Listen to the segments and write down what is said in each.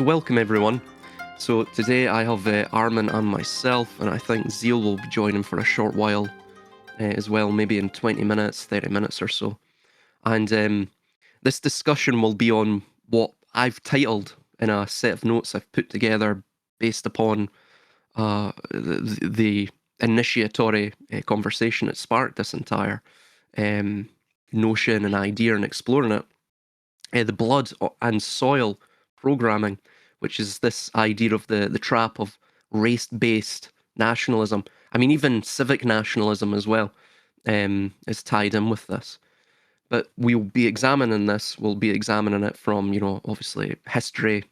Welcome everyone. So today I have Armunn and myself, and I think Zeal will be joining for a short while as well, maybe in 20 minutes, 30 minutes or so. And this discussion will be on what I've titled in a set of notes I've put together based upon the initiatory conversation that sparked this entire notion and idea and exploring it. The blood and soil programming, which is this idea of the trap of race-based nationalism. I mean, even civic nationalism as well is tied in with this. But we'll be examining this. We'll be examining it from, obviously history,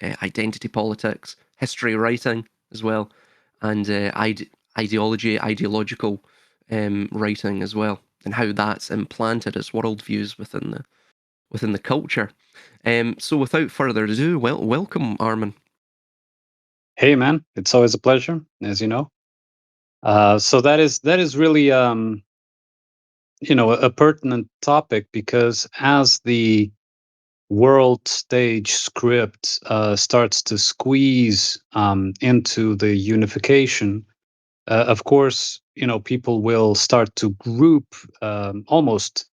identity politics, history writing as well, and ideology, ideological writing as well, and how that's implanted as worldviews within the culture. So without further ado, welcome, Armunn. Hey, man, it's always a pleasure, as you know. So that is really a pertinent topic, because as the world stage script starts to squeeze into the unification, of course, people will start to group almost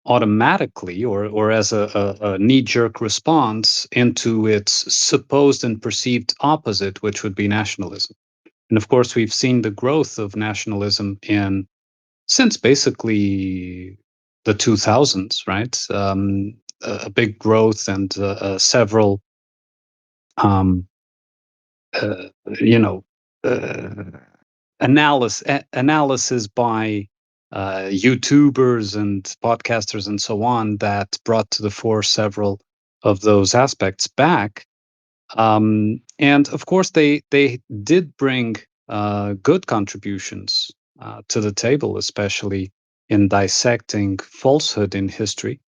automatically, or as a knee-jerk response, into its supposed and perceived opposite, which would be nationalism. And of course, we've seen the growth of nationalism since basically the 2000s, right? A big growth, and several, um, uh, you know, uh, analysis by YouTubers and podcasters and so on, that brought to the fore several of those aspects back. And of course, they did bring good contributions to the table, especially in dissecting falsehood in history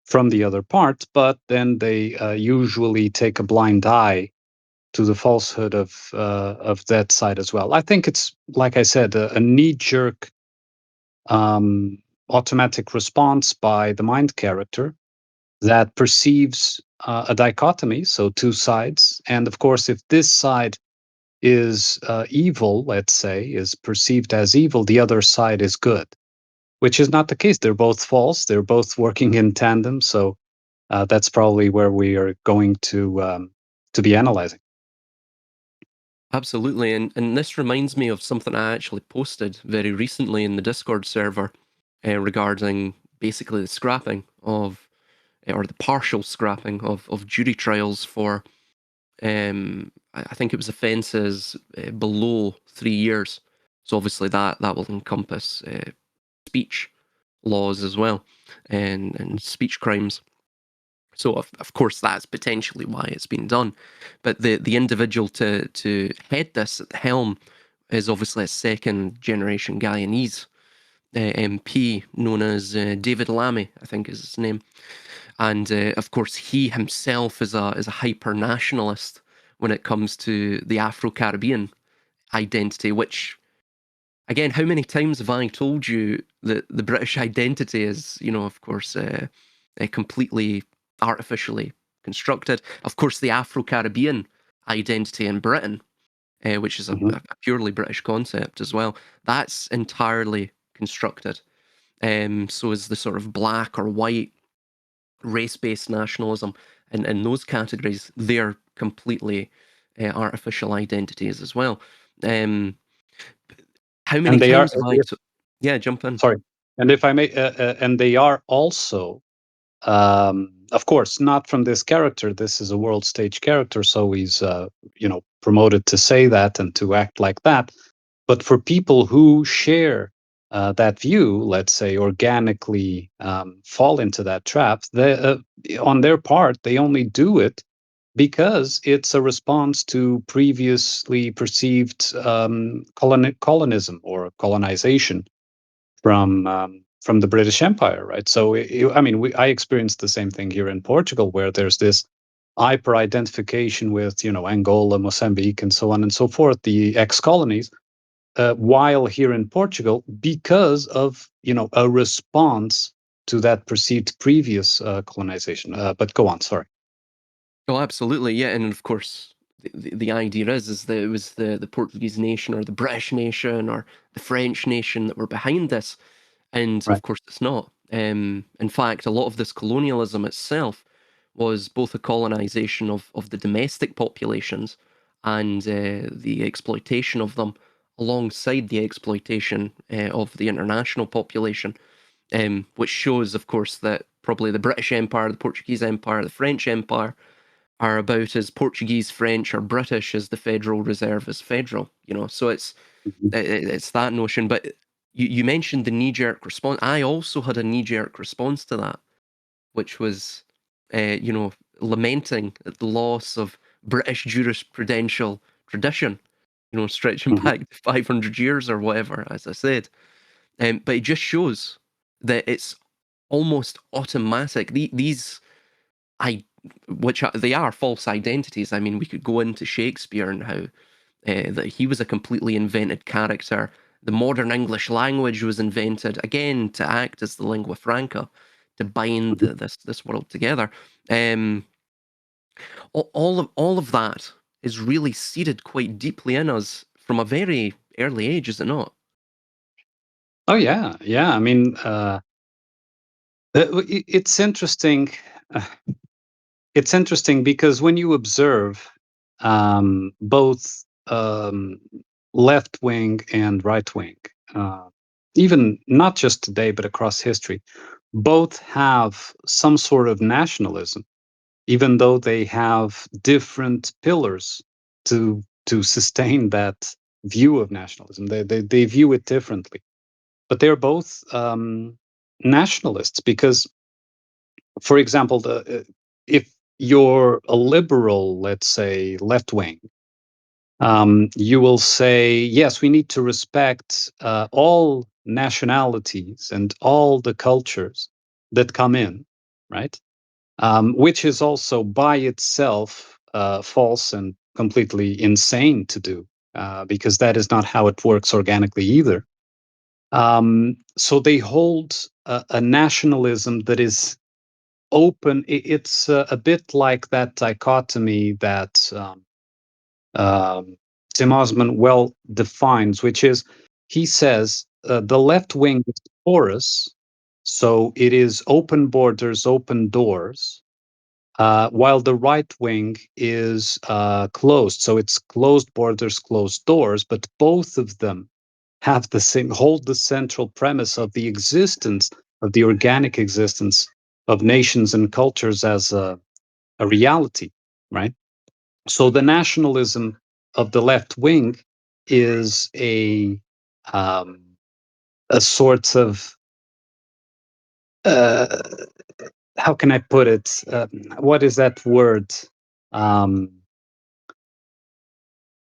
from the other part. But then they usually take a blind eye to the falsehood of that side as well. I think it's, like I said, a knee-jerk um, automatic response by the mind character that perceives a dichotomy, so two sides. And of course, if this side is evil, let's say, is perceived as evil, the other side is good, which is not the case. They're both false. They're both working in tandem. So that's probably where we are going to be analyzing. Absolutely, and this reminds me of something I actually posted very recently in the Discord server regarding basically the scrapping of, or the partial scrapping of jury trials for, I think it was offences below 3 years. So obviously that will encompass speech laws as well, and speech crimes. So of course that's potentially why it's been done, but the individual to head this at the helm is obviously a second generation Guyanese MP known as David Lammy, I think is his name, and of course he himself is a hyper nationalist when it comes to the Afro-Caribbean identity, which, again, how many times have I told you that the British identity is, of course, completely artificially constructed? Of course, the Afro-Caribbean identity in Britain, which is a Mhm. purely British concept as well, that's entirely constructed. So is the sort of black or white race-based nationalism, and those categories, they're completely artificial identities as well. Um, how many And they are, times have I? Yeah, jump in. sorry, and if I may, and they are also, of course, not from this character. This is a world stage character, so he's, promoted to say that and to act like that. But for people who share that view, let's say, organically fall into that trap, on their part, they only do it because it's a response to previously perceived colonism or colonization from the British Empire, right? So, I mean, I experienced the same thing here in Portugal, where there's this hyper identification with, Angola, Mozambique, and so on and so forth, the ex-colonies, while here in Portugal, because of, a response to that perceived previous colonization. But go on, sorry. Oh, absolutely, yeah, and of course, the idea is that it was the Portuguese nation or the British nation or the French nation that were behind this, and Right. of course it's not. In fact, a lot of this colonialism itself was both a colonization of the domestic populations and the exploitation of them alongside the exploitation of the international population, which shows, of course, that probably the British Empire, the Portuguese Empire, the French Empire are about as Portuguese, French, or British as the Federal Reserve is federal. So Mhm. it's that notion. But you mentioned the knee jerk response. I also had a knee jerk response to that, which was, you know, lamenting at the loss of British jurisprudential tradition. Stretching Mhm. back to 500 years or whatever, as I said. But it just shows that it's almost automatic. These I which they are false identities. I mean, we could go into Shakespeare and how that he was a completely invented character. The modern English language was invented again to act as the lingua franca, to bind Mhm. this world together. Um, all of that is really seated quite deeply in us from a very early age, is it not? Oh yeah, yeah. I mean, it's interesting. Uh, it's interesting because when you observe both left wing and right wing, uh, even not just today but across history, both have some sort of nationalism, even though they have different pillars to sustain that view of nationalism. They view it differently, but they're both nationalists because, for example, if you're a liberal, let's say left wing, you will say, yes, we need to respect all nationalities and all the cultures that come in, right? Which is also by itself false and completely insane to do, because that is not how it works organically either. So they hold a nationalism that is open. It's a bit like that dichotomy that um, Tim Osman well defines, which is he says the left wing is porous, so it is open borders, open doors, while the right wing is closed. So it's closed borders, closed doors, but both of them have the same, hold the central premise of the existence, of the organic existence of nations and cultures as a reality, right? So the nationalism of the left wing is um, a sort of uh, how can I put it? What is that word? Um,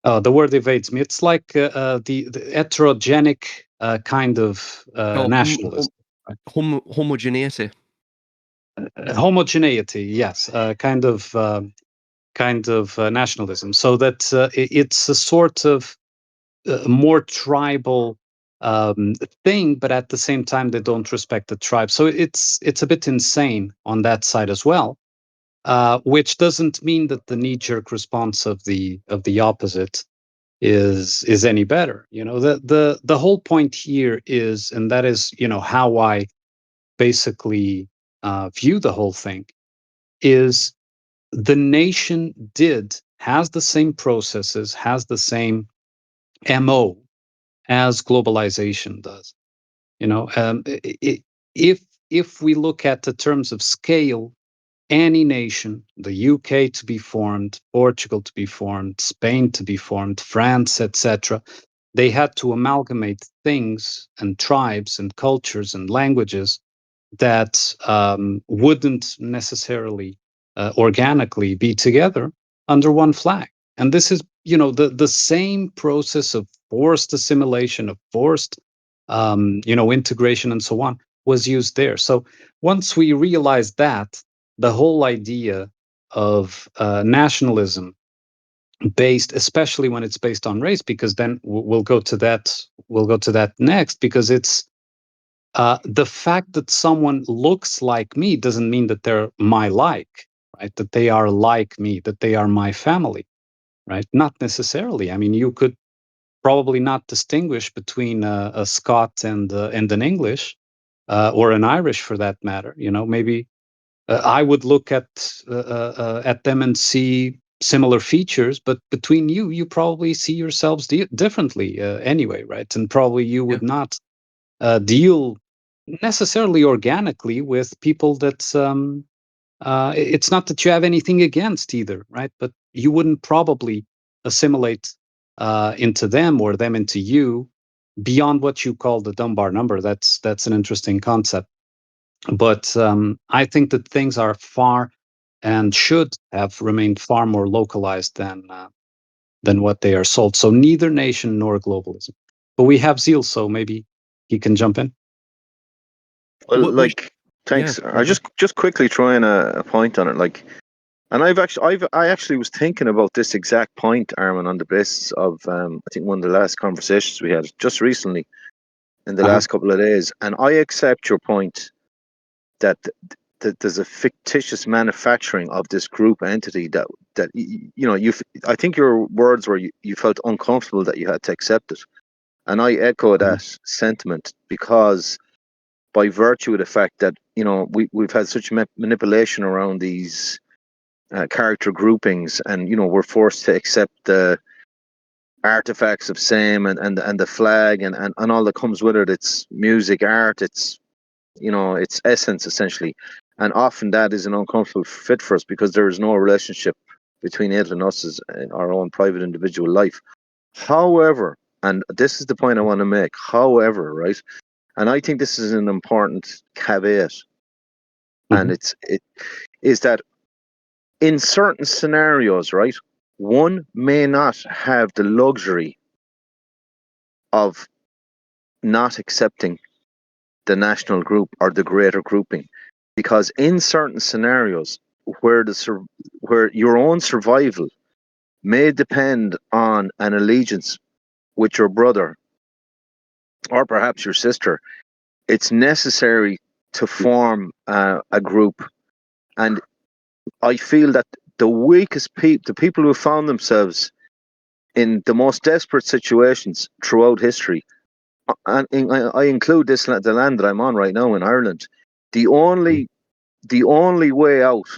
oh, the word evades me. It's like the heterogenic kind of Oh, nationalism. Right? homogeneity. Homogeneity, yes, kind of nationalism. So that it's a sort of more tribal um, thing, but at the same time they don't respect the tribe. So it's a bit insane on that side as well. Which doesn't mean that the knee jerk response of the opposite is any better. You know, the whole point here is, and that is, you know, how I basically view the whole thing is the nation has the same processes, has the same mo as globalization does. You know, if if we look at the terms of scale, any nation, the UK to be formed, Portugal to be formed, Spain to be formed, France, etc., they had to amalgamate things and tribes and cultures and languages that wouldn't necessarily organically be together under one flag. And this is, you know, the same process of forced assimilation, of forced, you know, integration, and so on, was used there. So once we realize that, the whole idea of nationalism based, especially when it's based on race, because then we'll go to that. We'll go to that next, because it's the fact that someone looks like me doesn't mean that they're my like. right? That they are like me, that they are my family, right? Not necessarily. I mean, you could probably not distinguish between a Scot and an English or an Irish for that matter. You know, maybe I would look at them and see similar features, but between you, you probably see yourselves differently anyway, right? And probably you Yeah. would not deal necessarily organically with people that it's not that you have anything against either, right? But you wouldn't probably assimilate into them or them into you beyond what you call the Dunbar number. That's an interesting concept. But I think that things are far and should have remained far more localized than what they are sold. So neither nation nor globalism. But we have Zeal, so maybe he can jump in. Well, What like, yeah, thanks. go I ahead. just quickly throwing a point on it. Like, and I actually was thinking about this exact point, Armin, on the basis of I think one of the last conversations we had just recently in the Uh-huh. last couple of days. And I accept your point that there's a fictitious manufacturing of this group entity that you know you. I think your words were you felt uncomfortable that you had to accept it, and I echo Mhm. that sentiment because by virtue of the fact that we've had such manipulation around these character groupings, and we're forced to accept the artifacts of same and the flag and all that comes with it. It's music, art, its essence essentially, and often that is an uncomfortable fit for us because there is no relationship between it and us as our own private individual life. However, and this is the point I want to make, however, right, and I think this is an important caveat, and Mhm. it is that in certain scenarios, right, one may not have the luxury of not accepting the national group or the greater grouping, because in certain scenarios where where your own survival may depend on an allegiance with your brother or perhaps your sister, it's necessary to form a group. And I feel that the weakest people, the people who found themselves in the most desperate situations throughout history, and I include the land that I'm on right now in Ireland. The Mhm. only the only way out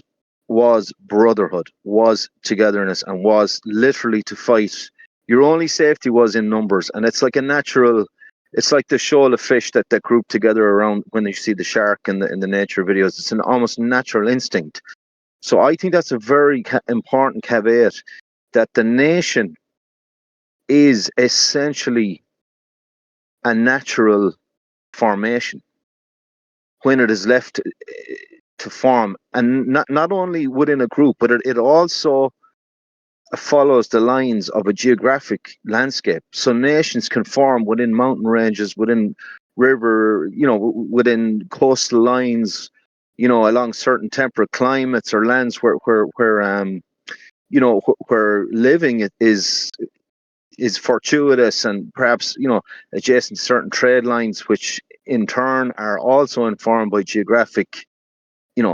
was brotherhood, was togetherness, and was literally to fight. Your only safety was in numbers, and it's like a natural. It's like the shoal of fish that group together around when you see the shark in the nature videos. It's an almost natural instinct. So I think that's a very important caveat that the nation is essentially a natural formation when it is left to form, and not only within a group, but it also follows the lines of a geographic landscape. So nations can form within mountain ranges, within river, within coastal lines, along certain temperate climates or lands where living is fortuitous and perhaps adjacent to certain trade lines, which in turn are also informed by geographic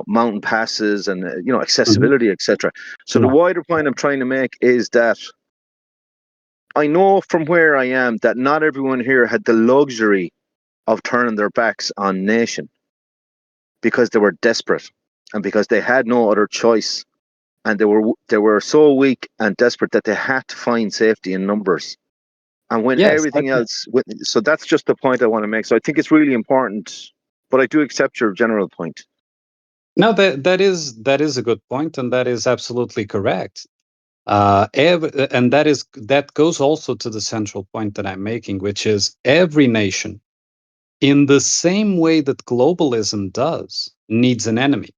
mountain passes and Mhm. accessibility, etc. So the No. wider point I'm trying to make is that I know from where I am that not everyone here had the luxury of turning their backs on nation because they were desperate and because they had no other choice, and they were so weak and desperate that they had to find safety in numbers. And when Yes. everything else, so that's just the point I want to make. So I think it's really important, but I do accept your general point. No, that is a good point, and that is absolutely correct. And that goes also to the central point that I'm making, which is every nation, in the same way that globalism does, needs an enemy,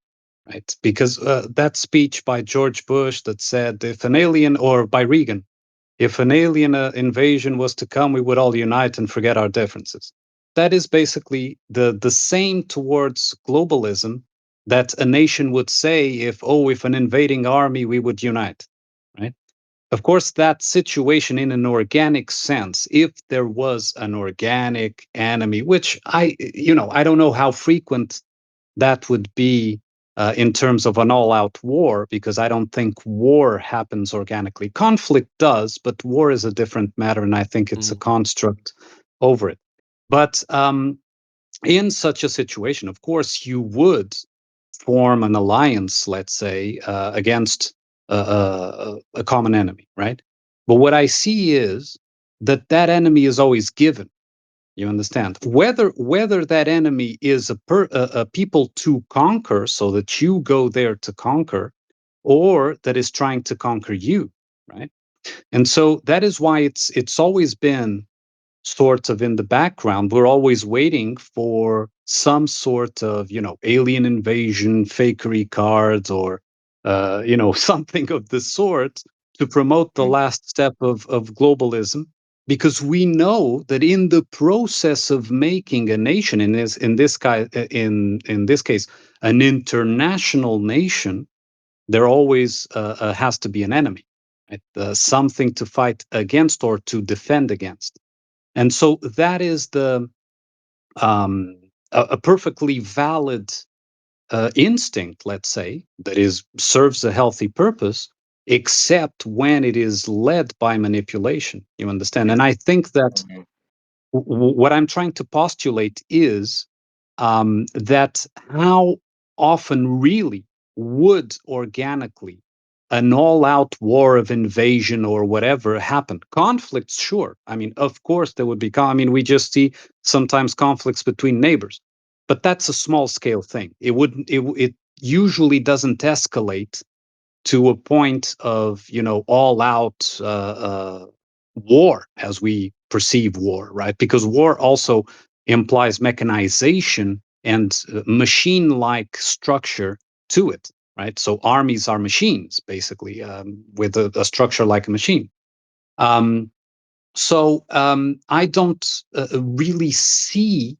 right? Because that speech by George Bush that said, if an alien, or by Reagan, if an alien invasion was to come, we would all unite and forget our differences. That is basically the same towards globalism that a nation would say if an invading army, we would unite, right? Of course, that situation in an organic sense, if there was an organic enemy, which I don't know how frequent that would be in terms of an all-out war, because I don't think war happens organically. Conflict does, but war is a different matter, and I think it's a Mm. construct over it. But in such a situation, of course, you would form an alliance, let's say, against a common enemy, right? But what I see is that that enemy is always given. You understand? Whether that enemy is a people to conquer, so that you go there to conquer, or that is trying to conquer you, right? And so that is why it's always been sort of in the background. We're always waiting for some sort of, alien invasion, fakery cards, or, something of the sort to promote the Mm. last step of globalism. Because we know that in the process of making a nation, in this case, an international nation, there always has to be an enemy, right? Something to fight against or to defend against. And so that is a perfectly valid instinct, let's say, that is serves a healthy purpose, except when it is led by manipulation. You understand? Yeah. And I think that Mhm. what I'm trying to postulate is that how often really would organically an all-out war of invasion or whatever happen? Conflicts, sure. I mean, of course there would be. I mean, we just see sometimes conflicts between neighbors, but that's a small-scale thing. It wouldn't. It usually doesn't escalate to a point of all out war as we perceive war, right? Because war also implies mechanization and machine like structure to it, right? So armies are machines basically, with a structure like a machine. um, I don't really see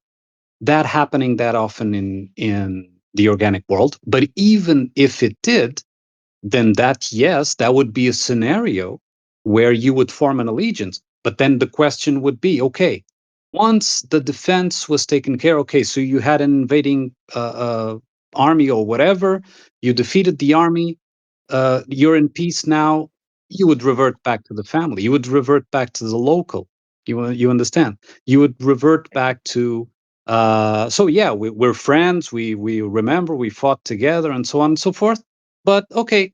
that happening that often in the organic world, but even if it did, then yes, that would be a scenario where you would form an allegiance. But then the question would be, okay, once the defense was taken care, okay, so you had an invading army or whatever, you defeated the army, you're in peace now. You would revert back to the family. You would revert back to the local. You understand? You would revert back to. So yeah, we're friends. We remember we fought together and so on and so forth. But okay,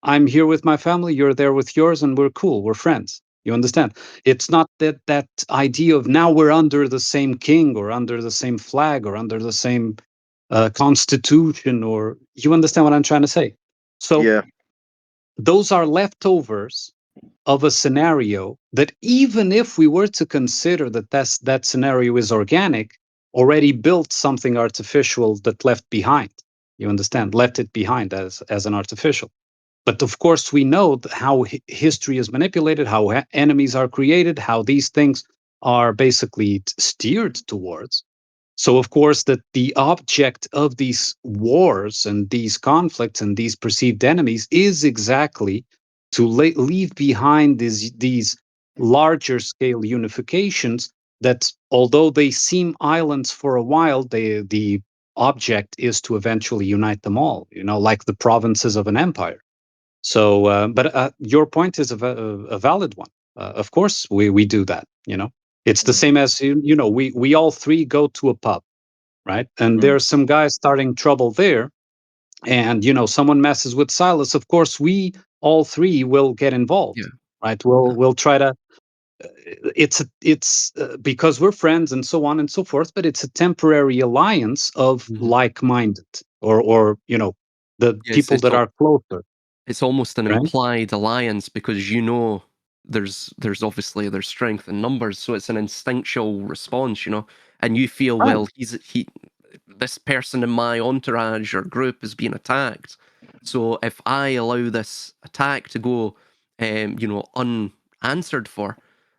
I'm here with my family. You're there with yours, and we're cool. We're friends. You understand? It's not that idea of now we're under the same king or under the same flag or under the same constitution, or you understand what I'm trying to say? So Yeah. those are leftovers of a scenario that, even if we were to consider that scenario is organic, already built something artificial that left behind. You understand? Left it behind as an artificial. But of course, we know how history is manipulated, how enemies are created, how these things are basically steered towards. So, of course, that the object of these wars and these conflicts and these perceived enemies is exactly to leave behind these larger scale unifications that, although they seem islands for a while, the object is to eventually unite them all, like the provinces of an empire. So, but your point is a valid one. Of course, we do that. It's the Mhm. same as we all three go to a pub, right? And Mhm. there's some guys starting trouble there, and someone messes with Silas. Of course, we all three will get Yeah. involved, right? We'll try to. It's because we're friends and so on and so forth, but it's a temporary alliance of Mhm. like-minded, or the Yeah, people that are closer, it's almost an right? implied alliance because there's obviously there's strength in numbers, so it's an instinctual response, and you feel, Right. well, this person in my entourage or group is being attacked, so if I allow this attack to go, unanswered for,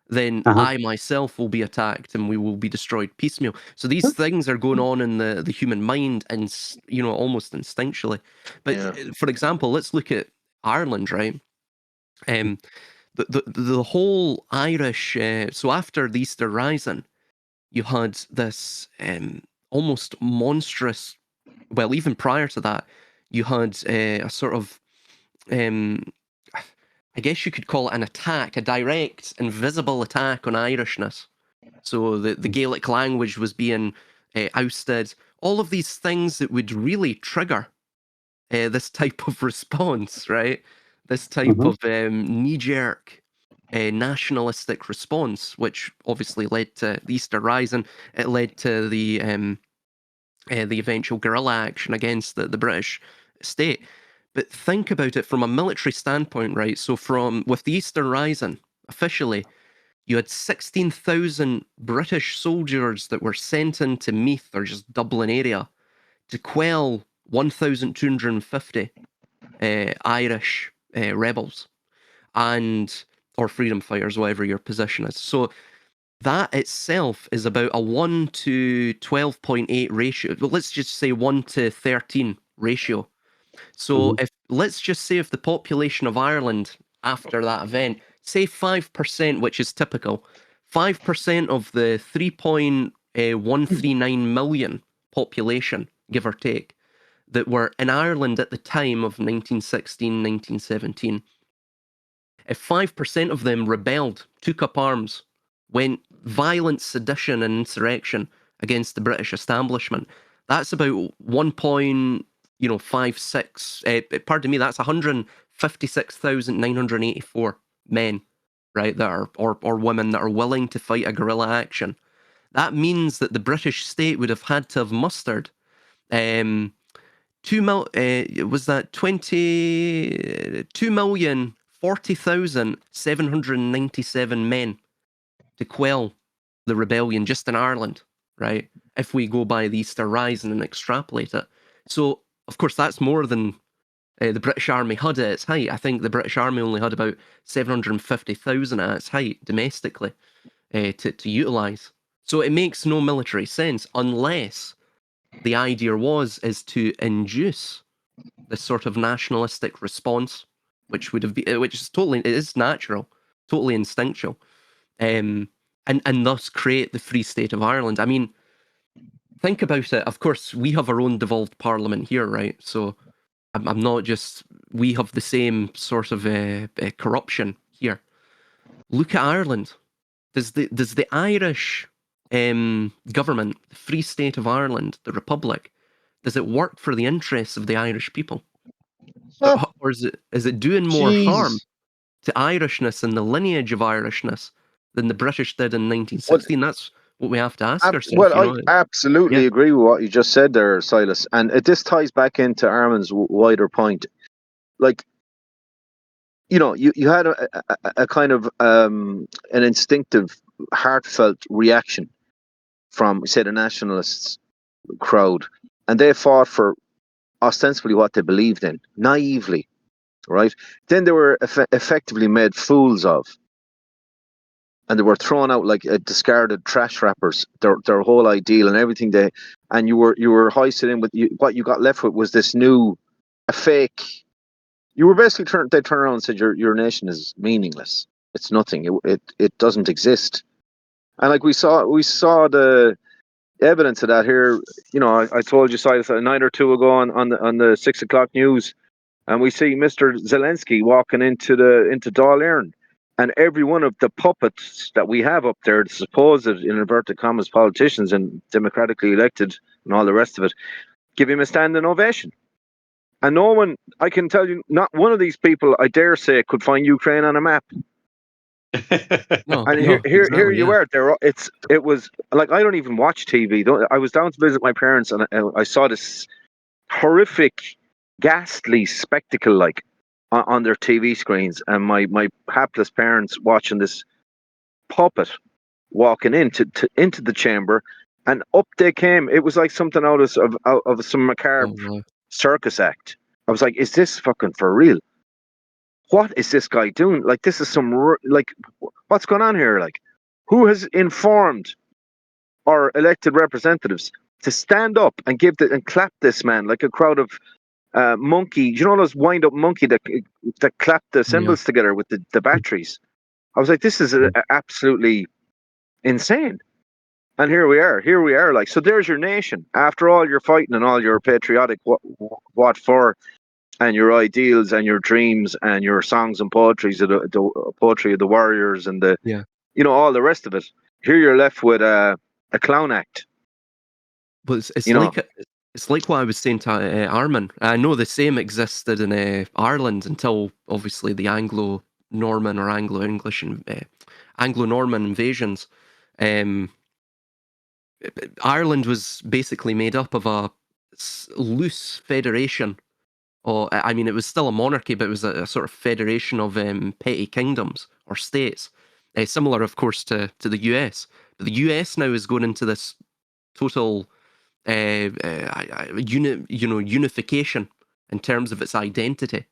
then Uh-huh. I myself will be attacked and we will be destroyed piecemeal. So these things are going on in the human mind, and almost instinctually. But Yeah. for example, let's look at Ireland, right? Um, the whole Irish. So after the Easter Rising, you had this almost monstrous. Well, even prior to that, you had a sort of, I guess you could call it an attack, a direct and visible attack on Irishness. So the Gaelic language was being ousted. All of these things that would really trigger this type of response, right? This type of knee-jerk nationalistic response, which obviously led to the Easter Rising. It led to the eventual guerrilla action against the British state. But think about it from a military standpoint, right? So with the Easter Rising, officially, you had 16,000 British soldiers that were sent into Meath or just Dublin area to quell 1,250 Irish rebels or freedom fighters, whatever your position is. So that itself is about a 1 to 12.8 ratio. Well, let's just say 1 to 13 ratio. So let's just say if the population of Ireland after that event, say 5%, which is typical, 5% of the 3.139 million population, give or take, that were in Ireland at the time of 1916, 1917, if 5% of them rebelled, took up arms, went violent sedition and insurrection against the British establishment, that's about 1.56, pardon me, that's 156,984 men, right, that are, or women that are willing to fight a guerrilla action. That means that the British state would have had to have mustered was that 2,040,797 men to quell the rebellion just in Ireland, right? If we go by the Easter Rising and extrapolate it. So, of course, that's more than the British Army had at its height. I think the British Army only had about 750,000 at its height domestically to utilise. So it makes no military sense unless the idea is to induce this sort of nationalistic response, which would have been, which is totally, it is natural, totally instinctual, and thus create the Free State of Ireland. I mean, think about it. Of course, we have our own devolved parliament here, right? So I'm not just, we have the same sort of corruption here. Look at Ireland. Does the Irish government, the Free State of Ireland, the Republic, does it work for the interests of the Irish people? Or is it doing more harm to Irishness and the lineage of Irishness than the British did in 1916? That's what we have to ask ourselves. Well, I absolutely agree with what you just said there, Silas. And this ties back into Armunn's wider point. Like, you had a kind of an instinctive, heartfelt reaction from, say, the nationalists crowd, and they fought for ostensibly what they believed in, naively, right? Then they were effectively made fools of, and they were thrown out like discarded trash wrappers. Their whole ideal and everything and you were hoisted in with what you got left with was this new, a fake. You were basically they turned around and said your nation is meaningless. It's nothing. It doesn't exist. And like we saw the evidence of that here. I told you, Silas, a night or two ago on the 6 o'clock news, and we see Mr. Zelensky walking into Dáil Éireann, and every one of the puppets that we have up there, the supposed, in inverted commas, politicians and democratically elected and all the rest of it, give him a standing ovation. And no one, I can tell you, not one of these people, I dare say, could find Ukraine on a map. Here you are. It was like, I don't even watch TV. I was down to visit my parents, and I saw this horrific, ghastly spectacle, like on their TV screens, and my hapless parents watching this puppet walking into the chamber, and up they came. It was like something out of some macabre circus act. I was like, is this fucking for real? What is this guy doing? Like, this is what's going on here? Like, who has informed our elected representatives to stand up and and clap this man like a crowd of monkey? You know those wind up monkey that clap the cymbals together with the batteries? I was like, this is absolutely insane. And here we are. Like, so there's your nation. After all your fighting and all your patriotic what for, and your ideals and your dreams and your songs and poetries of the poetry of the warriors and the, Yeah. all the rest of it. Here you're left with a clown act. But it's You know, like what I was saying to Armunn. I know the same existed in Ireland until obviously the Anglo-Norman or Anglo-English and Anglo-Norman invasions. Um, Ireland was basically made up of a loose federation. Or I mean, it was still a monarchy, but it was a sort of federation of petty kingdoms or states, similar, of course, to the US. But the US now is going into this total unification in terms of its identity,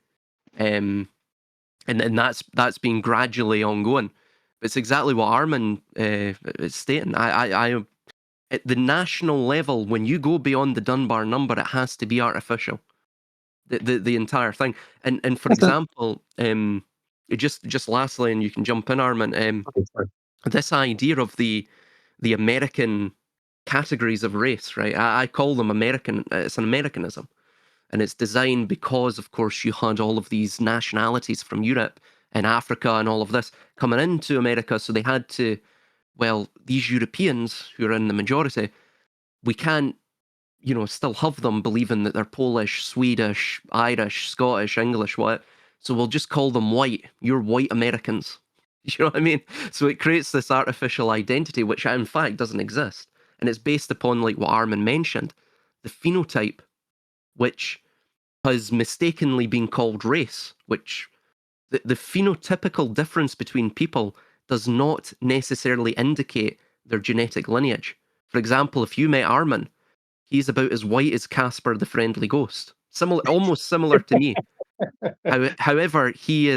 and that's been gradually ongoing. It's exactly what Armunn is stating. I at the national level, when you go beyond the Dunbar number, it has to be artificial. The entire thing, and for Listen, example, just lastly, and you can jump in, Armunn. okay, sorry. This idea of the American categories of race, right? I call them American. It's an Americanism, and it's designed because, of course, you had all of these nationalities from Europe and Africa and all of this coming into America, so they had to. Well, these Europeans who are in the majority, we can't, still have them believing that they're Polish, Swedish, Irish, Scottish, English, what. So we'll just call them white. You're white Americans. You know what I mean? So it creates this artificial identity, which in fact doesn't exist. And it's based upon, like what Armunn mentioned, the phenotype, which has mistakenly been called race, which the phenotypical difference between people does not necessarily indicate their genetic lineage. For example, if you met Armunn, he's about as white as Casper the Friendly Ghost. Similar, almost similar to me. However, he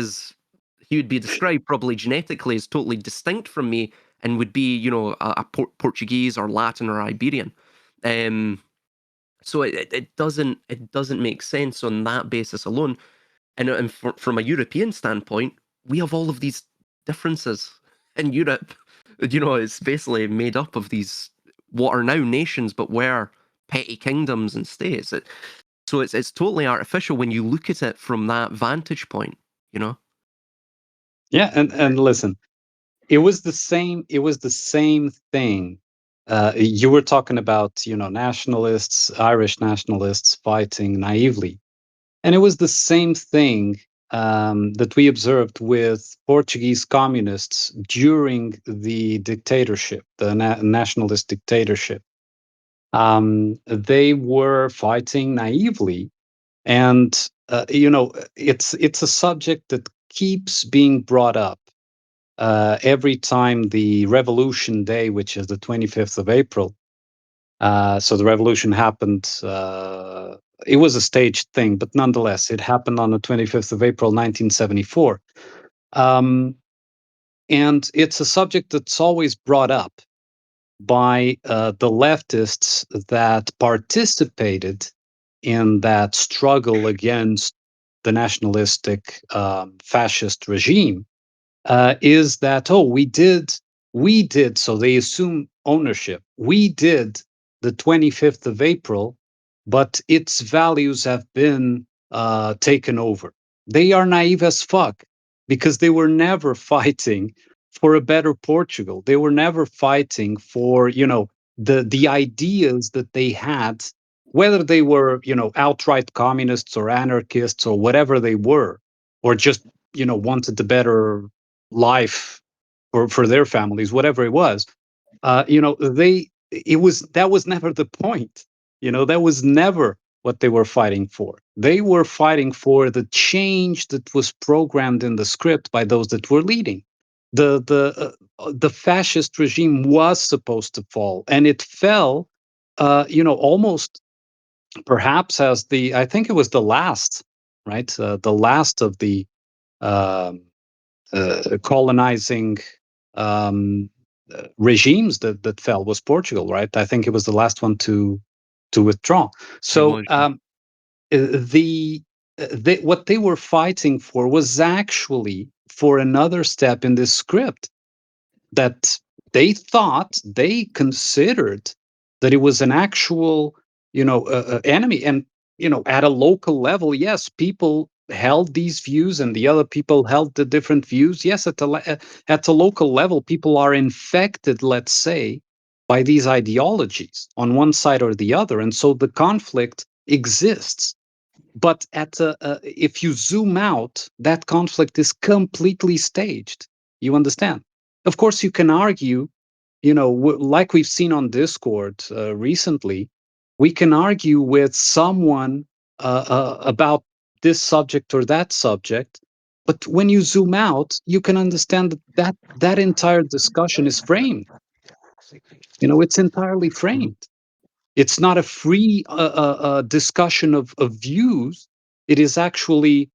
would be described probably genetically as totally distinct from me and would be, a Portuguese or Latin or Iberian. So it doesn't make sense on that basis alone. And from a European standpoint, we have all of these differences in Europe. It's basically made up of these what are now nations, but were petty kingdoms and states. So it's totally artificial when you look at it from that vantage point. You know. Yeah, and listen, it was the same. It was the same thing. You were talking about, nationalists, Irish nationalists fighting naively, and it was the same thing that we observed with Portuguese communists during the dictatorship, the nationalist dictatorship. They were fighting naively, and it's a subject that keeps being brought up every time the Revolution Day, which is the 25th of April. So the revolution happened. It was a staged thing, but nonetheless, it happened on the 25th of April, 1974. And it's a subject that's always brought up by the leftists that participated in that struggle against the nationalistic fascist regime. Is that, oh, we did, so they assume ownership. We did the 25th of April, but its values have been taken over. They are naive as fuck because they were never fighting for a better Portugal. They were never fighting for, the ideas that they had, whether they were, outright communists or anarchists or whatever they were, or just, wanted the better life for their families, whatever it was. They it was that was never the point. That was never what they were fighting for. They were fighting for the change that was programmed in the script by those that were leading. The fascist regime was supposed to fall, and it fell. Almost perhaps as I think it was the last, right? The last of the um colonizing um, regimes that fell was Portugal, right? I think it was the last one to withdraw. It So was. what they were fighting for was actually for another step in this script that They thought, they considered that it was an actual, enemy. And, at a local level, yes, people held these views and the other people held the different views. Yes, at the local level, people are infected, let's say, by these ideologies on one side or the other. And so the conflict exists. But if you zoom out, that conflict is completely staged. You understand? Of course, you can argue, like we've seen on Discord recently, we can argue with someone about this subject or that subject. But when you zoom out, you can understand that entire discussion is framed. It's entirely Mhm. framed. It's not a free discussion of views. It is actually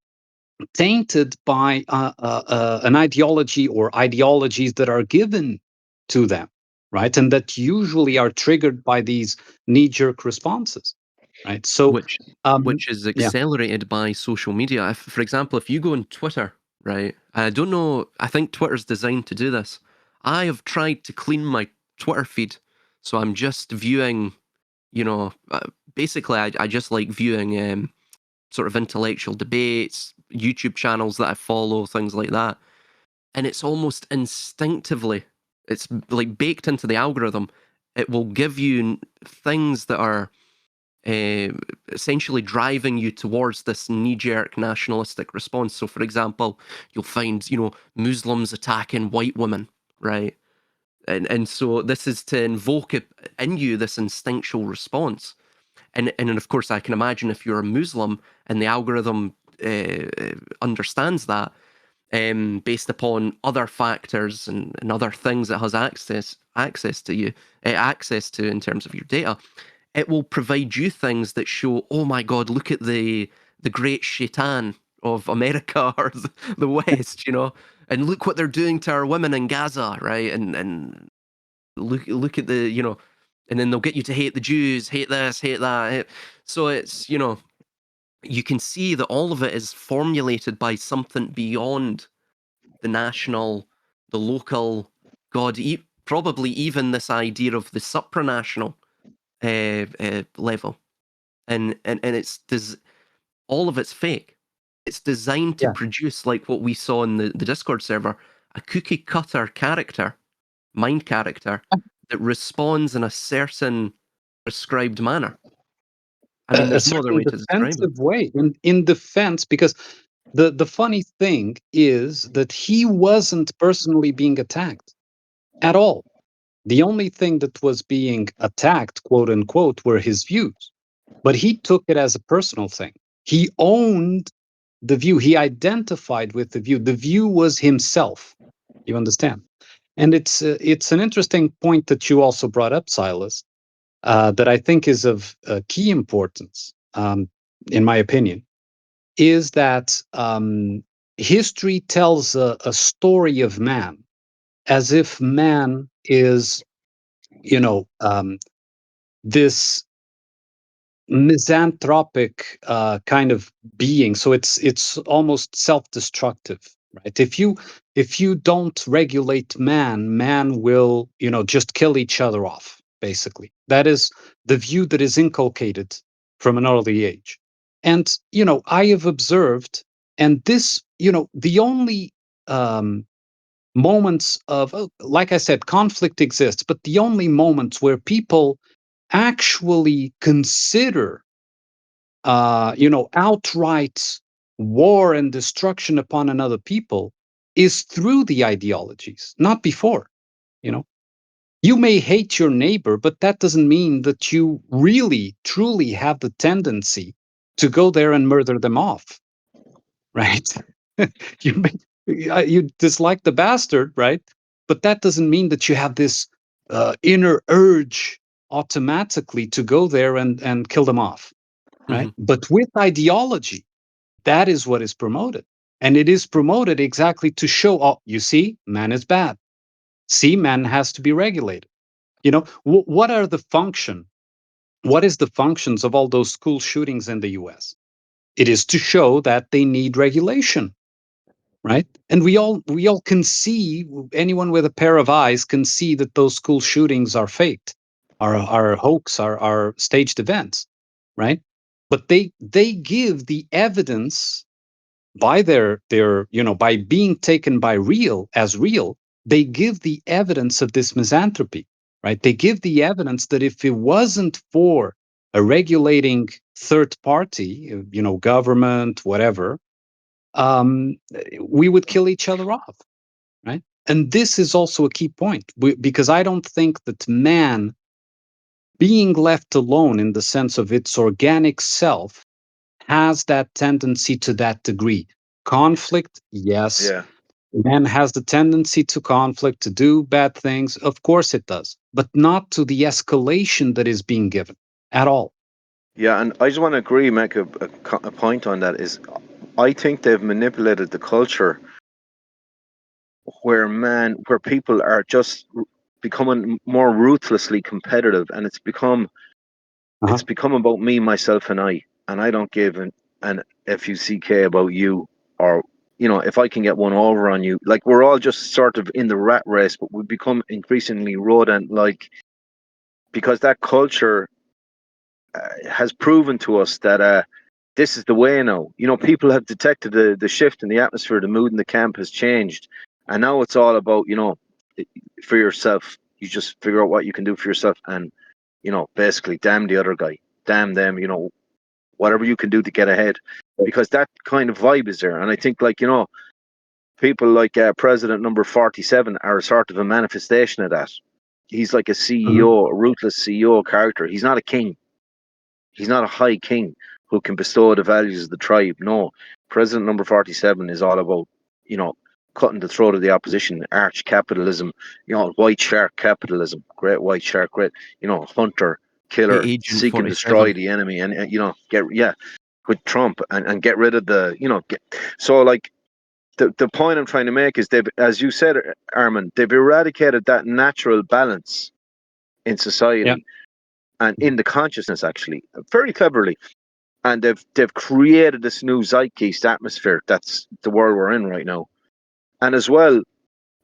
tainted by an ideology or ideologies that are given to them, right? And that usually are triggered by these knee-jerk responses, right? So, which um, which is yeah, accelerated by social media. If, for example, if you go on Twitter, right? I don't know. I think Twitter's designed to do this. I have tried to clean my Twitter feed, so I'm just viewing. Basically, I just like viewing sort of intellectual debates, YouTube channels that I follow, things like that. And it's almost instinctively, it's like baked into the algorithm. It will give you things that are uh, essentially driving you towards this knee-jerk nationalistic response. So, for example, you'll find, Muslims attacking white women, right? And so this is to invoke in you this instinctual response. And of course, I can imagine if you're a Muslim and the algorithm understands that, based upon other factors and other things it has access to you access to in terms of your data, it will provide you things that show, oh my God, look at the great shaitan of America or the West, and look what they're doing to our women in Gaza, right? And look at and then they'll get you to hate the Jews, hate this, hate that. So it's you can see that all of it is formulated by something beyond the national, the local, God, probably even this idea of the supranational level, and all of it's fake. It's designed to yeah. produce like what we saw in the Discord server, a cookie cutter character, mind character that responds in a certain prescribed manner. I mean, A there's no other certain way to describe it. defensive way in defense, because the funny thing is that he wasn't personally being attacked at all. The only thing that was being attacked, quote unquote, were his views. But he took it as a personal thing. He owned the view. He identified with the view. The view was himself. You understand? And it's an interesting point that you also brought up, Silas, that I think is of key importance, in my opinion, is that history tells a story of man as if man is, this misanthropic kind of being. So it's almost self-destructive, right? If you don't regulate man, man will, just kill each other off. Basically, that is the view that is inculcated from an early age. And I have observed, and this, the only moments of, like I said, conflict exists, but the only moments where people actually consider outright war and destruction upon another people is through the ideologies, not before. You know, you may hate your neighbor, but that doesn't mean that you really, truly have the tendency to go there and murder them off, right? You dislike the bastard, right? But that doesn't mean that you have this inner urge automatically to go there and kill them off, right? Hmm. But with ideology, that is what is promoted. And it is promoted exactly to show, oh, you see, man is bad. See, man has to be regulated. What are the function? What is the functions of all those school shootings in the US? It is to show that they need regulation. right? And we all can see, anyone with a pair of eyes can see that those school shootings are faked, are hoax, are staged events, right? But they give the evidence by their by being taken by real as real. They give the evidence of this misanthropy, right? They give the evidence that if it wasn't for a regulating third party, government, whatever, um, we would kill each other off, right? And this is also a key point, because I don't think that man, being left alone in the sense of its organic self, has that tendency to that degree. Conflict, yes. Yeah. Man has the tendency to conflict, to do bad things. Of course it does, but not to the escalation that is being given at all. Yeah, and I just want to make a point on that. Is I think they've manipulated the culture where people are just becoming more ruthlessly competitive, and Uh-huh. it's become about me, myself, and I don't give an fuck about you, or if I can get one over on you. Like, we're all just sort of in the rat race, but we become increasingly rodent like, because that culture has proven to us that this is the way now. People have detected the shift in the atmosphere, the mood in the camp has changed, and now it's all about for yourself. You just figure out what you can do for yourself, and basically, damn the other guy, damn them. Whatever you can do to get ahead, because that kind of vibe is there. And I think, like, people like President number 47 are a sort of a manifestation of that. He's like a Mhm. CEO, a ruthless CEO character. He's not a king. He's not a high king who can bestow the values of the tribe. No, President number 47 is all about, you know, cutting the throat of the opposition, arch capitalism, white shark capitalism, great white shark, great, hunter, killer, Agent seek and destroy 47. the enemy, and with Trump, and get rid of so, like, the point I'm trying to make is, they've, as you said, Armin, they've eradicated that natural balance in Yeah. society and in the consciousness, actually, very cleverly. And they've created this new zeitgeist atmosphere that's the world we're in right now. And as well,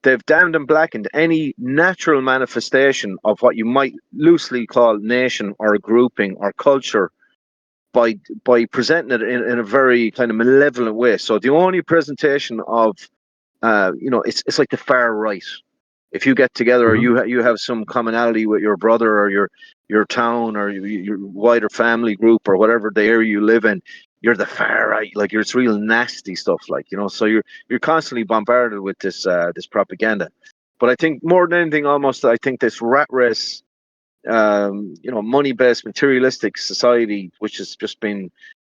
they've damned and blackened any natural manifestation of what you might loosely call nation or a grouping or culture by presenting it in a very kind of malevolent way. So the only presentation of it's like the far right. If you get together, or Mhm. you have some commonality with your brother, or your town, or your wider family group, or whatever the area you live in, you're the far right. Like, it's real nasty stuff. Like, so you're constantly bombarded with this propaganda. But I think, more than anything, almost, I think this rat race, money-based materialistic society, which has just been,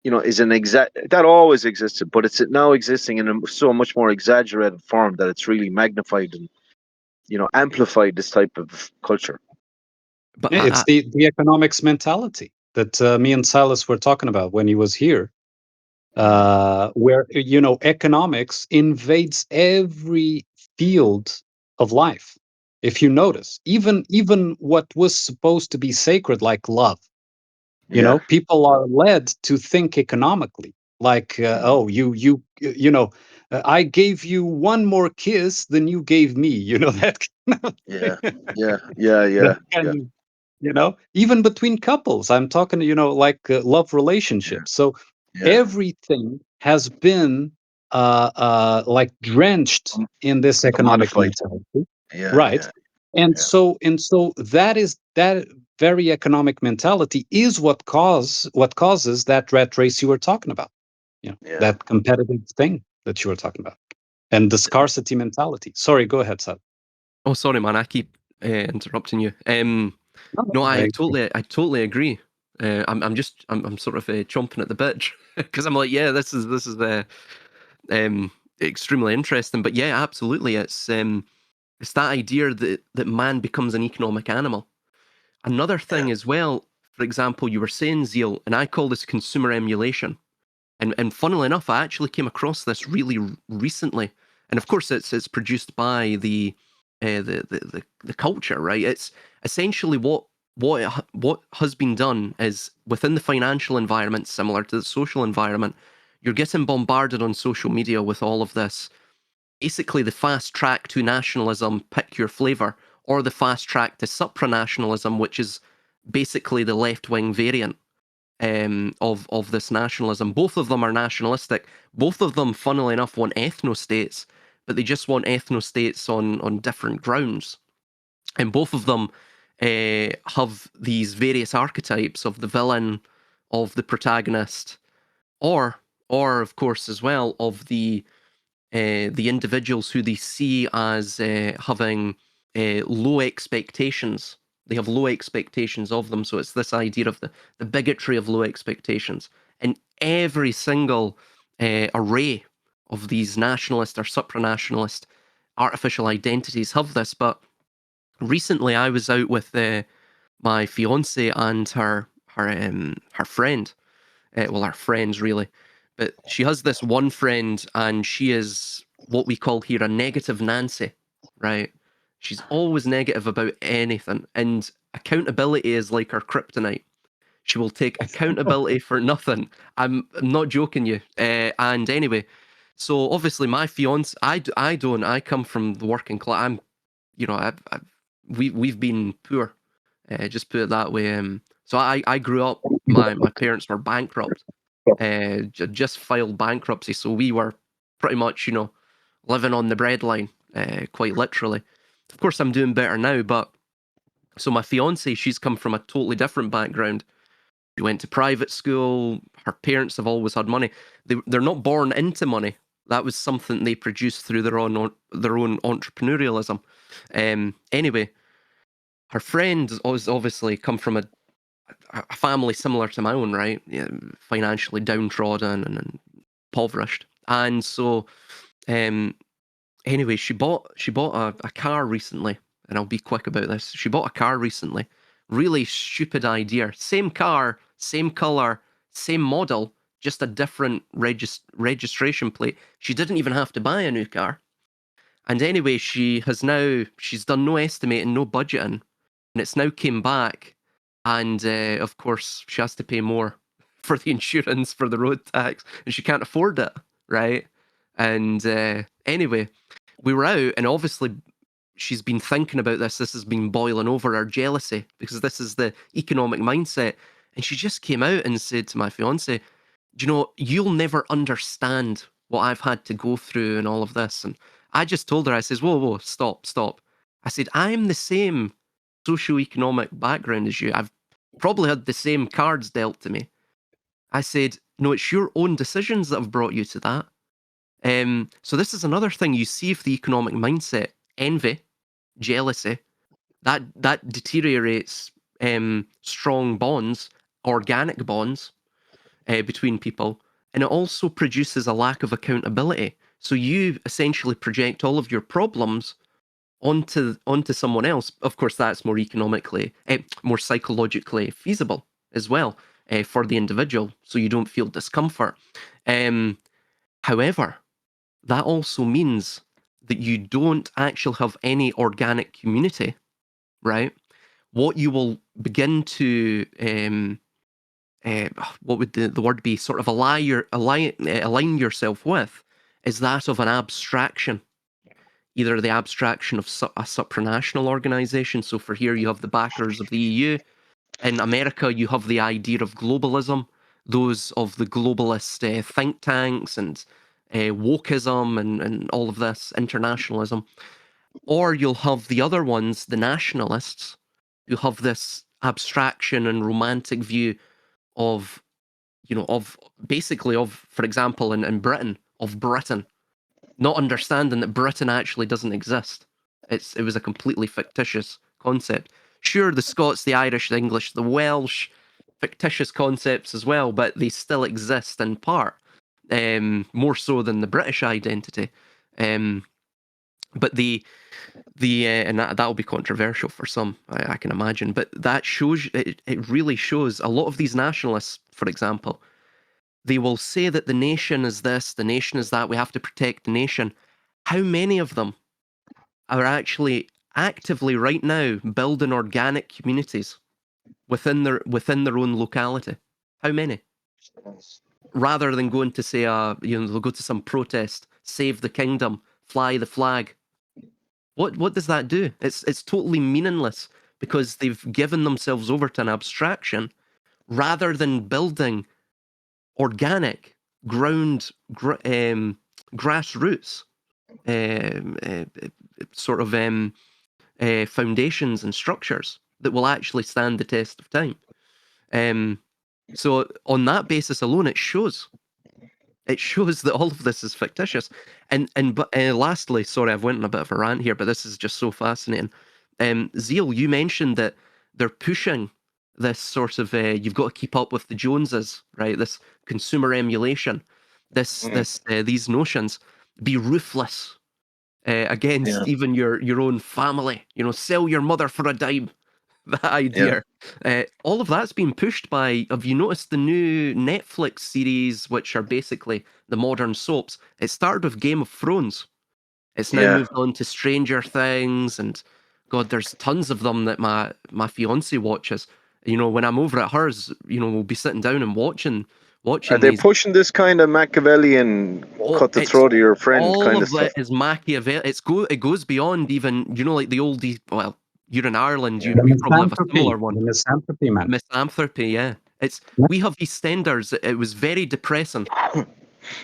is an exact, that always existed, but it's now existing in a so much more exaggerated form that it's really magnified and, amplified this type of culture. But Yeah, it's the economics mentality that me and Silas were talking about when he was here, where economics invades every field of life. If you notice, even what was supposed to be sacred, like love, Yeah. people are led to think economically, like, Mm. oh, I gave you one more kiss than you gave me, that kind of Yeah. thing. Yeah. Yeah. That Yeah. kind Yeah. of, even between couples, I'm talking, like love Yeah. relationships. So Yeah. everything has been like drenched Um, in this economic Commodified. mentality, Yeah. right? Yeah. Yeah. And so that very economic mentality is what causes that rat race you were talking about, Yeah. that competitive thing that you were talking about, and the scarcity mentality. Sorry, go ahead, Sal. oh, sorry, man, I keep interrupting you. No, I, I totally agree. I'm sort of chomping at the bit because I'm like, yeah, this is um, extremely interesting. But yeah, absolutely, it's that idea that man becomes an economic animal. Another Yeah. thing as well, for example, you were saying, Zeal, and I call this consumer emulation. And funnily enough, I actually came across this really recently. And of course, it's produced by the culture, right? It's essentially what has been done is, within the financial environment, similar to the social environment, you're getting bombarded on social media with all of this. basically the fast track to nationalism, pick your flavour, or the fast track to supranationalism, which is basically the left-wing variant of this nationalism. Both of them are nationalistic. Both of them, funnily enough, want ethno-states, but they just want ethno-states on different grounds. And both of them have these various archetypes of the villain, of the protagonist, or of course as well of the individuals who they see as having low expectations. They have low expectations of them. So it's this idea of the bigotry of low expectations. And every single array of these nationalist or supranationalist artificial identities have this. But recently I was out with my fiance and her friend. Well, our friends really. But she has this one friend, and she is what we call here a negative Nancy, right? She's always negative about anything, and accountability is like her kryptonite. She will take accountability for nothing. I'm not joking you. And anyway, so obviously my fiance, I don't. I come from the working class. I'm, you know, we've been poor. Just put it that way. So I grew up. My parents were bankrupt. Just filed bankruptcy, so we were pretty much, living on the breadline, quite literally. Of course, I'm doing better now, but so my fiance, she's come from a totally different background. She went to private school. Her parents have always had money. They're not born into money. That was something they produced through their own entrepreneurialism. Anyway, her friend has obviously come from a family similar to my own, right? Yeah, financially downtrodden and impoverished. And so, anyway, she bought a car recently, and I'll be quick about this. She bought a car recently. Really stupid idea. Same car, same color, same model, just a different registration plate. She didn't even have to buy a new car. And anyway, she's done no estimating, no budgeting, and it's now came back. And of course, she has to pay more for the insurance, for the road tax, and she can't afford it, right? And anyway, we were out, and obviously she's been thinking about this. This has been boiling over, her jealousy, because this is the economic mindset. And she just came out and said to my fiance, "Do you know, you'll never understand what I've had to go through and all of this." And I just told her, I says, whoa, stop. I said, I'm the same socioeconomic background as you. I've probably had the same cards dealt to me. I said, no, it's your own decisions that have brought you to that. So this is another thing you see of the economic mindset: envy, jealousy. That deteriorates strong bonds, organic bonds between people, and it also produces a lack of accountability. So you essentially project all of your problems onto someone else. Of course, that's more economically, more psychologically feasible as well for the individual, so you don't feel discomfort. However, that also means that you don't actually have any organic community, right? What you will begin to, what would the word be, sort of align yourself with, is that of an abstraction. Either the abstraction of a supranational organization. So for here, you have the backers of the EU. In America, you have the idea of globalism, those of the globalist think tanks and wokeism and all of this, internationalism. Or you'll have the other ones, the nationalists, who have this abstraction and romantic view of, for example, in Britain, of Britain, not understanding that Britain actually doesn't exist. It was a completely fictitious concept. Sure, the Scots, the Irish, the English, the Welsh, fictitious concepts as well, but they still exist in part, more so than the British identity. But and that'll be controversial for some, I can imagine. But that shows, it really shows a lot of these nationalists, for example, they will say that the nation is this, the nation is that, we have to protect the nation. How many of them are actually actively right now building organic communities within their own locality? How many? Rather than going to say, they'll go to some protest, save the kingdom, fly the flag. What does that do? It's totally meaningless because they've given themselves over to an abstraction rather than building organic grassroots sort of foundations and structures that will actually stand the test of time. So on that basis alone, it shows that all of this is fictitious. But lastly, sorry, I've went on a bit of a rant here, but this is just so fascinating. Zeal, you mentioned that they're pushing this sort of you've got to keep up with the Joneses, right? This consumer emulation, these notions, be ruthless against even your own family. Sell your mother for a dime. That idea. All of that's been pushed by, have you noticed the new Netflix series, which are basically the modern soaps? It started with Game of Thrones. It's now moved on to Stranger Things, and God, there's tons of them that my fiance watches. When I'm over at hers, we'll be sitting down and watching Are they these. pushing this kind of Machiavellian cut the throat of your friend All kind of of stuff? it is Machiavelli. It goes beyond even, like the oldie. Well, you're in Ireland, The you probably have a misanthropy, similar one. the misanthropy, man. Misanthropy, yeah. We have these standards. It was very depressing,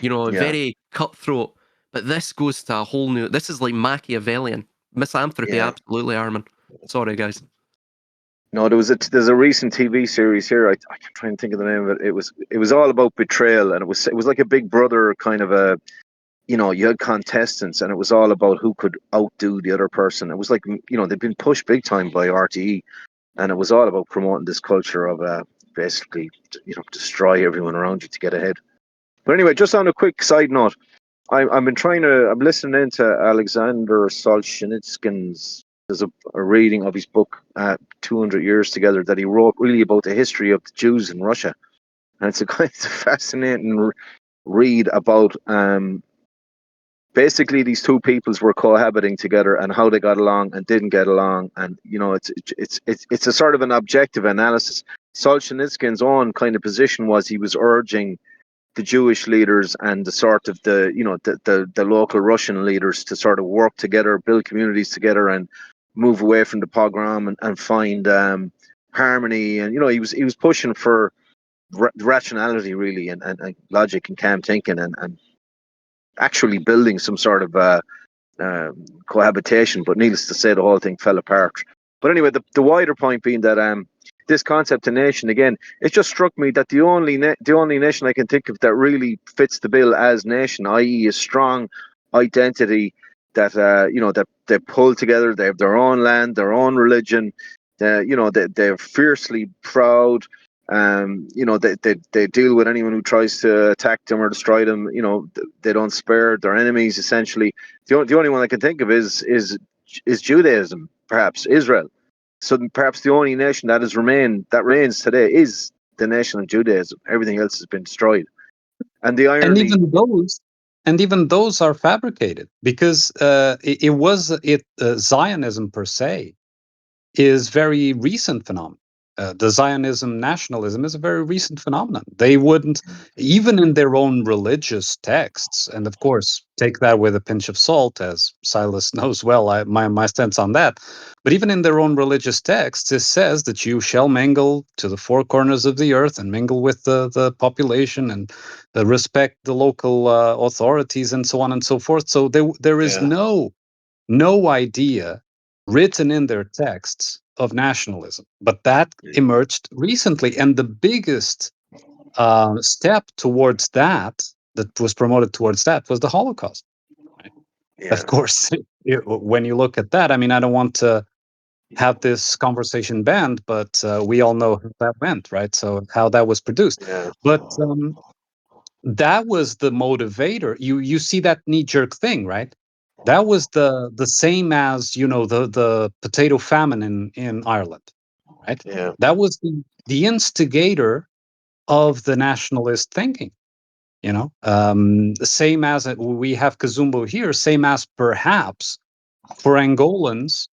very cutthroat. But this goes to a whole new. This is like Machiavellian misanthropy. Yeah. Absolutely, Armunn. Sorry, guys. No, there's a recent TV series here. I can try and think of the name of it. It was all about betrayal, and it was like a Big Brother kind of a, you had contestants, and it was all about who could outdo the other person. It was like, they've been pushed big time by RTE, and it was all about promoting this culture of basically, destroy everyone around you to get ahead. But anyway, just on a quick side note, I'm listening into Alexander Solzhenitsyn's. There's a reading of his book, 200 Years Together, that he wrote really about the history of the Jews in Russia. And it's a fascinating read about basically these two peoples were cohabiting together and how they got along and didn't get along. And, it's a sort of an objective analysis. Solzhenitsyn's own kind of position was he was urging the Jewish leaders and the sort of the local Russian leaders to sort of work together, build communities together, and move away from the pogrom and find harmony. And he was pushing for rationality really, and logic and calm thinking, and actually building some sort of cohabitation. But needless to say, the whole thing fell apart. But anyway, the wider point being that this concept of nation, again, it just struck me that the only nation I can think of that really fits the bill as nation, i.e., a strong identity that that they pull together. They have their own land, their own religion. They're fiercely proud. They deal with anyone who tries to attack them or destroy them. They don't spare their enemies. Essentially, the only one I can think of is Judaism, perhaps Israel. So perhaps the only nation that remains today is the nation of Judaism. Everything else has been destroyed. And the irony, and even those are fabricated, because Zionism per se is very recent phenomenon. The Zionism nationalism is a very recent phenomenon. They wouldn't, even in their own religious texts, and of course, take that with a pinch of salt, as Silas knows well, my stance on that. But even in their own religious texts, it says that you shall mingle to the four corners of the earth and mingle with the population and respect the local authorities and so on and so forth. So there is no idea written in their texts of nationalism, but that emerged recently, and the biggest step towards that was promoted towards that was the Holocaust. Right? Of course, when you look at that, I mean, I don't want to have this conversation banned, but we all know how that went, right? So how that was produced, but that was the motivator. You see that knee-jerk thing, right? That was the same as the potato famine in Ireland, right? Yeah. That was the instigator of the nationalist thinking. The same as we have Cazumbo here, same as perhaps for Angolans,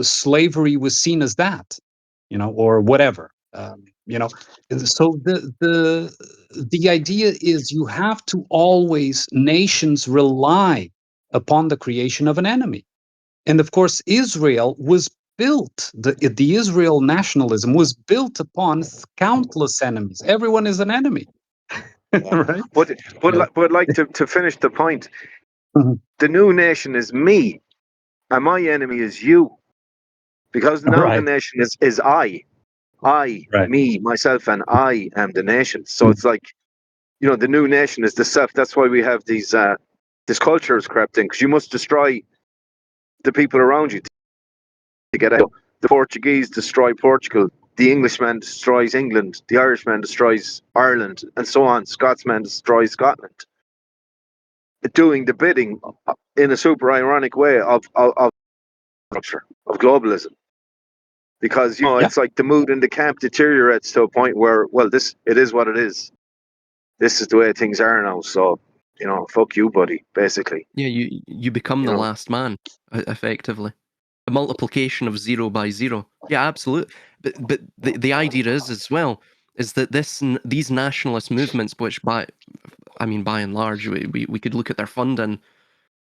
slavery was seen as that, or whatever. you know. So the idea is you have to always, nations rely upon the creation of an enemy. And of course, Israel was built, the Israel nationalism was built upon countless enemies. Everyone is an enemy. Yeah. Right? But like to finish the point, Mhm. the new nation is me, and my enemy is you, because now the Right, nation is right. me, myself, and I am the nation. So Mm. it's like, the new nation is the self. That's why we have these this culture has crept in, because you must destroy the people around you to get out. The Portuguese destroy Portugal. The Englishman destroys England. The Irishman destroys Ireland, and so on. Scotsman destroys Scotland, doing the bidding in a super ironic way of structure of globalism. Because Yeah. it's like the mood in the camp deteriorates to a point where, well, it is what it is. This is the way things are now. So, fuck you, buddy. Basically, Yeah, you become you the know. last man, effectively. A multiplication of 0 by 0. Yeah, absolutely. But the idea is as well is that these nationalist movements, which by and large we could look at their funding,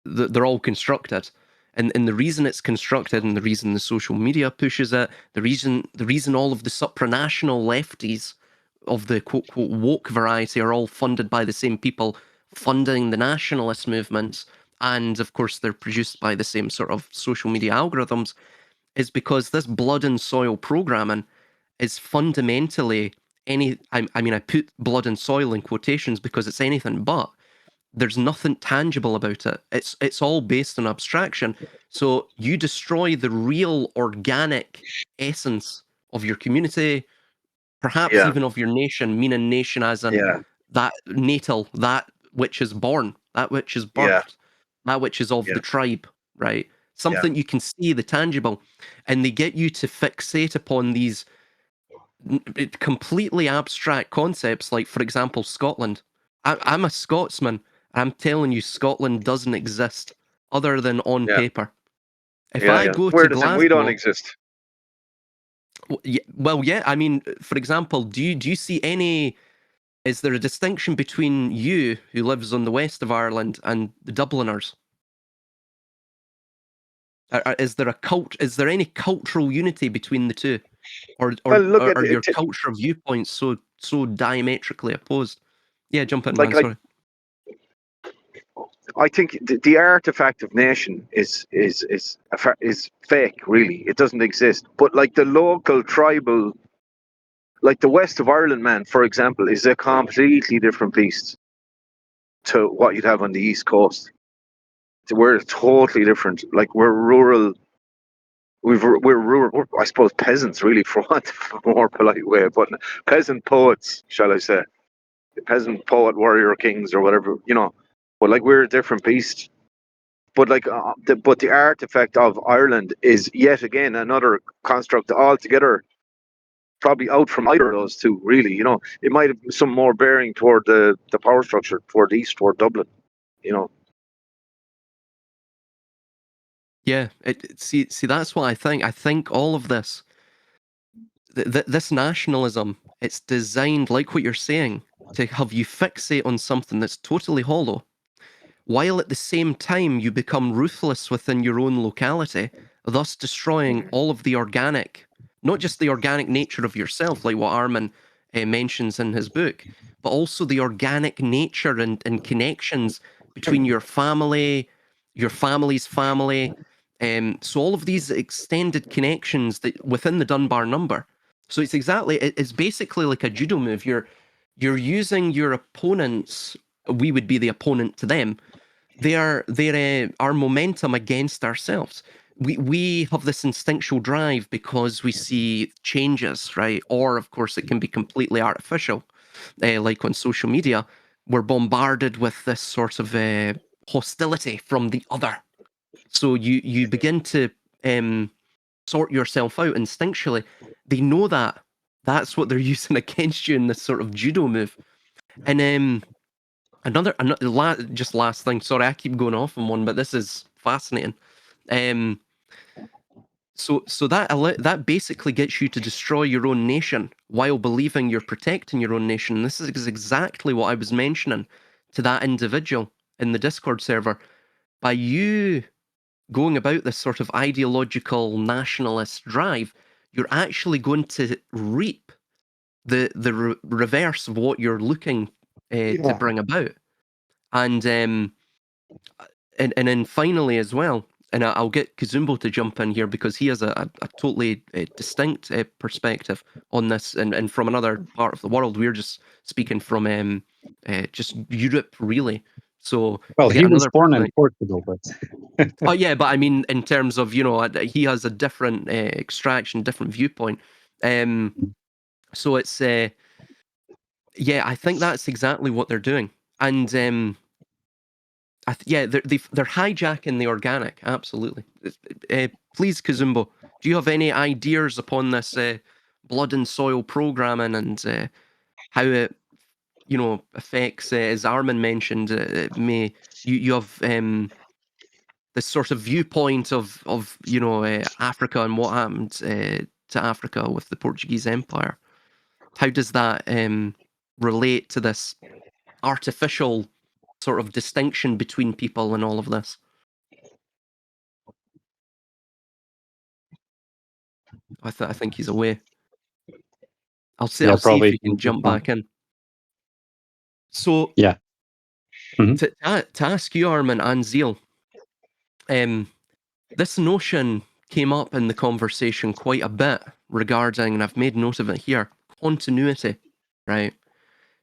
they're all constructed. And the reason it's constructed, and the reason the social media pushes it, the reason all of the supranational lefties of the quote quote woke variety are all funded by the same people funding the nationalist movements, and of course they're produced by the same sort of social media algorithms, is because this blood and soil programming is fundamentally I put blood and soil in quotations because it's anything but. There's nothing tangible about it. It's all based on abstraction. So you destroy the real organic essence of your community, perhaps Yeah, even of your nation, meaning nation as in yeah, that natal, that which is born, that which is yeah, birthed, that which is of yeah, the tribe, right? yeah. Something you can see, the tangible. And they get you to fixate upon these completely abstract concepts, like, for example, Scotland. I'm a Scotsman. I'm telling you, Scotland doesn't exist other than on Yeah, paper. If yeah, I yeah. go to Where does it? We don't Glasgow, exist. well, yeah, I mean, for example, do you see any? Is there a distinction between you, who lives on the west of Ireland, and the Dubliners? Is there a cult? Is there any cultural unity between the two, or Well, or look or at are your it. culture viewpoints so diametrically opposed? Yeah, jump in, man. Like Sorry. I think the artifact of nation is fake. Really, it doesn't exist. But like the local tribal, like the west of Ireland man, for example, is a completely different beast to what you'd have on the east coast. We're totally different. Like we're rural. We're rural. I suppose peasants, really, for want of a more polite way, but peasant poets, shall I say? Peasant poet warrior kings or whatever, But like we're a different beast. But like, the artifact of Ireland is yet again another construct altogether, probably out from either of those two. Really, it might have some more bearing toward the power structure toward the east, toward Dublin. You know, Yeah, see, that's what I think. I think all of this, this nationalism, it's designed, like what you're saying, to have you fixate on something that's totally hollow, while at the same time you become ruthless within your own locality, thus destroying all of the organic, not just the organic nature of yourself, like what Armunn mentions in his book, but also the organic nature and connections between your family's family. So all of these extended connections that within the Dunbar number. So it's basically like a judo move. You're using your opponents. We would be the opponent to them. They're our momentum against ourselves. We have this instinctual drive because we see changes, right? Or of course it can be completely artificial, like on social media. We're bombarded with this sort of hostility from the other. So you begin to sort yourself out instinctually. They know that that's what they're using against you in this sort of judo move. And just last thing. Sorry, I keep going off on one, but this is fascinating. Um, So that basically gets you to destroy your own nation while believing you're protecting your own nation. This is exactly what I was mentioning to that individual in the Discord server. By you going about this sort of ideological nationalist drive, you're actually going to reap the reverse of what you're looking to bring about. And and then finally as well, and I'll get Cazumbo to jump in here because he has a totally distinct perspective on this, and from another part of the world. We're just speaking from just Europe, really. So Well, to get he was another born in perspective. Portugal, but Oh yeah, but I mean, in terms of he has a different extraction, different viewpoint. Um, so it's yeah, I think that's exactly what they're doing, and yeah, they're hijacking the organic. Absolutely. Please, Kazumbo, do you have any ideas upon this blood and soil programming and how it affects, as Armunn mentioned, it may you have this sort of viewpoint of Africa and what happened to Africa with the Portuguese Empire. How does that relate to this artificial sort of distinction between people and all of this? I think he's away. I'll see. yeah, I'll see if probably he can jump back in. So yeah. Mhm. to ask you, Armin and Zeal, this notion came up in the conversation quite a bit regarding, and I've made note of it here, continuity, right?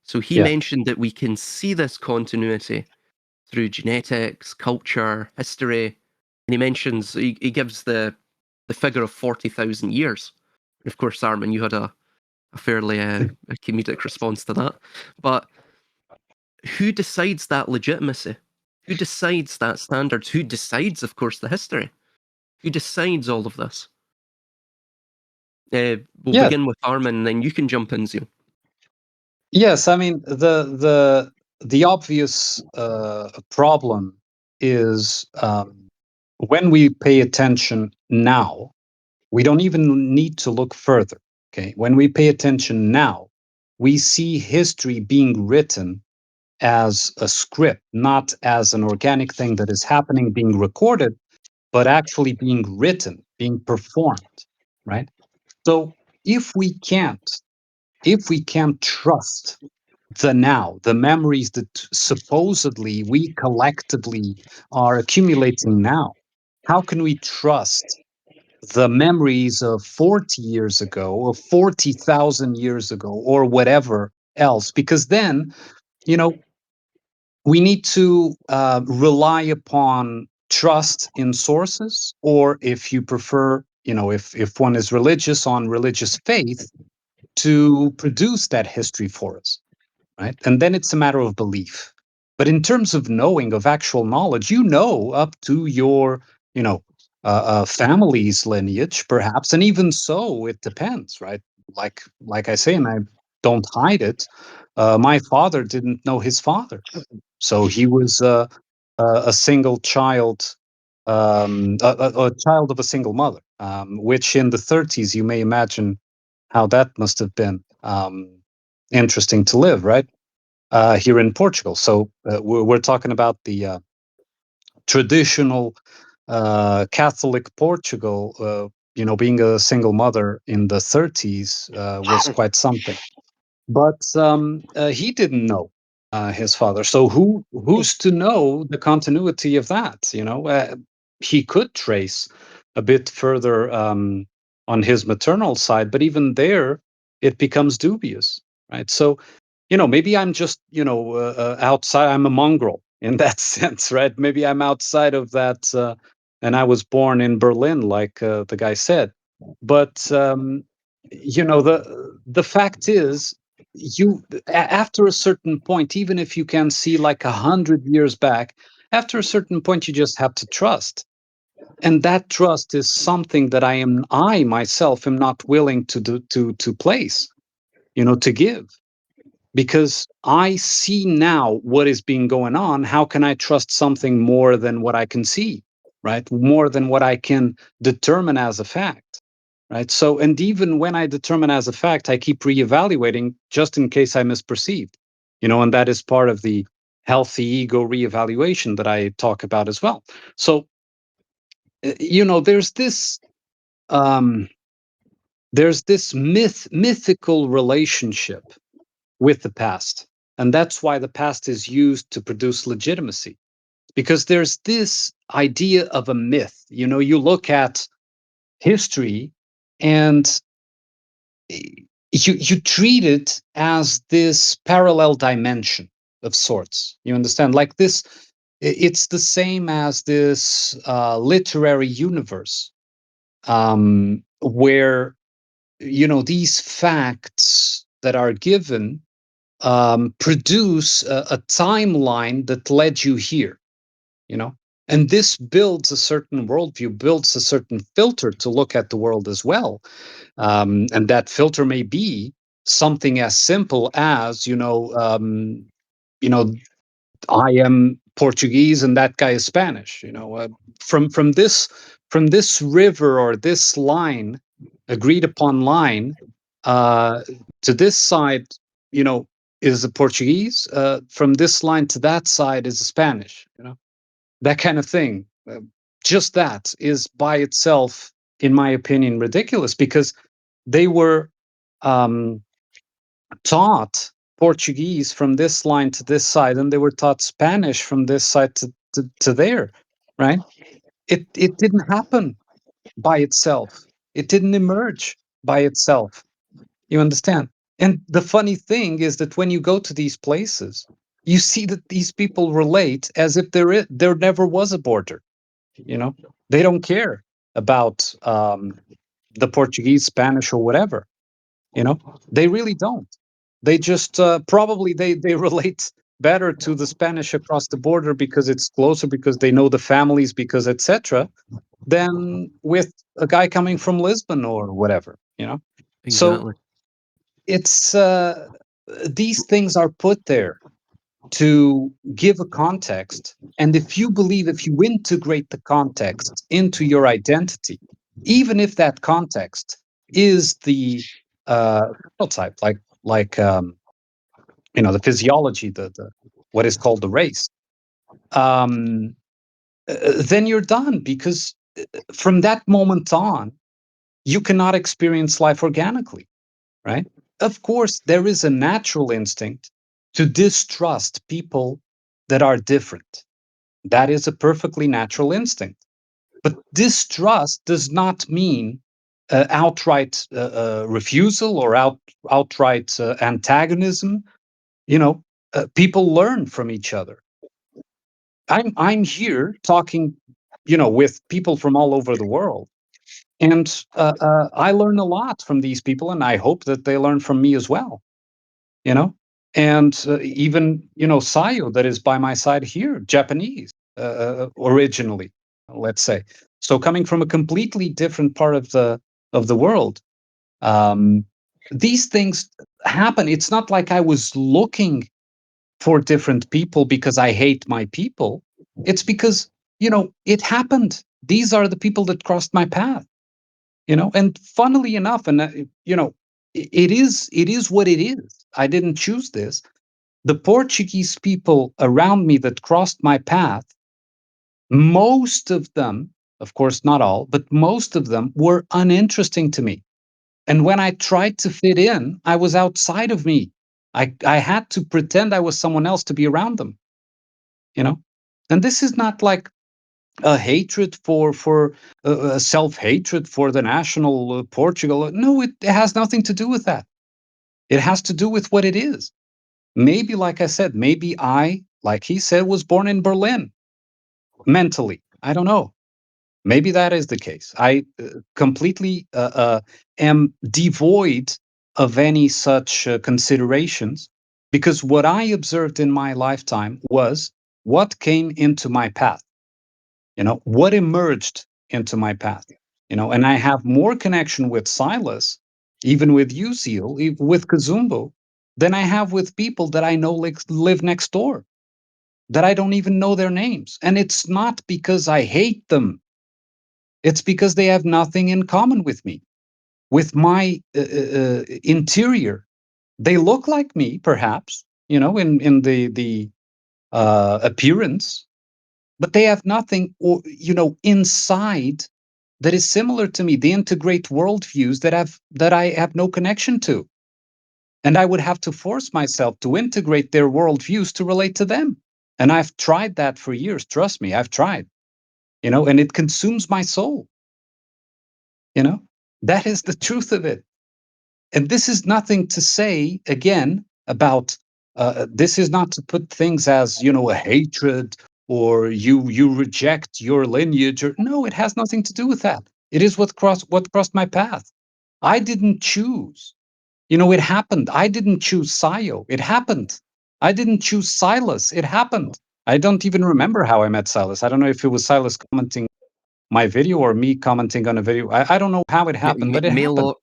So he Yeah. mentioned that we can see this continuity through genetics, culture, history, and he mentions he gives the figure of 40,000 years. Of course, Armin, you had a fairly a comedic response to that, but who decides that legitimacy? Who decides that standards? Who decides, of course, the history? Who decides all of this? We'll Yeah. begin with Armin, and then you can jump in, Zeal. Yes, I mean the obvious problem is when we pay attention now, we don't even need to look further. Okay, when we pay attention now, we see history being written as a script, not as an organic thing that is happening, being recorded, but actually being written, being performed, right? So if we can't, if we can't trust the now, the memories that supposedly we collectively are accumulating now, how can we trust the memories of 40 years ago or 40,000 years ago or whatever else? Because then, you know, we need to rely upon trust in sources, or if you prefer, if one is religious, on religious faith to produce that history for us, right? And then it's a matter of belief. But in terms of knowing, of actual knowledge, up to your, family's lineage, perhaps, and even so, it depends, right? Like I say, and I don't hide it. My father didn't know his father, so he was a single child, a child of a single mother, which in the 30s, you may imagine how that must have been interesting to live, right? Here in Portugal. So we're talking about the traditional Catholic Portugal. Being a single mother in the 30s was quite something. But he didn't know his father. So who's to know the continuity of that? He could trace a bit further on his maternal side, but even there, it becomes dubious, right? So maybe I'm just outside. I'm a mongrel in that sense, right? Maybe I'm outside of that, and I was born in Berlin, like the guy said. But the fact is, after a certain point, even if you can see like 100 years back, after a certain point, you just have to trust, and that trust is something that I myself am not willing to do to place, to give, because I see now what is being going on. How can I trust something more than what I can see? right? More than what I can determine as a fact, right? So, and even when I determine as a fact, I keep reevaluating just in case I misperceived, and that is part of the healthy ego reevaluation that I talk about as well. So, there's this um, mythical relationship with the past, and that's why the past is used to produce legitimacy, because there's this idea of a myth. You look at history, and you treat it as this parallel dimension of sorts. You understand? Like this, it's the same as this literary universe, where these facts that are given produce a timeline that led you here. You know, and this builds a certain worldview, builds a certain filter to look at the world as well. And that filter may be something as simple as, you know, I am Portuguese and that guy is Spanish. From this river or this line, agreed upon line, uh, to this side, you know, is a Portuguese. From this line to that side is a Spanish. That kind of thing. Just that is by itself, in my opinion, ridiculous, because they were um, taught Portuguese from this line to this side, and they were taught Spanish from this side to there, right? It didn't happen by itself. It didn't emerge by itself. You understand? And the funny thing is that when you go to these places, you see that these people relate as if there never was a border. They don't care about the Portuguese, Spanish, or whatever. They really don't. They just probably they relate better to the Spanish across the border because it's closer, because they know the families, because etc., than with a guy coming from Lisbon or whatever. So Exactly. it's these things are put there to give a context. And if you integrate the context into your identity, even if that context is the phenotype, like the physiology, the what is called the race, um, then you're done, because from that moment on, you cannot experience life organically, right? Of course, there is a natural instinct to distrust people that are different. That is a perfectly natural instinct. But distrust does not mean outright refusal or outright antagonism. People learn from each other. I'm here talking, with people from all over the world, and I learn a lot from these people, and I hope that they learn from me as well. you know and even Sayo, that is by my side here, Japanese originally, let's say. So coming from a completely different part of the world, um these things happen. It's not like I was looking for different people because I hate my people. It's because it happened. These are the people that crossed my path. And funnily enough, and it is what it is. I didn't choose this. The Portuguese people around me that crossed my path, most of them, of course not all, but most of them were uninteresting to me. And when I tried to fit in, I was outside of me. I had to pretend I was someone else to be around them. you know and this is not like a hatred for self-hatred for the national Portugal. No, it has nothing to do with that. It has to do with what it is. Maybe, like I said, maybe I, like he said, was born in Berlin mentally. I don't know. Maybe that is the case. I completely am devoid of any such considerations, because what I observed in my lifetime was what came into my path, what emerged into my path, and I have more connection with Silas, even with you, Zeal, with Cazumbo, than I have with people that I know live next door. that I don't even know their names. And it's not because I hate them. It's because they have nothing in common with me, with my interior. They look like me, perhaps, in the appearance, but they have nothing, or inside that is similar to me. They integrate worldviews that I have no connection to, and I would have to force myself to integrate their worldviews to relate to them. And I've tried that for years. Trust me, I've tried. And it consumes my soul. That is the truth of it. And this is nothing to say again about. This is not to put things as a hatred, or you reject your lineage, or no. It has nothing to do with that. It is what crossed my path. I didn't choose. It happened. I didn't choose Sayo. It happened. I didn't choose Silas. It happened. I don't even remember how I met Silas. I don't know if it was Silas commenting my video or me commenting on a video. I don't know how it happened, but it happened.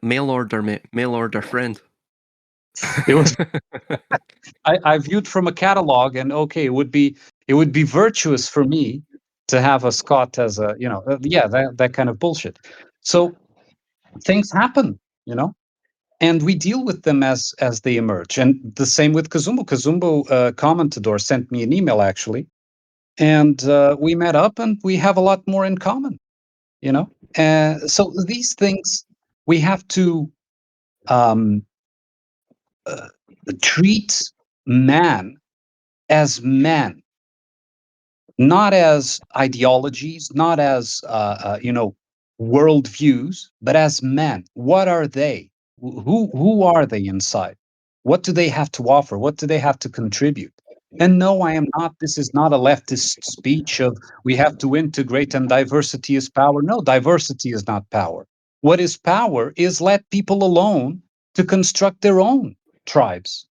Mail order, mate. Mail order, friend. It was. I viewed from a catalog, and okay, it would be virtuous for me to have a Scott as a that kind of bullshit. So things happen, and we deal with them as they emerge. And the same with Cazumbo. Cazumbo commented or sent me an email actually, and we met up, and we have a lot more in common. So these things we have to um, uh, treat man as man, not as ideologies, not as worldviews, but as men. What are they? Who are they inside? What do they have to offer? What do they have to contribute? And no, I am not. This is not a leftist speech of we have to integrate and diversity is power. No, diversity is not power. What is power is let people alone to construct their own tribes.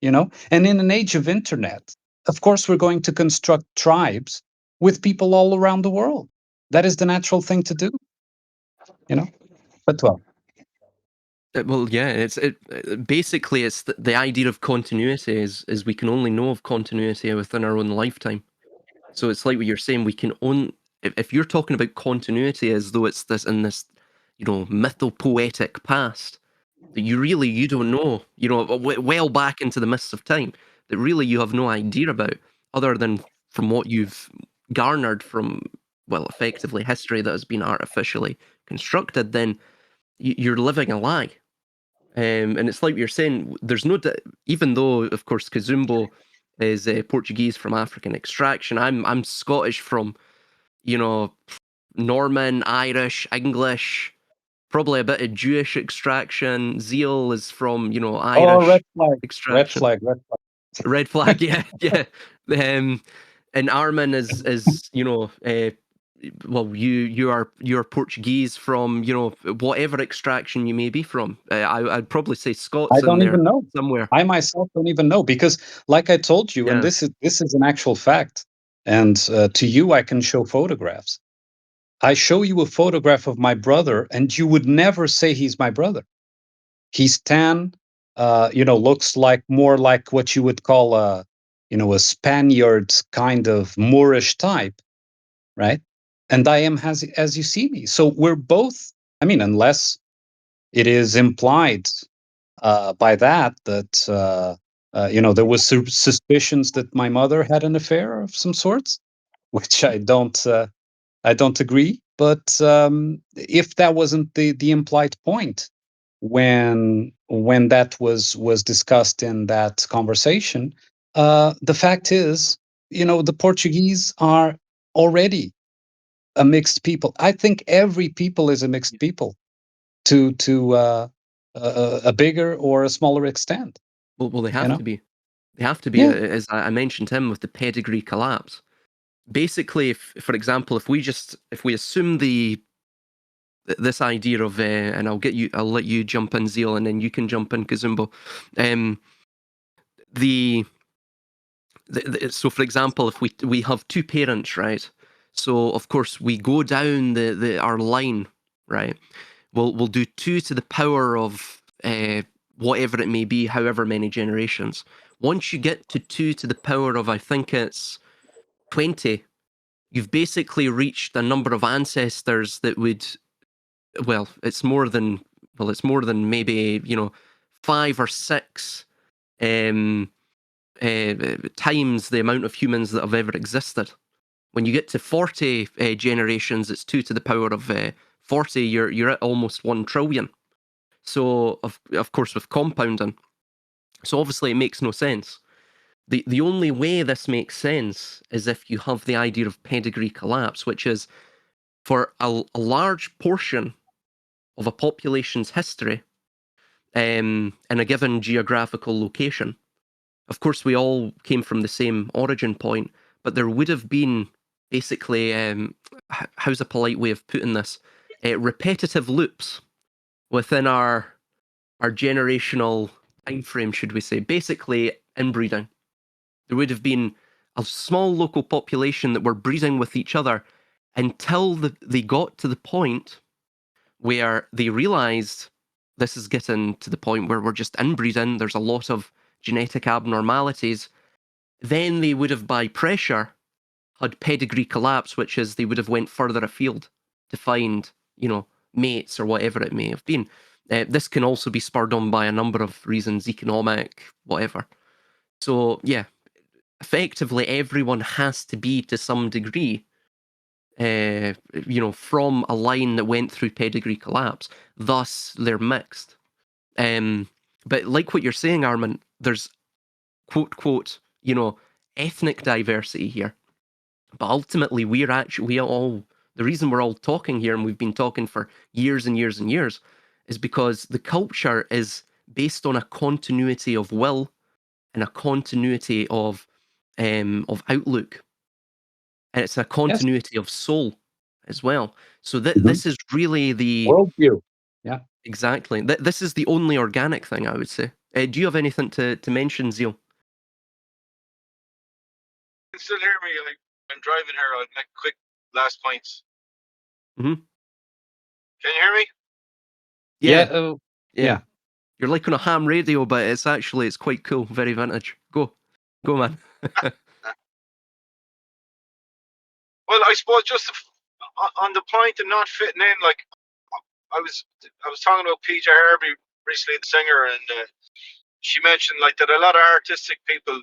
And in an age of internet, of course, we're going to construct tribes with people all around the world. That is the natural thing to do. But well, Well, yeah, basically it's the idea of continuity is we can only know of continuity within our own lifetime. So it's like what you're saying. We can only if you're talking about continuity as though it's this in this mythopoetic past that you don't know, well back into the mists of time, that really you have no idea about, other than from what you've garnered from, well, effectively history that has been artificially constructed. Then you're living a lie. And it's like you're saying, there's no, even though, of course, Cazumbo is Portuguese from African extraction. I'm Scottish from, Norman, Irish, English, probably a bit of Jewish extraction. Zeal is from, Irish red flag, red extraction. flag, red flag. Red flag, yeah, yeah. And Armunn is well, you're Portuguese from whatever extraction you may be from. I'd probably say Scots I in don't there even know. somewhere. I myself don't even know, because, like I told you, and Yeah. this is an actual fact. And to you, I can show photographs. I show you a photograph of my brother, and you would never say he's my brother. He's tan, looks like more like what you would call a Spaniard kind of Moorish type, right? And I am as you see me. So we're both. I mean, unless it is implied by that there was suspicions that my mother had an affair of some sorts, which I don't agree. But if that wasn't the implied point when that was discussed in that conversation, the fact is, the Portuguese are already a mixed people. I think every people is a mixed people to a bigger or a smaller extent. Well, they have to be. They have to be, Yeah. as I mentioned him with the pedigree collapse. Basically, if, for example, if we assume this idea of, and I'll let you jump in, Zeal, and then you can jump in, Cazumbo. So, for example, if we have two parents, right? So, of course, we go down our line, right? We'll do 2 to the power of whatever it may be, however many generations. once you get to 2 to the power of, I think it's 20, you've basically reached a number of ancestors that would, well, it's more than maybe, 5 or 6 um, times the amount of humans that have ever existed. When you get to 40 generations, it's 2 to the power of 40. You're at almost 1 trillion. So of course with compounding, so obviously it makes no sense. The only way this makes sense is if you have the idea of pedigree collapse, which is for a large portion of a population's history in a given geographical location. Of course, we all came from the same origin point, but there would have been basically, how's a polite way of putting this? Repetitive loops within our generational time frame, should we say? Basically, inbreeding. There would have been a small local population that were breeding with each other until they got to the point where they realized this is getting to the point where we're just inbreeding. There's a lot of genetic abnormalities. Then they would have, by pressure, had pedigree collapse, which is they would have went further afield to find, mates or whatever it may have been. This can also be spurred on by a number of reasons, economic, whatever. So, yeah, effectively everyone has to be, to some degree, from a line that went through pedigree collapse. Thus, they're mixed. But like what you're saying, Armunn, there's quote, ethnic diversity here. But ultimately, the reason we're all talking here, and we've been talking for years and years and years, is because the culture is based on a continuity of will and a continuity of outlook. And it's a continuity of soul as well. So this is really the worldview. Yeah, exactly. This is the only organic thing, I would say. Do you have anything to mention, Zeal? You can still hear me. I'm driving here. I'll make quick last points. Mm-hmm. Can you hear me? Yeah. You're like on a ham radio, but it's quite cool. Very vintage. Go, man. Well, I suppose just on the point of not fitting in, like I was talking about PJ Harvey recently, the singer, and she mentioned like that a lot of artistic people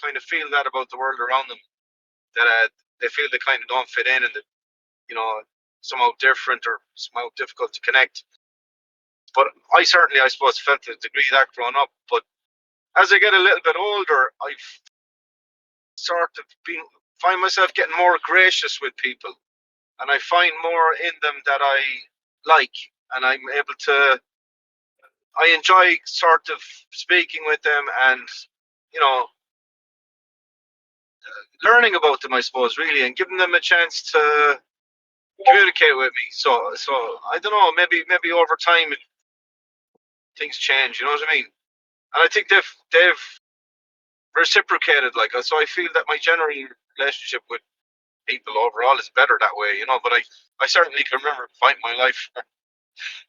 kind of feel that about the world around them, that they feel they kind of don't fit in, and that somehow different or somehow difficult to connect. But I suppose, felt to a degree that growing up. But as I get a little bit older, I've sort of find myself getting more gracious with people, and I find more in them that I like, and I'm able to. I enjoy sort of speaking with them, and learning about them, I suppose, really, and giving them a chance to communicate with me. So I don't know. Maybe over time things change. You know what I mean? And I think they've reciprocated, like, so I feel that my general relationship with people overall is better that way, but I certainly can remember fighting my life.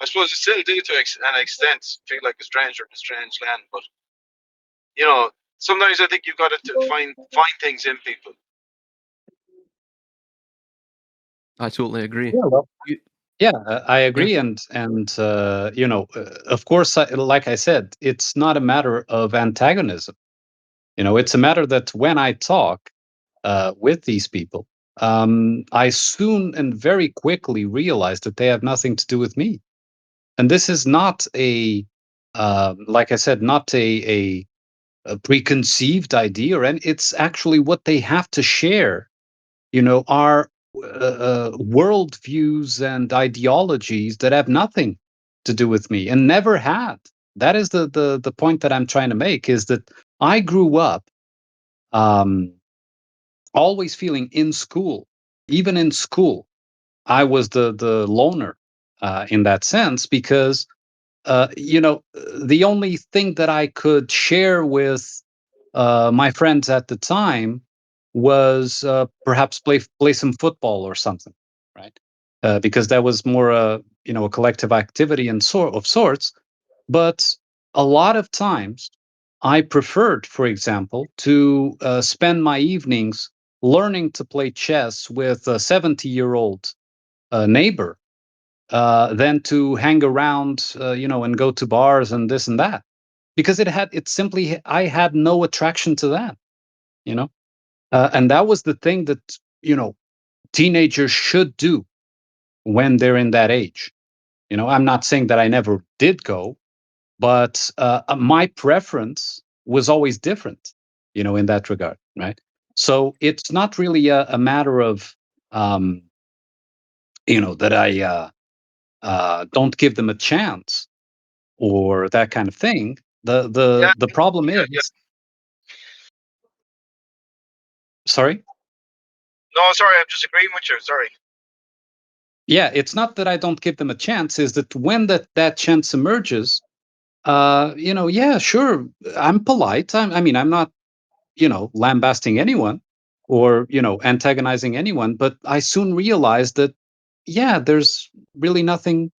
I suppose I still do to an extent feel like a stranger in a strange land, but sometimes I think you've got to find things in people. I totally agree. Yeah, well, I agree, and of course, like I said, it's not a matter of antagonism. It's a matter that when I talk with these people, I soon and very quickly realize that they have nothing to do with me, and this is not like I said, not a preconceived idea, and it's actually what they have to share. Are worldviews and ideologies that have nothing to do with me and never had. That is the point that I'm trying to make, is that I grew up always feeling in school, even in school, I was the loner in that sense, because the only thing that I could share with my friends at the time was perhaps play some football or something, right? Because that was more a collective activity and of sorts. But a lot of times, I preferred, for example, to spend my evenings learning to play chess with a 70-year-old neighbor than to hang around, and go to bars and this and that, because I had no attraction to that, and that was the thing that teenagers should do when they're in that age. I'm not saying that I never did go, but my preference was always different, in that regard, right? So it's not really a matter of, that I don't give them a chance or that kind of thing. The Yeah, the the problem yeah, yeah. is, sorry. No, sorry, I'm just agreeing with you. Sorry. Yeah, it's not that I don't give them a chance, is that when that chance emerges, yeah, sure, I'm polite. I'm not, lambasting anyone or, antagonizing anyone, but I soon realized that, yeah, there's really nothing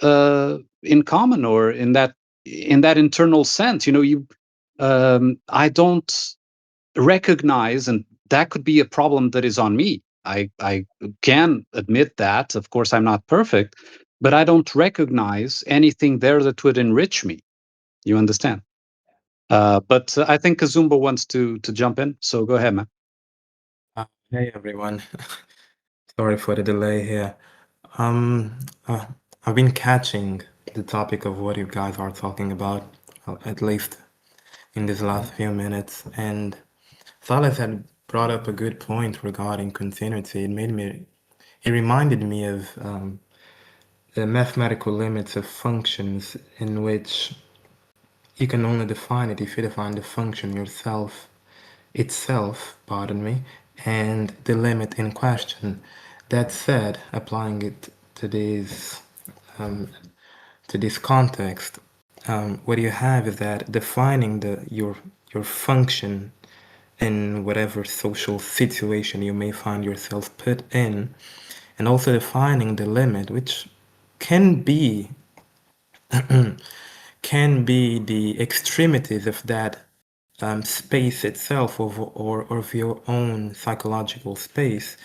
in common, or in that internal sense. I don't recognize, and that could be a problem that is on me. I can admit that, of course, I'm not perfect, but I don't recognize anything there that would enrich me. You understand? But I think Cazumbo wants to jump in, so go ahead, man. Hey everyone, sorry for the delay here. Uh, I've been catching the topic of what you guys are talking about, at least in these last few minutes, and Salas had brought up a good point regarding continuity. It reminded me of the mathematical limits of functions, in which you can only define it if you define the function itself, pardon me, and the limit in question. That said, applying it to this context, what you have is that defining your function in whatever social situation you may find yourself put in, and also defining the limit, which can be the extremities of that space itself, or of your own psychological space,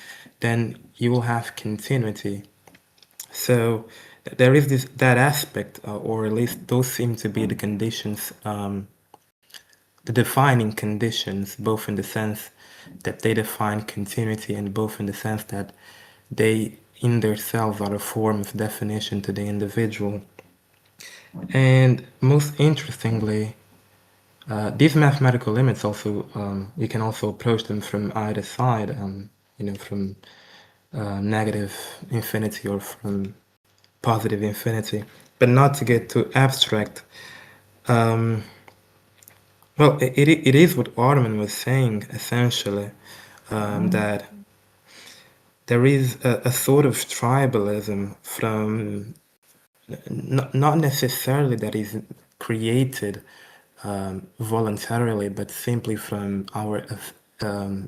then you will have continuity. So there is that aspect, or at least those seem to be the conditions, the defining conditions, both in the sense that they define continuity, and both in the sense that they in themselves are a form of definition to the individual. And most interestingly, these mathematical limits also, you can also approach them from either side, from negative infinity or from positive infinity. But not to get too abstract, well, it is what Armunn was saying, essentially, that there is a sort of tribalism from, not necessarily that is created voluntarily, but simply from our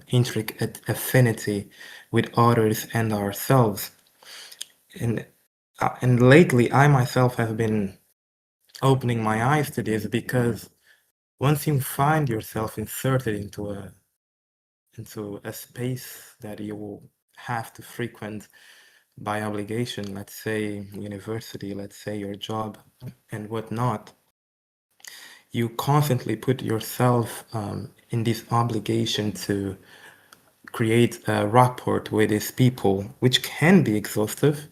intricate affinity with others and ourselves. And lately, I myself have been opening my eyes to this, because once you find yourself inserted into a space that you will have to frequent by obligation, let's say university, let's say your job and whatnot, you constantly put yourself in this obligation to create a rapport with these people, which can be exhaustive,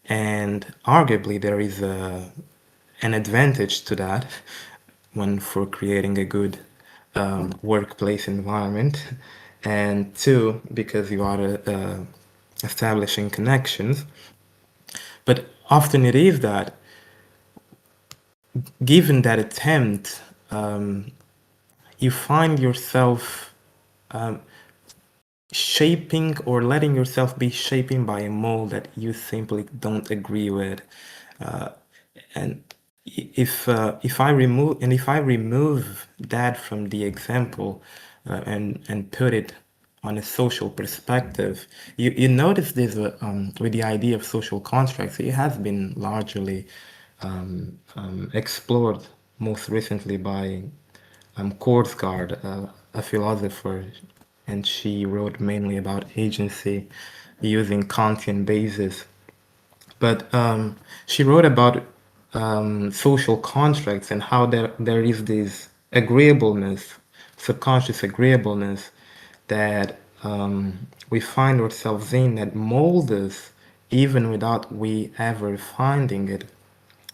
and arguably there is an advantage to that, one, for creating a good workplace environment, and two, because you are establishing connections. But often it is that, given that attempt, you find yourself shaping, or letting yourself be shaping by a mold that you simply don't agree with. And if I remove that from the example, and put it on a social perspective, you notice this with the idea of social contracts. It has been largely explored most recently by Korsgaard, a philosopher, and she wrote mainly about agency using Kantian basis. But she wrote about social contracts and how there is this agreeableness, subconscious agreeableness that we find ourselves in that mold us even without we ever finding it.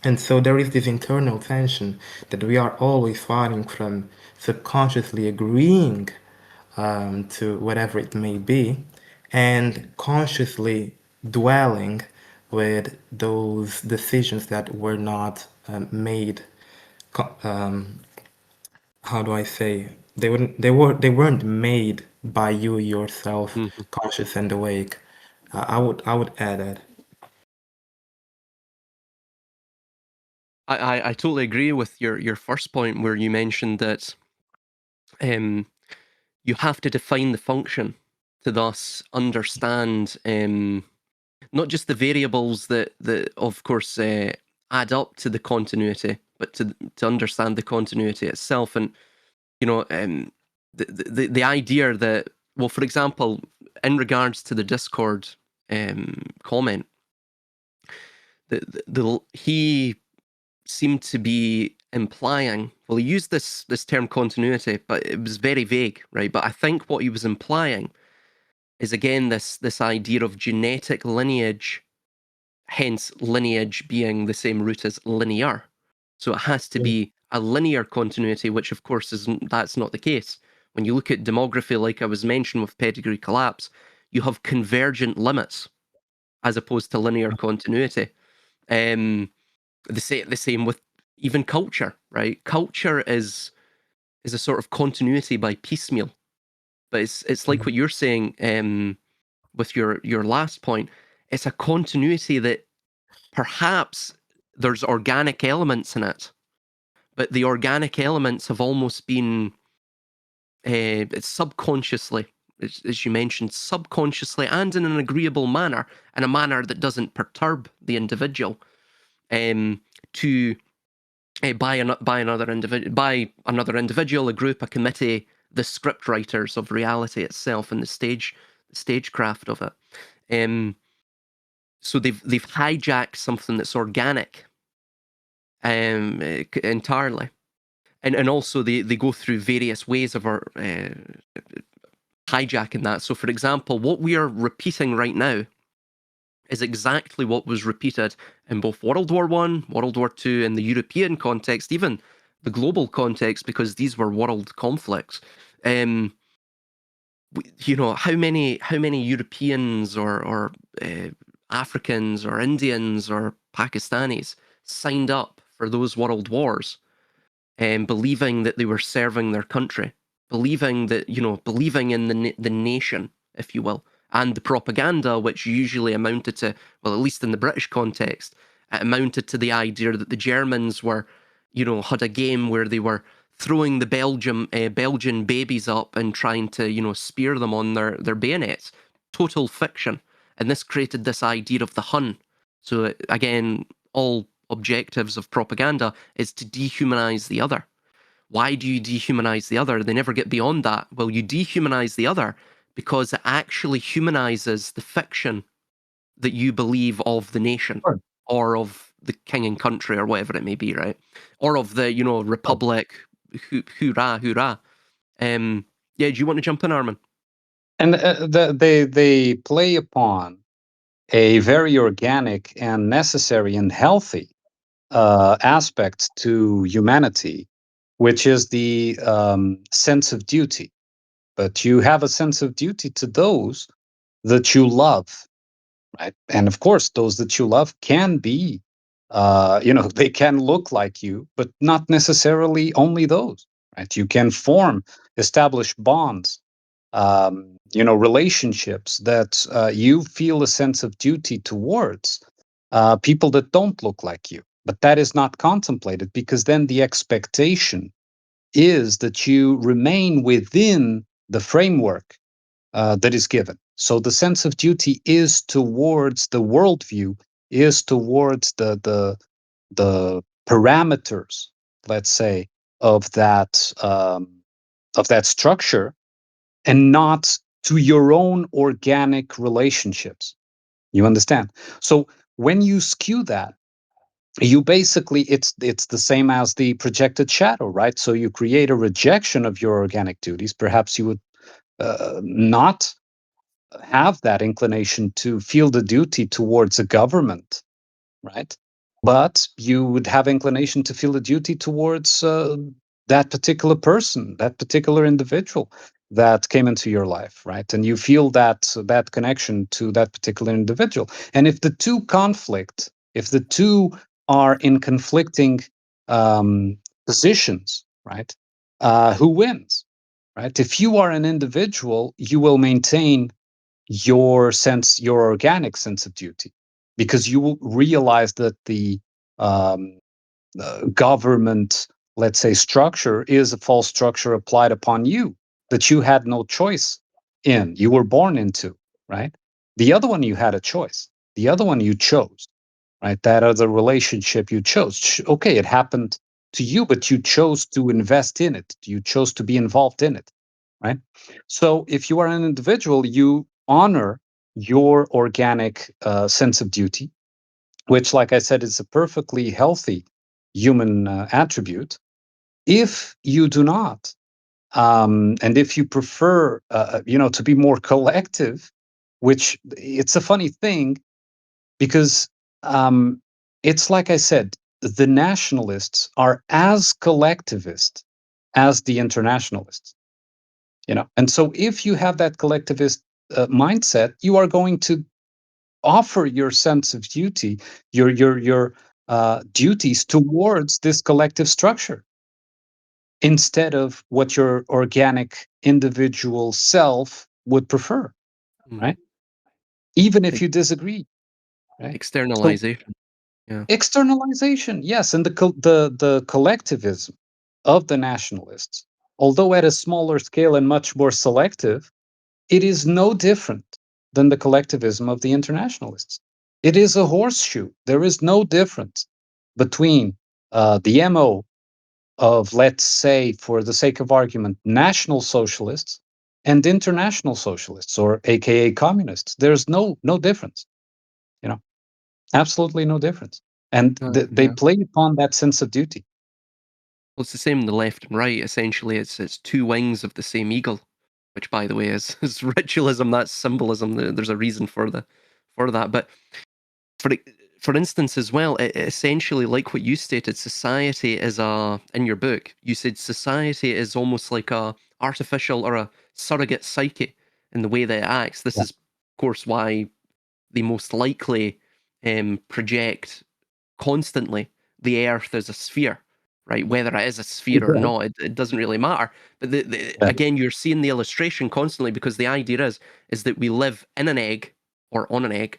And so there is this internal tension that we are always fighting from subconsciously agreeing to whatever it may be and consciously dwelling with those decisions that were not made. How do I say? They weren't made by you yourself, Mhm. conscious and awake. I would add that. I totally agree with your first point where you mentioned that um, you have to define the function to thus understand not just the variables that of course add up to the continuity, but to understand the continuity itself. And you know, the idea that, well, for example, in regards to the Discord comment, he seemed to be implying, well, he used this term continuity, but it was very vague, right? But I think what he was implying is again this idea of genetic lineage, hence lineage being the same root as linear. So it has to be a linear continuity, which of course that's not the case. When you look at demography, like I was mentioning with pedigree collapse, you have convergent limits as opposed to linear continuity. Um, the same with even culture, right? Culture is a sort of continuity by piecemeal, but it's like what you're saying with your last point. It's a continuity that perhaps there's organic elements in it, but the organic elements have almost been subconsciously, as you mentioned, subconsciously and in an agreeable manner, in a manner that doesn't perturb the individual, to by another individual, a group, a committee, the script writers of reality itself, and the stagecraft of it. So they've hijacked something that's organic entirely, and also they go through various ways of hijacking that. So, for example, what we are repeating right now is exactly what was repeated in both World War One, World War Two, in the European context, even the global context, because these were world conflicts. How many Europeans or Africans or Indians or Pakistanis signed up for those world wars, believing that they were serving their country, believing in the nation, if you will, and the propaganda, which usually amounted to, well, at least in the British context, it amounted to the idea that the Germans were, had a game where they were throwing the Belgian babies up and trying to, spear them on their bayonets. Total fiction. And this created this idea of the Hun. So again, all objectives of propaganda is to dehumanize the other. Why do you dehumanize the other? They never get beyond that. Well, you dehumanize the other because it actually humanizes the fiction that you believe of the nation Sure. or of the king and country or whatever it may be, right? Or of the, republic, hoorah, hoorah. Yeah, do you want to jump in, Armunn? And they play upon a very organic and necessary and healthy aspect to humanity, which is the sense of duty. But you have a sense of duty to those that you love, right? And of course, those that you love can be, they can look like you, but not necessarily only those, right? You can establish bonds, relationships that you feel a sense of duty towards people that don't look like you. But that is not contemplated because then the expectation is that you remain within the framework that is given. So the sense of duty is towards the worldview, is towards the parameters, let's say, of that structure, and not to your own organic relationships. You understand? So when you skew that, you basically, it's the same as the projected shadow, right? So you create a rejection of your organic duties. Perhaps you would not have that inclination to feel the duty towards a government, right? But you would have inclination to feel a duty towards that particular person, that particular individual that came into your life, right? And you feel that connection to that particular individual. And if the two conflict, if the two are in conflicting positions, right? Who wins, right? If you are an individual, you will maintain your organic sense of duty, because you will realize that the um, government, let's say, structure is a false structure applied upon you that you had no choice in, you were born into, right? The other one, you had a choice. The other one, you chose, right? That other relationship you chose. Okay, it happened to you, but you chose to invest in it, you chose to be involved in it, right? So if you are an individual, you honor your organic sense of duty, which, like I said, is a perfectly healthy human attribute. If you do not, and if you prefer, to be more collective, which it's a funny thing, because it's like I said, the nationalists are as collectivist as the internationalists. And so if you have that collectivist mindset, you are going to offer your sense of duty, your duties towards this collective structure, instead of what your organic individual self would prefer, Mm. right? Even if Ex- you disagree, right? So Externalization. Yeah. externalization, yes, and the collectivism of the nationalists, although at a smaller scale and much more selective, it is no different than the collectivism of the internationalists. It is a horseshoe. There is no difference between the MO of, let's say, for the sake of argument, national socialists and international socialists, or AKA communists. There's no difference, you know, absolutely no difference. And they Yeah. play upon that sense of duty. Well, it's the same in the left and right. Essentially, it's two wings of the same eagle, which, by the way, is ritualism. That's symbolism. There's a reason for that. But for for instance, as well, essentially, like what you stated, society is in your book. You said society is almost like a artificial or a surrogate psyche in the way that it acts. This Yeah. is, of course, why they most likely project constantly the Earth as a sphere, right? Whether it is a sphere or Yeah. not, it doesn't really matter. But Yeah. again, you're seeing the illustration constantly, because the idea is that we live in an egg or on an egg,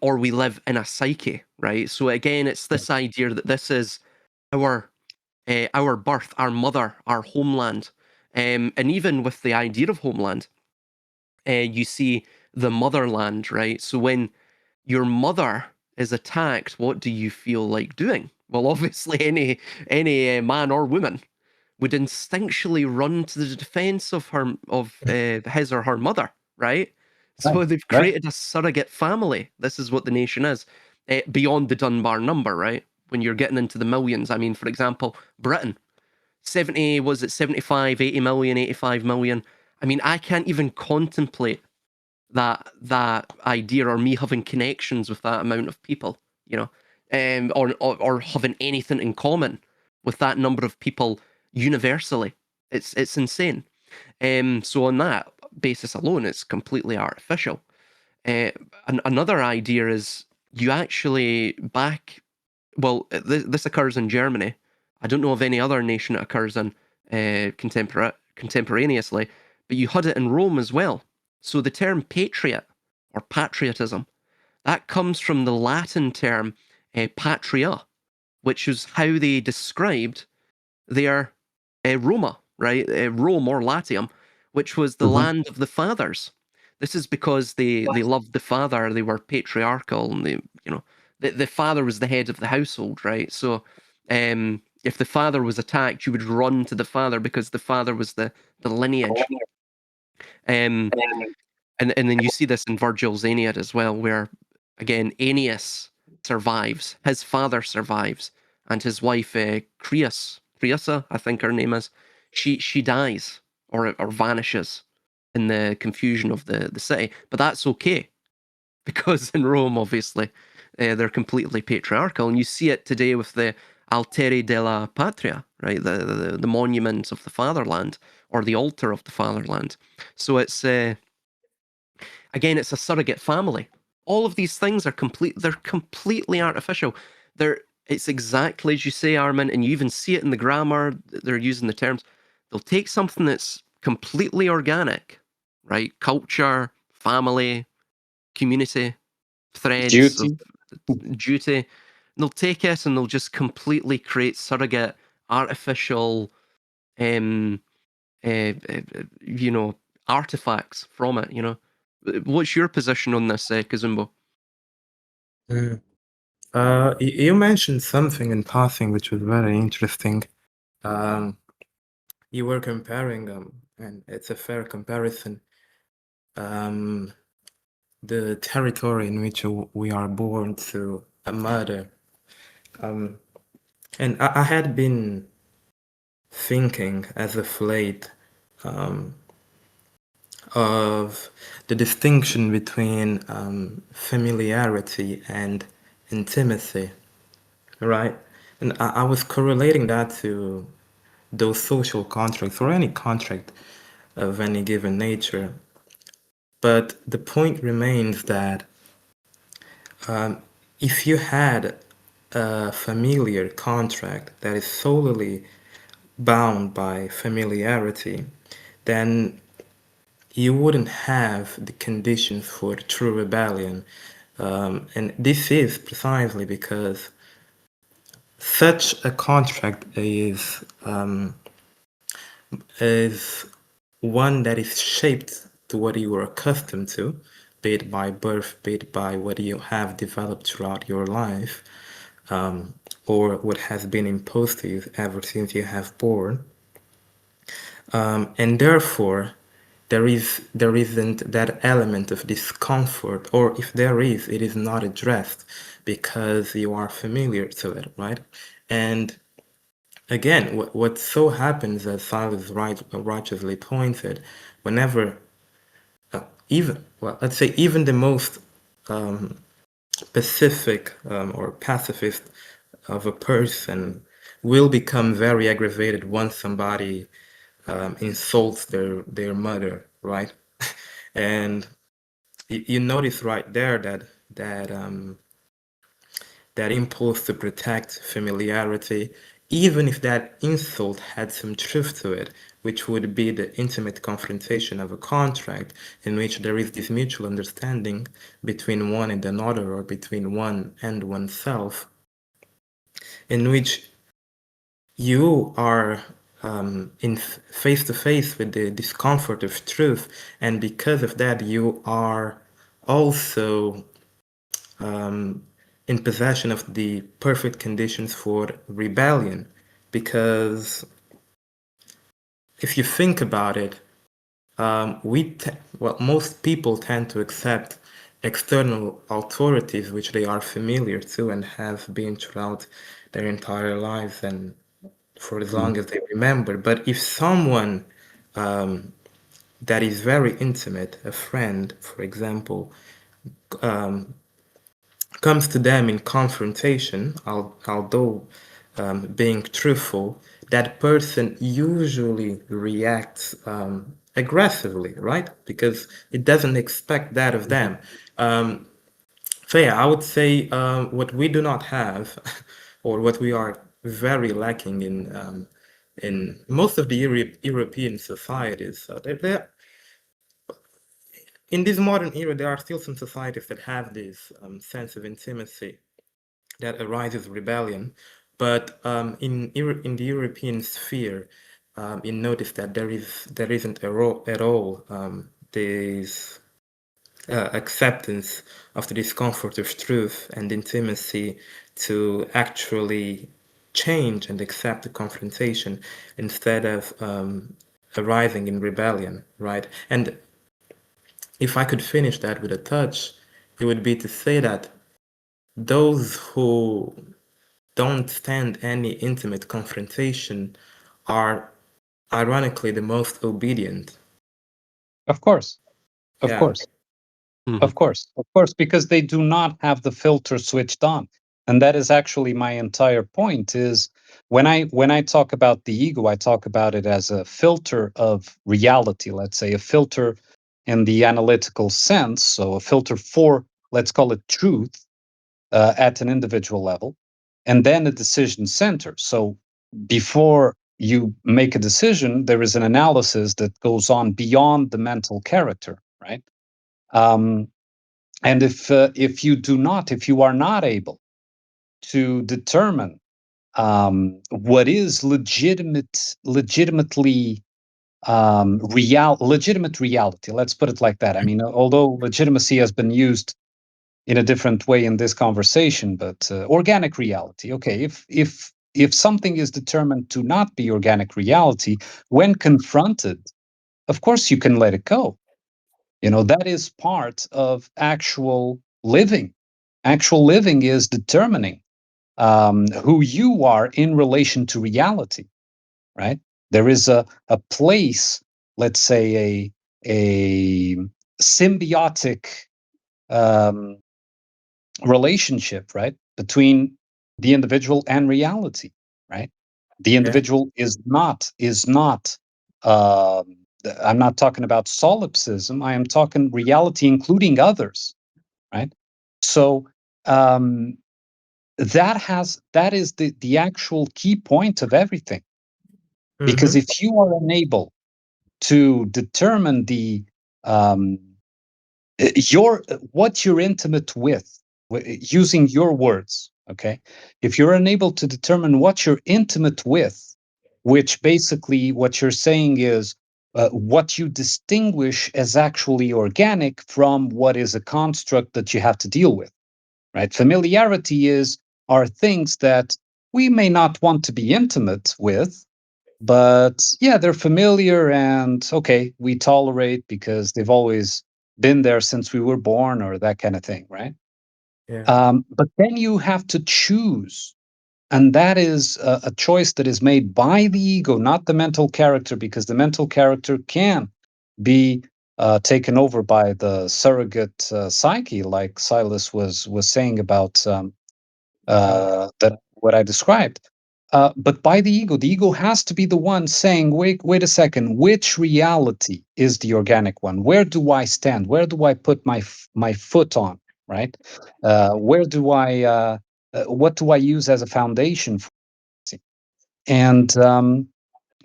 or we live in a psyche, right? So again, it's this idea that this is our birth, our mother, our homeland, and even with the idea of homeland, you see the motherland, right? So when your mother is attacked, what do you feel like doing? Well, obviously, any man or woman would instinctually run to the defense of his or her mother, right? Right. So they've Right. created a surrogate family. This is what the nation is, beyond the Dunbar number, right? When you're getting into the millions. I mean, for example, Britain, 70, was it 75, 80 million, 85 million? I mean, I can't even contemplate that idea, or me having connections with that amount of people, or having anything in common with that number of people universally. It's insane. So on that basis alone, it's completely artificial. Another idea is you actually this occurs in Germany. I don't know of any other nation it occurs in contemporaneously, but you had it in Rome as well. So the term patriot or patriotism, that comes from the Latin term patria, which is how they described their Roma, right? Rome or Latium, which was the Mhm. land of the fathers. This is because they loved the father. They were patriarchal, and the father was the head of the household, right? So, if the father was attacked, you would run to the father because the father was the lineage. And then you see this in Virgil's Aeneid as well, where again Aeneas survives, his father survives, and his wife Creusa, I think her name is, she dies or vanishes in the confusion of the city. But that's okay, because in Rome, obviously, they're completely patriarchal, and you see it today with the Altare della Patria, right? The monument of the fatherland, or the altar of the fatherland. So it's again, it's a surrogate family. All of these things are they're completely artificial. It's exactly as you say, Armunn, and you even see it in the grammar. They're using the terms. They'll take something that's completely organic, right? Culture, family, community, threads of Duty. duty. And they'll take it and they'll just completely create surrogate, artificial, um, artifacts from it. What's your position on this, Cazumbo? Mm. You mentioned something in passing which was very interesting. You were comparing, and it's a fair comparison, the territory in which we are born to a murder. And I had been thinking as of late of the distinction between familiarity and intimacy, right? And I was correlating that to those social contracts or any contract of any given nature. But the point remains that if you had a familiar contract that is solely bound by familiarity, then you wouldn't have the conditions for true rebellion. And this is precisely because such a contract is one that is shaped to what you are accustomed to, be it by birth, be it by what you have developed throughout your life, or what has been imposed to you ever since you have born. And therefore, there isn't that element of discomfort, or if there is, it is not addressed because you are familiar to it, right? And again, what so happens, as Silas righteously pointed, whenever let's say even the most pacific or pacifist of a person will become very aggravated once somebody insults their mother, right? And you notice right there that impulse to protect familiarity, even if that insult had some truth to it, which would be the intimate confrontation of a contract in which there is this mutual understanding between one and another, or between one and oneself, in which you are in face to face with the discomfort of truth, and because of that, you are also in possession of the perfect conditions for rebellion. Because if you think about it, most people tend to accept external authorities which they are familiar to and have been throughout their entire lives and for as long as they remember. But if someone that is very intimate, a friend, for example, comes to them in confrontation, although being truthful, that person usually reacts aggressively, right? Because it doesn't expect that of them. So yeah, I would say what we do not have, or what we are very lacking in most of the European societies, in this modern era, there are still some societies that have this sense of intimacy that arises rebellion, but in the European sphere, you notice that there isn't at all this acceptance of the discomfort of truth and intimacy to actually change and accept the confrontation instead of arising in rebellion, right? And if I could finish that with a touch, it would be to say that those who don't stand any intimate confrontation are ironically the most obedient. Of course, of Yeah. course. Mhm. Of course, because they do not have the filter switched on, and that is actually my entire point. Is when I talk about the ego, I talk about it as a filter of reality. Let's say a filter in the analytical sense, so a filter for, let's call it, truth at an individual level, and then a decision center. So before you make a decision, there is an analysis that goes on beyond the mental character, right? Um, and if you do not, if you are not able to determine what is legitimately legitimate reality, let's put it like that. I mean, although legitimacy has been used in a different way in this conversation, but organic reality. Okay, if something is determined to not be organic reality, when confronted, of course you can let it go. You know, that is part of actual living. Actual living is determining who you are in relation to reality, right? There is a place, let's say a symbiotic um, relationship, right, between the individual and reality, right? The individual is not um, I'm not talking about solipsism. I am talking reality, including others, right? So um, that is the actual key point of everything. Because Mm-hmm. if you are unable to determine the um, your what you're intimate with, using your words, okay, if you're unable to determine what you're intimate with, which basically what you're saying is what you distinguish as actually organic from what is a construct that you have to deal with, right? Familiarity is are things that we may not want to be intimate with, but yeah, they're familiar and okay, we tolerate because they've always been there since we were born or that kind of thing, right? Yeah. But then you have to choose, and that is a choice that is made by the ego, not the mental character, because the mental character can be taken over by the surrogate psyche, like Silas was saying about that what I described. But by the ego has to be the one saying, wait a second, which reality is the organic one? Where do I stand? Where do I put my foot on? Right? Where do I? What do I use as a foundation for it? And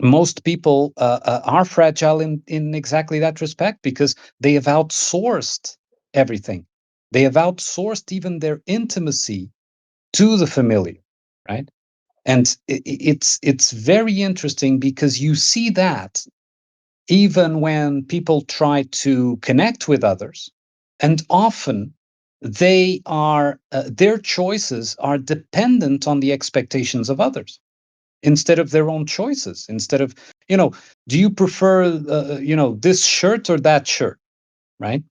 most people are fragile in exactly that respect because they have outsourced everything. They have outsourced even their intimacy to the familiar, right? And it's very interesting because you see that even when people try to connect with others, and often their choices are dependent on the expectations of others instead of their own choices. Instead of, do you prefer this shirt or that shirt, right?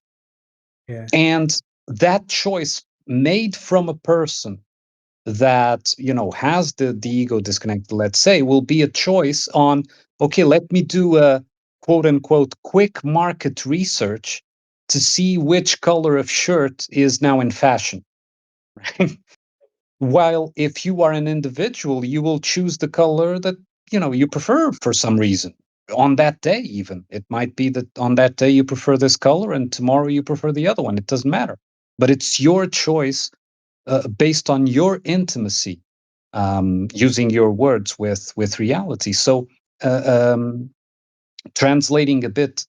Yeah. And that choice made from a person that has the ego disconnect, let's say, will be a choice on, okay, let me do a quote unquote quick market research to see which color of shirt is now in fashion. Right? While if you are an individual, you will choose the color that you prefer for some reason on that day. Even it might be that on that day you prefer this color and tomorrow you prefer the other one. It doesn't matter, but it's your choice based on your intimacy, using your words with reality. So, translating a bit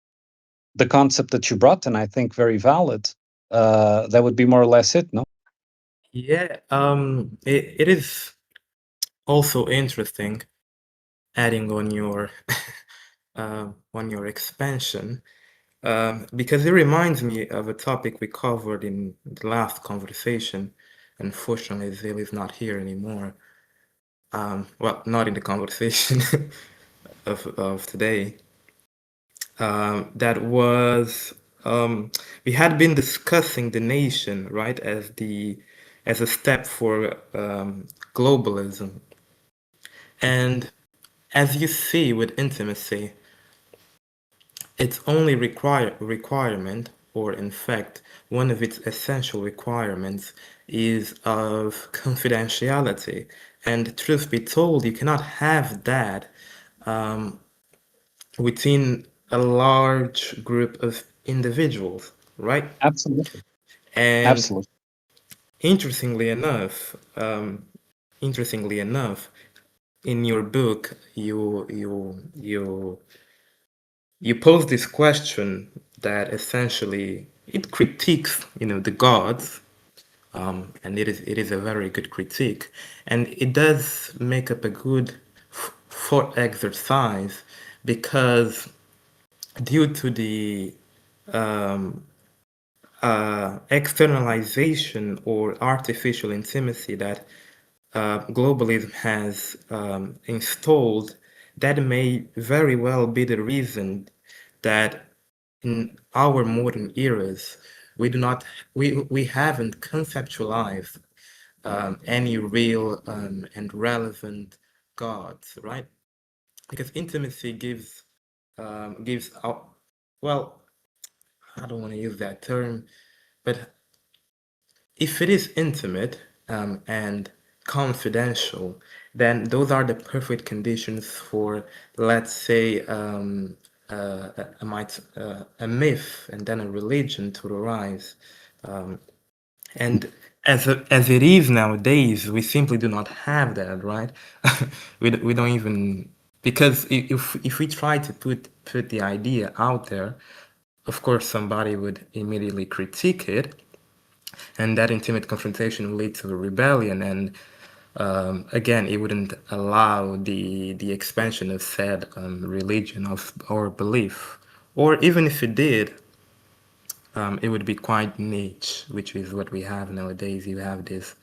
the concept that you brought, and I think very valid. That would be more or less it. No. Yeah. It is also interesting, adding on your expansion, because it reminds me of a topic we covered in the last conversation. Unfortunately, Zeal is not here anymore. well, not in the conversation of today. That was we had been discussing the nation, right, as a step for globalism, and as you see with intimacy, its only requirement, or in fact, one of its essential requirements, is of confidentiality. And truth be told, you cannot have that within a large group of individuals, right? Absolutely. And Absolutely. interestingly enough, in your book, you pose this question that essentially it critiques, the gods, and it is a very good critique, and it does make up a good thought exercise because due to the externalization or artificial intimacy that globalism has installed, that may very well be the reason that in our modern eras we haven't conceptualized any real and relevant gods, right? Because intimacy gives out, well, I don't want to use that term, but if it is intimate and confidential, then those are the perfect conditions for, let's say, a myth and then a religion to arise. And as it is nowadays, we simply do not have that, right? We don't even, because if we try to put the idea out there, of course somebody would immediately critique it, and that intimate confrontation will lead to a rebellion, and again, it wouldn't allow the expansion of said religion or belief, or even if it did, it would be quite niche, which is what we have nowadays. You have this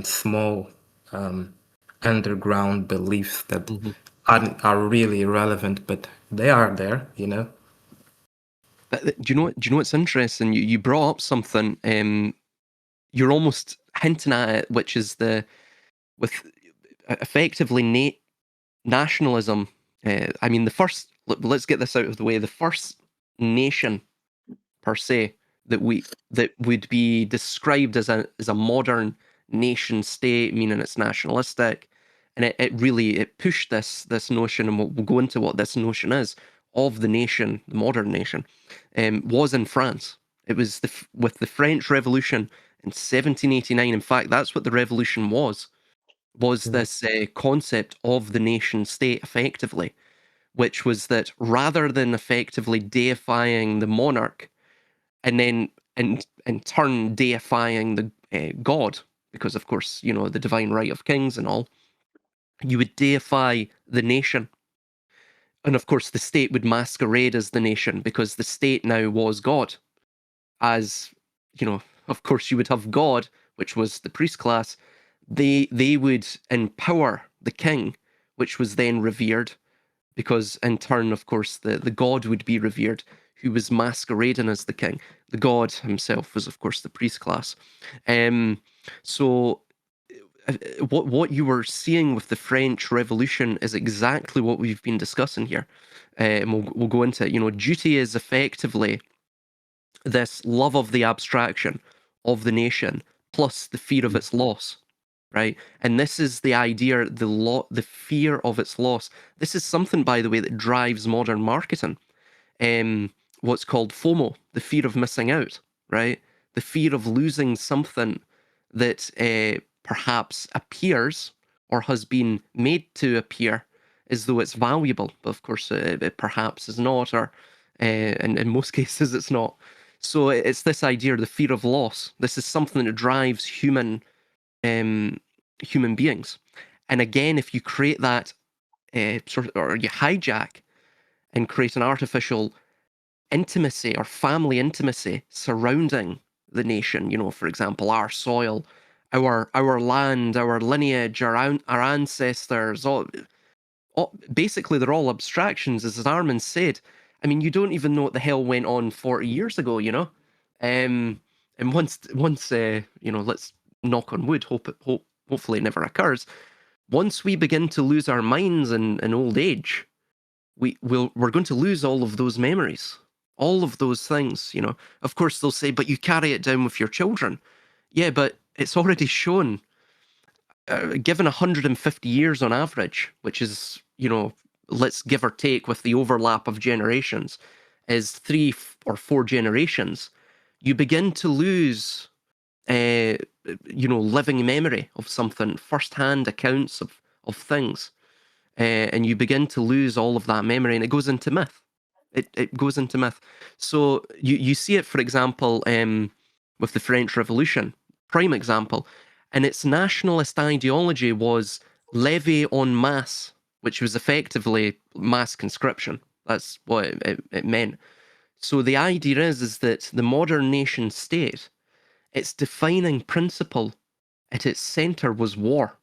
small underground beliefs that are really irrelevant, but they are there, Do you know what? Do you know what's interesting? You brought up something. You're almost hinting at it, which is with effectively nationalism. I mean, let's get this out of the way. The first nation per se that would be described as a modern nation state, meaning it's nationalistic, and it really pushed this notion, and we'll go into what this notion is of the nation, the modern nation, was in France. It was with the French Revolution in 1789. In fact, that's what the revolution was this concept of the nation state, effectively, which was that rather than effectively deifying the monarch and then in turn deifying the god, because of course, the divine right of kings and all, you would deify the nation. And of course, the state would masquerade as the nation because the state now was God. As, of course, you would have God, which was the priest class. They would empower the king, which was then revered, because in turn, of course, the god would be revered, who was masquerading as the king. The god himself was, of course, the priest class. So what you were seeing with the French Revolution is exactly what we've been discussing here. And we'll go into it. Duty is effectively this love of the abstraction of the nation plus the fear of its loss, right? And this is the idea, the fear of its loss. This is something, by the way, that drives modern marketing. What's called FOMO, the fear of missing out, right? The fear of losing something that perhaps appears or has been made to appear as though it's valuable, but of course it perhaps is not, or in most cases it's not. So it's this idea, the fear of loss. This is something that drives human beings. And again, if you create that or you hijack and create an artificial intimacy or family intimacy surrounding the nation, for example, our soil, our land, our lineage, our ancestors, basically they're all abstractions, as Armunn said. I mean, you don't even know what the hell went on 40 years ago, you know? And once let's knock on wood, hopefully it never occurs. Once we begin to lose our minds in old age, we're going to lose all of those memories, all of those things, you know. Of course, they'll say, but you carry it down with your children. Yeah, but it's already shown, given 150 years on average, which is, let's give or take with the overlap of generations, is 3 or 4 generations, you begin to lose, living memory of something, first-hand accounts of things. And you begin to lose all of that memory, and it goes into myth. It goes into myth. So you see it, for example, with the French Revolution, prime example, and its nationalist ideology was levy en masse, which was effectively mass conscription. That's what it meant. So the idea is that the modern nation state, its defining principle at its center was war.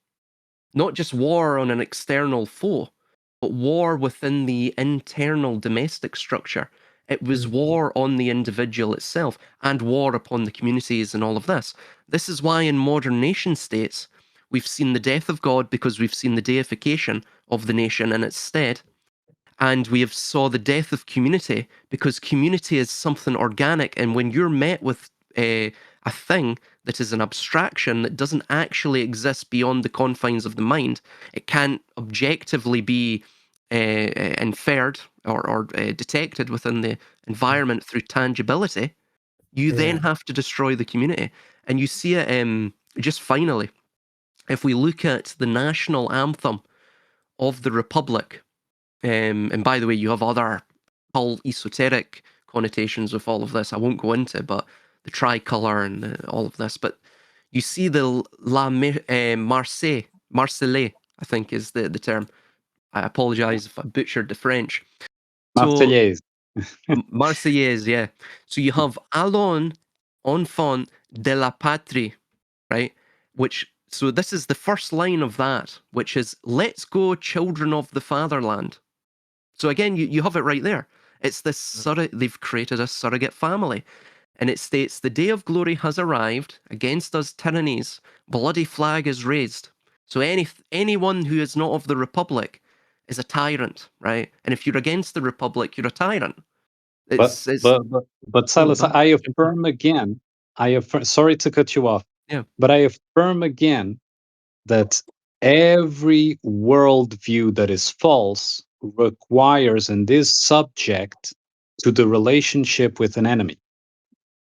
Not just war on an external foe, but war within the internal domestic structure. It was war on the individual itself and war upon the communities and all of this. This is why in modern nation states, we've seen the death of God because we've seen the deification of the nation in its stead. And we have saw the death of community because community is something organic. And when you're met with a thing that is an abstraction that doesn't actually exist beyond the confines of the mind, it can't objectively be inferred or detected within the environment through tangibility, you then have to destroy the community. And you see it, just finally, if we look at the national anthem of the Republic, and by the way, you have other whole esoteric connotations with all of this. I won't go into, but the tricolour and all of this. But you see the Marseillais, I think is the term. I apologise if I butchered the French. Marseillaise. Marseillaise, yeah. So you have Allons, enfants de la patrie, right? So this is the first line of that, which is, let's go, children of the fatherland. So again, you have it right there. It's this they've created a surrogate family. And it states, the day of glory has arrived, against us tyrannies, bloody flag is raised. So anyone who is not of the Republic is a tyrant, right? And if you're against the Republic, you're a tyrant. But Silas, about I affirm again, sorry to cut you off, but I affirm again that every worldview that is false requires and is subject to the relationship with an enemy.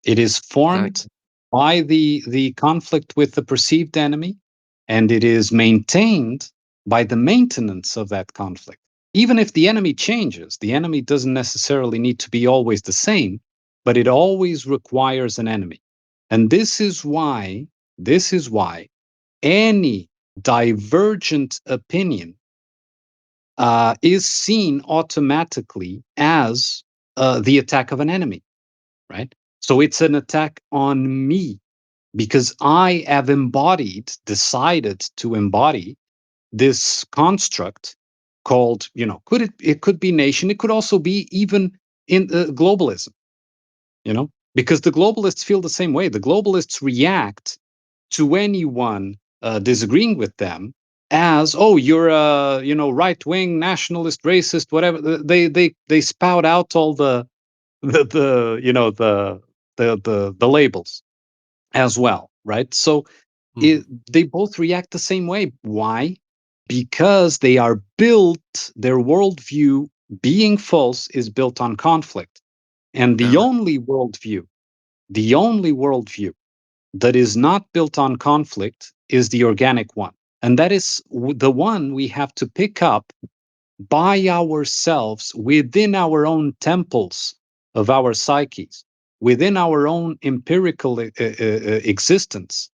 It is formed by the conflict with the perceived enemy, and it is maintained by the maintenance of that conflict. Even if the enemy changes, the enemy doesn't necessarily need to be always the same, but it always requires an enemy. And this is why any divergent opinion is seen automatically as the attack of an enemy, right? So it's an attack on me because I have decided to embody this construct called, it could be nation, it could also be even in globalism, because the globalists feel the same way. The globalists react to anyone disagreeing with them as, oh, you're a right wing, nationalist, racist, whatever. They spout out all the labels as well, right? So they both react the same way. Why? Because they are built. Their worldview, being false, is built on conflict, and the only worldview that is not built on conflict is the organic one. And that is the one we have to pick up by ourselves within our own temples of our psyches, within our own empirical existence,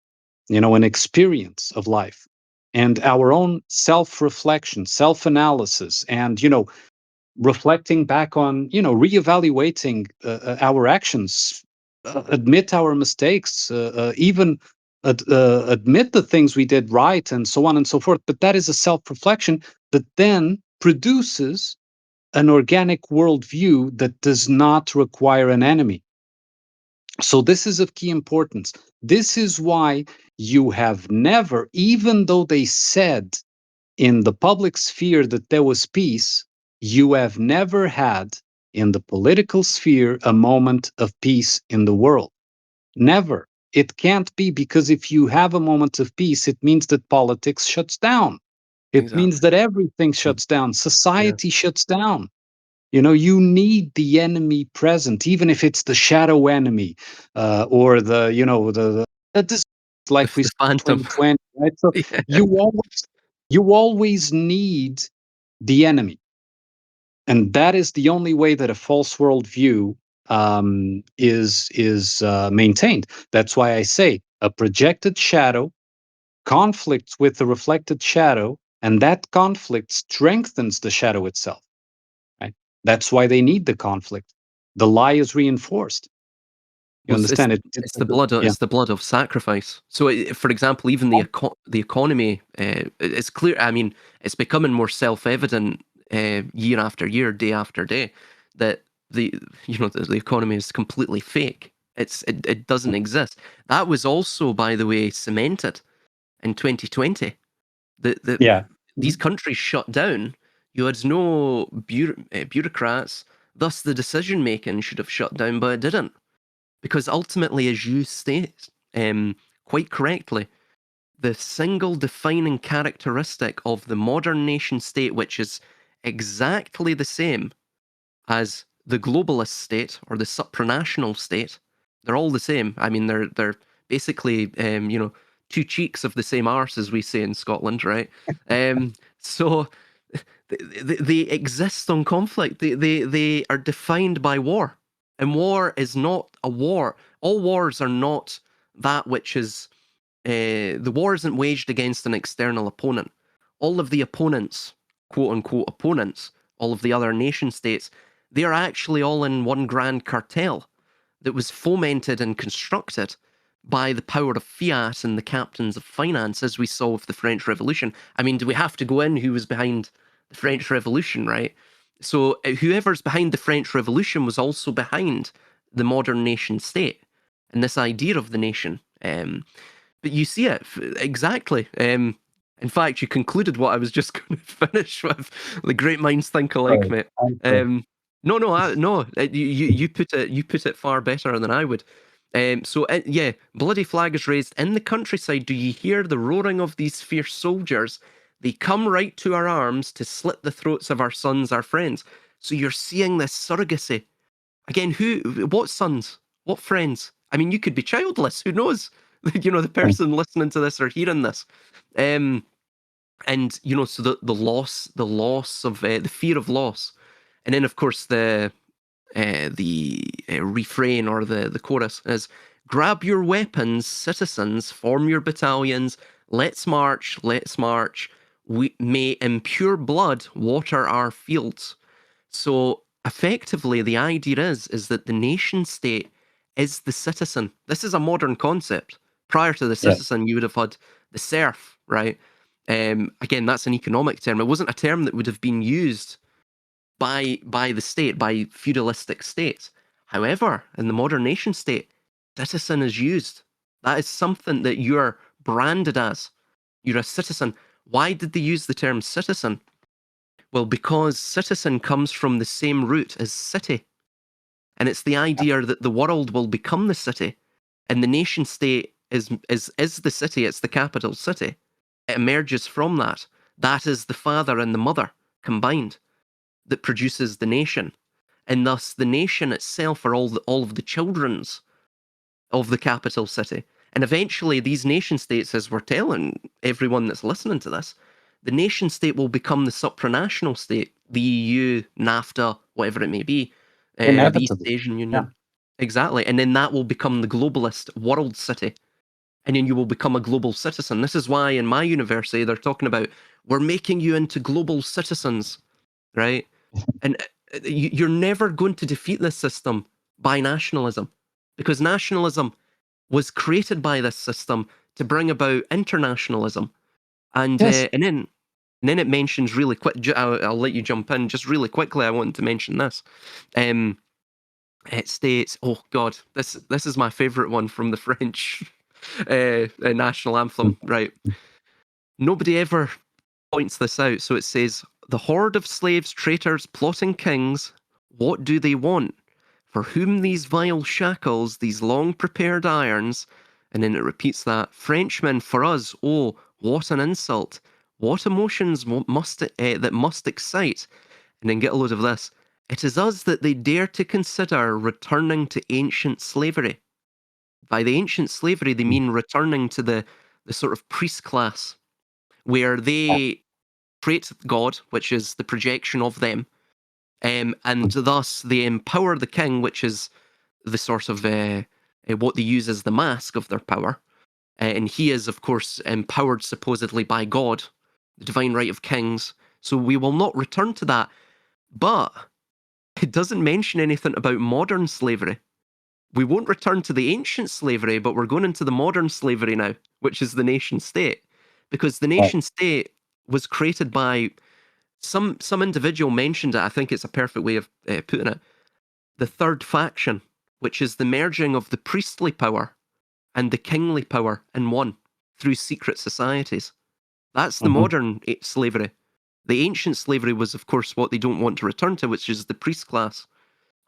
an experience of life, and our own self-reflection, self-analysis, and, reflecting back on, reevaluating our actions, admit our mistakes, even admit the things we did right and so on and so forth. But that is a self-reflection that then produces an organic worldview that does not require an enemy. So this is of key importance. This is why you have never, even though they said in the public sphere that there was peace, you have never had in the political sphere a moment of peace in the world. Never. It can't be, because if you have a moment of peace, it means that politics shuts down. It means Exactly. that everything shuts down. Society shuts down. You need the enemy present, even if it's the shadow enemy, or the like we The saw in phantom. 2020, right? So Yeah. you always need the enemy, and that is the only way that a false worldview is maintained. That's why I say a projected shadow conflicts with the reflected shadow, and that conflict strengthens the shadow itself. Right? That's why they need the conflict. The lie is reinforced. You Well, understand it? Yeah. it's the blood of sacrifice. So, for example, even the economy, it's clear. I mean, it's becoming more self-evident year after year, day after day, that the economy is completely fake. It doesn't exist. That was also, by the way, cemented in 2020. Yeah. These countries shut down. You had no bureaucrats. Thus, the decision making should have shut down, but it didn't. Because ultimately, as you state quite correctly, the single defining characteristic of the modern nation state, which is exactly the same as the globalist state or the supranational state, they're all the same. I mean, they're basically two cheeks of the same arse, as we say in Scotland, right? So they exist on conflict. They are defined by war, and war is not a war. All wars are not that which is. The war isn't waged against an external opponent. All of the opponents, quote unquote opponents, all of the other nation states, they are actually all in one grand cartel that was fomented and constructed by the power of fiat and the captains of finance, as we saw with the French Revolution. I mean, do we have to go in who was behind the French Revolution, right? So whoever's behind the French Revolution was also behind the modern nation state and this idea of the nation. But you see it exactly. In fact, you concluded what I was just going to finish with. The great minds think alike, Right. mate. Okay. No. You put it far better than I would. Yeah, bloody flag is raised in the countryside. Do you hear the roaring of these fierce soldiers? They come right to our arms to slit the throats of our sons, our friends. So you're seeing this surrogacy again. What sons? What friends? I mean, you could be childless. Who knows? The person listening to this or hearing this. And so the loss of the fear of loss, and then of course the refrain or the chorus is, grab your weapons, citizens, form your battalions, let's march, we may in pure blood water our fields. So effectively the idea is that the nation state is the citizen. This is a modern concept. Prior to the citizen, you would have had the serf, right? Again, that's an economic term. It wasn't a term that would have been used by the state, by feudalistic states. However, in the modern nation state, citizen is used. That is something that you're branded as. You're a citizen. Why did they use the term citizen? Well, because citizen comes from the same root as city. And it's the idea that the world will become the city, and the nation state is the city. It's the capital city. It emerges from that. That is the father and the mother combined that produces the nation, and thus the nation itself are all of the children's of the capital city. And eventually, these nation states, as we're telling everyone that's listening to this, the nation state will become the supranational state, the EU, NAFTA, whatever it may be, the East Inevitably. Asian Yeah. Union. Exactly. And then that will become the globalist world city. And then you will become a global citizen. This is why in my university, they're talking about, we're making you into global citizens, right? And you're never going to defeat this system by nationalism, because nationalism was created by this system to bring about internationalism. And Yes. and then it mentions really quick. I'll let you jump in just really quickly. I wanted to mention this. It states, oh God, this is my favorite one from the French national anthem. Right, nobody ever points this out. So it says, "The horde of slaves, traitors, plotting kings. What do they want? For whom these vile shackles, these long prepared irons?" And then it repeats that, "Frenchmen, for us, oh, what an insult! What emotions that must excite!" And then get a load of this. "It is us that they dare to consider returning to ancient slavery." By the ancient slavery, they mean returning to the sort of priest class, where they create God, which is the projection of them, and thus they empower the king, which is the sort of what they use as the mask of their power. And he is, of course, empowered supposedly by God, the divine right of kings. So we will not return to that. But it doesn't mention anything about modern slavery. We won't return to the ancient slavery, but we're going into the modern slavery now, which is the nation state. Because the nation state was created by some individual mentioned it. I think it's a perfect way of putting it. The third faction, which is the merging of the priestly power and the kingly power in one through secret societies. That's the modern slavery. The ancient slavery was, of course, what they don't want to return to, which is the priest class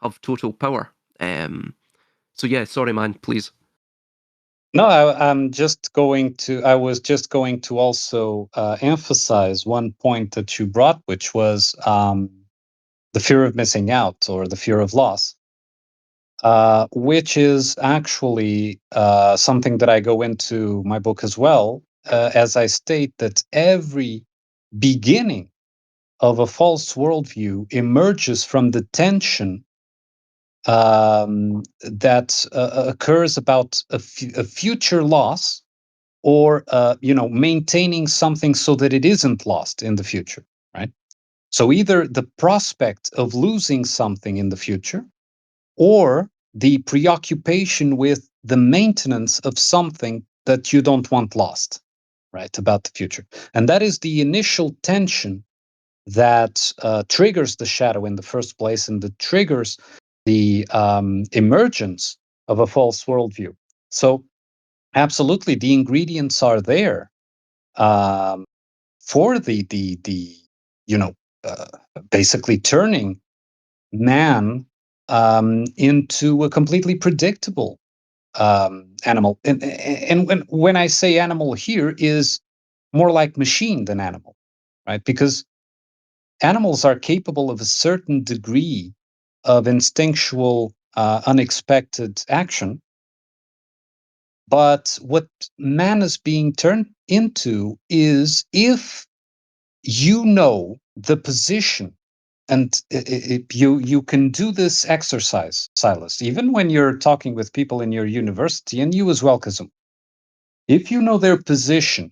of total power. So yeah, sorry, man, please. No, I was just going to also emphasize one point that you brought, which was the fear of missing out or the fear of loss, which is actually something that I go into my book as well, as I state that every beginning of a false worldview emerges from the tension that occurs about a future loss, or maintaining something so that it isn't lost in the future, right? So either the prospect of losing something in the future, or the preoccupation with the maintenance of something that you don't want lost, right, about the future. And that is the initial tension that triggers the shadow in the first place, and that triggers the emergence of a false worldview. So absolutely, the ingredients are there for the basically turning man into a completely predictable animal. And when I say animal here, is more like machine than animal, right? Because animals are capable of a certain degree of instinctual, unexpected action. But what man is being turned into is, if you know the position, and you can do this exercise, Silas, even when you're talking with people in your university, and you as well, Cazumbo. If you know their position,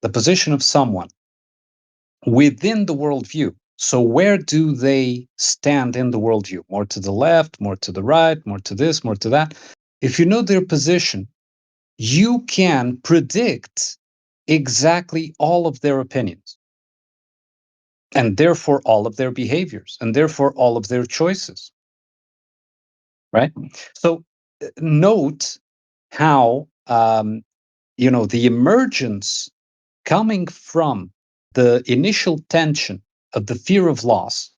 the position of someone within the worldview, so where do they stand in the worldview? More to the left, more to the right, more to this, more to that. If you know their position, you can predict exactly all of their opinions, and therefore all of their behaviors, and therefore all of their choices, right? So note how the emergence coming from the initial tension of the fear of loss,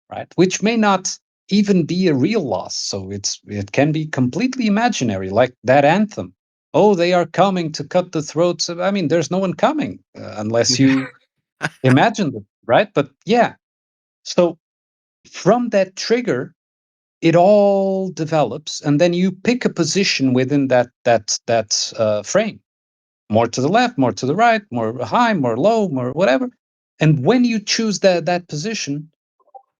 right, which may not even be a real loss. So it can be completely imaginary, like that anthem. Oh, they are coming to cut the throats of. I mean, there's no one coming unless you imagine them, right? But yeah, so from that trigger, it all develops, and then you pick a position within that frame. More to the left, more to the right, more high, more low, more whatever. And when you choose that position,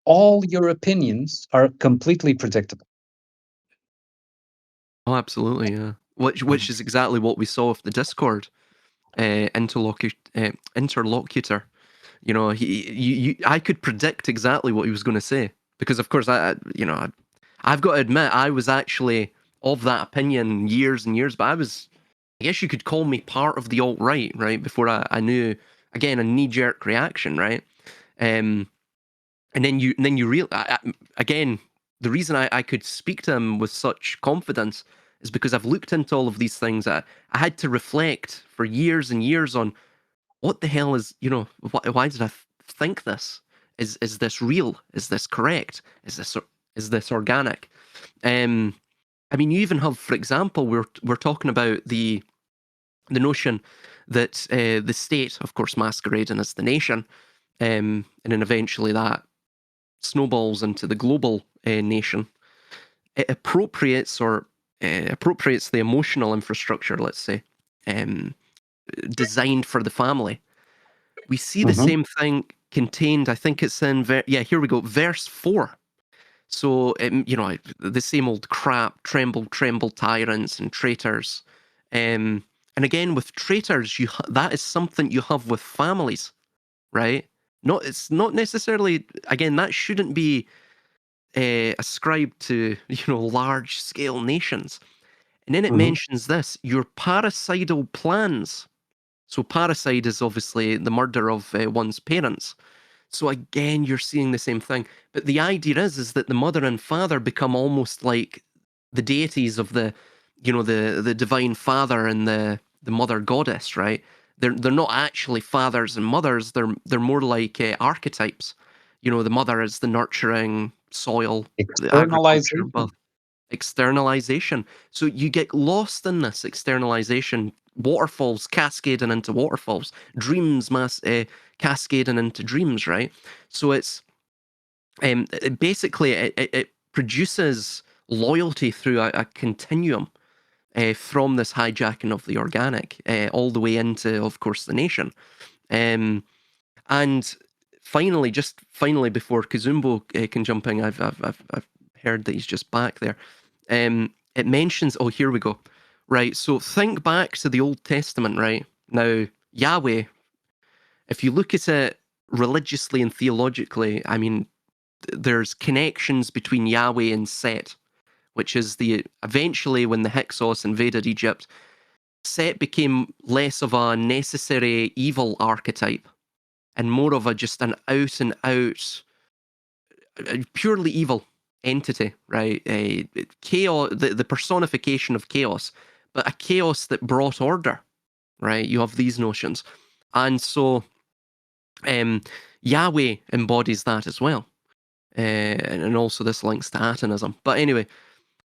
all your opinions are completely predictable. Oh, absolutely, yeah. Which is exactly what we saw with the Discord interlocutor. You know, I could predict exactly what he was going to say, because, of course, I've got to admit, I was actually of that opinion years and years, but I guess you could call me part of the alt-right, right? Before I knew, again, a knee-jerk reaction, right? And then you real again, the reason I could speak to him with such confidence is because I've looked into all of these things. I had to reflect for years and years on what the hell is, why did I think this? Is this real? Is this correct? Is this organic? I mean, you even have, for example, we're talking about the notion that the state, of course, masquerading as the nation, and then eventually that snowballs into the global nation. It appropriates the emotional infrastructure, let's say, designed for the family. We see the same thing contained. I think it's in here we go, verse 4. So the same old crap: tremble, tremble, tyrants and traitors. And again, with traitors, that is something you have with families, right? It's not necessarily, again, that shouldn't be ascribed to large scale nations. And then it mentions this: your parricidal plans. So parricide is obviously the murder of one's parents. So again, you're seeing the same thing. But the idea is that the mother and father become almost like the deities of the divine father and the mother goddess, right? They're not actually fathers and mothers. They're more like archetypes. The mother is the nurturing soil, the agriculture, Externalization. externalization. So you get lost in this externalization. Waterfalls cascading into waterfalls, dreams cascading into dreams, right? So it's basically it produces loyalty through a continuum from this hijacking of the organic all the way into, of course, the nation. And finally, before Cazumbo can jump in, I've heard that he's just back there. It mentions, oh, here we go. Right, so think back to the Old Testament, right? Now, Yahweh, if you look at it religiously and theologically, I mean, there's connections between Yahweh and Set, which is eventually when the Hyksos invaded Egypt, Set became less of a necessary evil archetype and more of just an out and out, purely evil entity, right? Chaos, the personification of chaos, but a chaos that brought order, right? You have these notions. And so Yahweh embodies that as well. And also this links to Atonism. But anyway,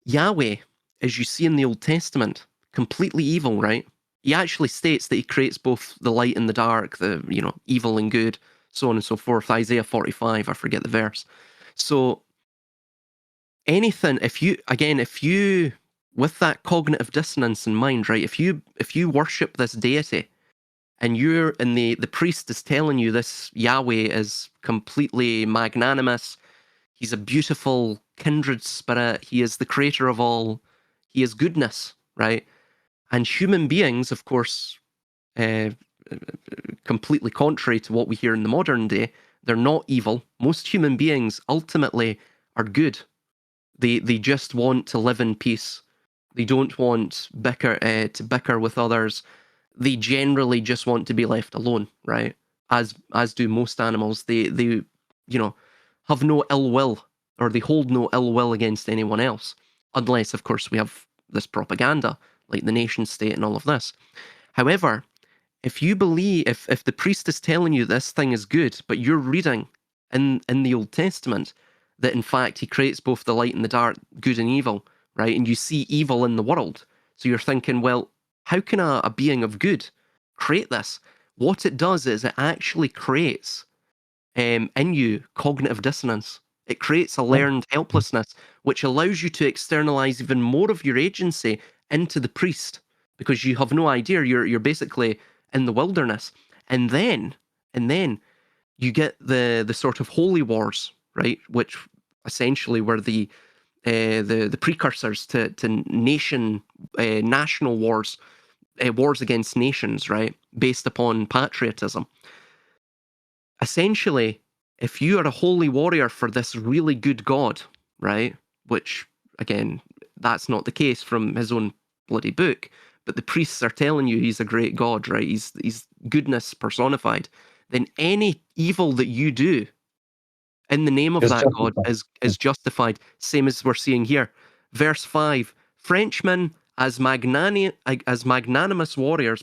Yahweh, as you see in the Old Testament, completely evil, right? He actually states that he creates both the light and the dark, the evil and good, so on and so forth. Isaiah 45, I forget the verse. So anything, if you with that cognitive dissonance in mind, right? If you worship this deity and the priest is telling you this Yahweh is completely magnanimous, he's a beautiful kindred spirit, he is the creator of all, he is goodness, right? And human beings, of course, completely contrary to what we hear in the modern day, they're not evil. Most human beings ultimately are good. They just want to live in peace. They don't want to bicker with others. They generally just want to be left alone, right? As do most animals. They have no ill will, or they hold no ill will against anyone else, unless, of course, we have this propaganda like the nation state and all of this. However, if you believe, if the priest is telling you this thing is good, but you're reading in the Old Testament that in fact he creates both the light and the dark, good and evil, right? And you see evil in the world. So you're thinking, well, how can a being of good create this? What it does is it actually creates in you cognitive dissonance. It creates a learned helplessness, which allows you to externalize even more of your agency into the priest, because you have no idea. You're basically in the wilderness. And then you get the sort of holy wars, right? Which essentially were the precursors to national wars, wars against nations, right? Based upon patriotism. Essentially, if you are a holy warrior for this really good God, right? Which, again, that's not the case from his own bloody book. but the priests are telling you he's a great God, right? He's goodness personified. Then any evil that you do in the name of It's that God justified. is justified, same as we're seeing here. Verse 5, Frenchmen, as magnanimous warriors,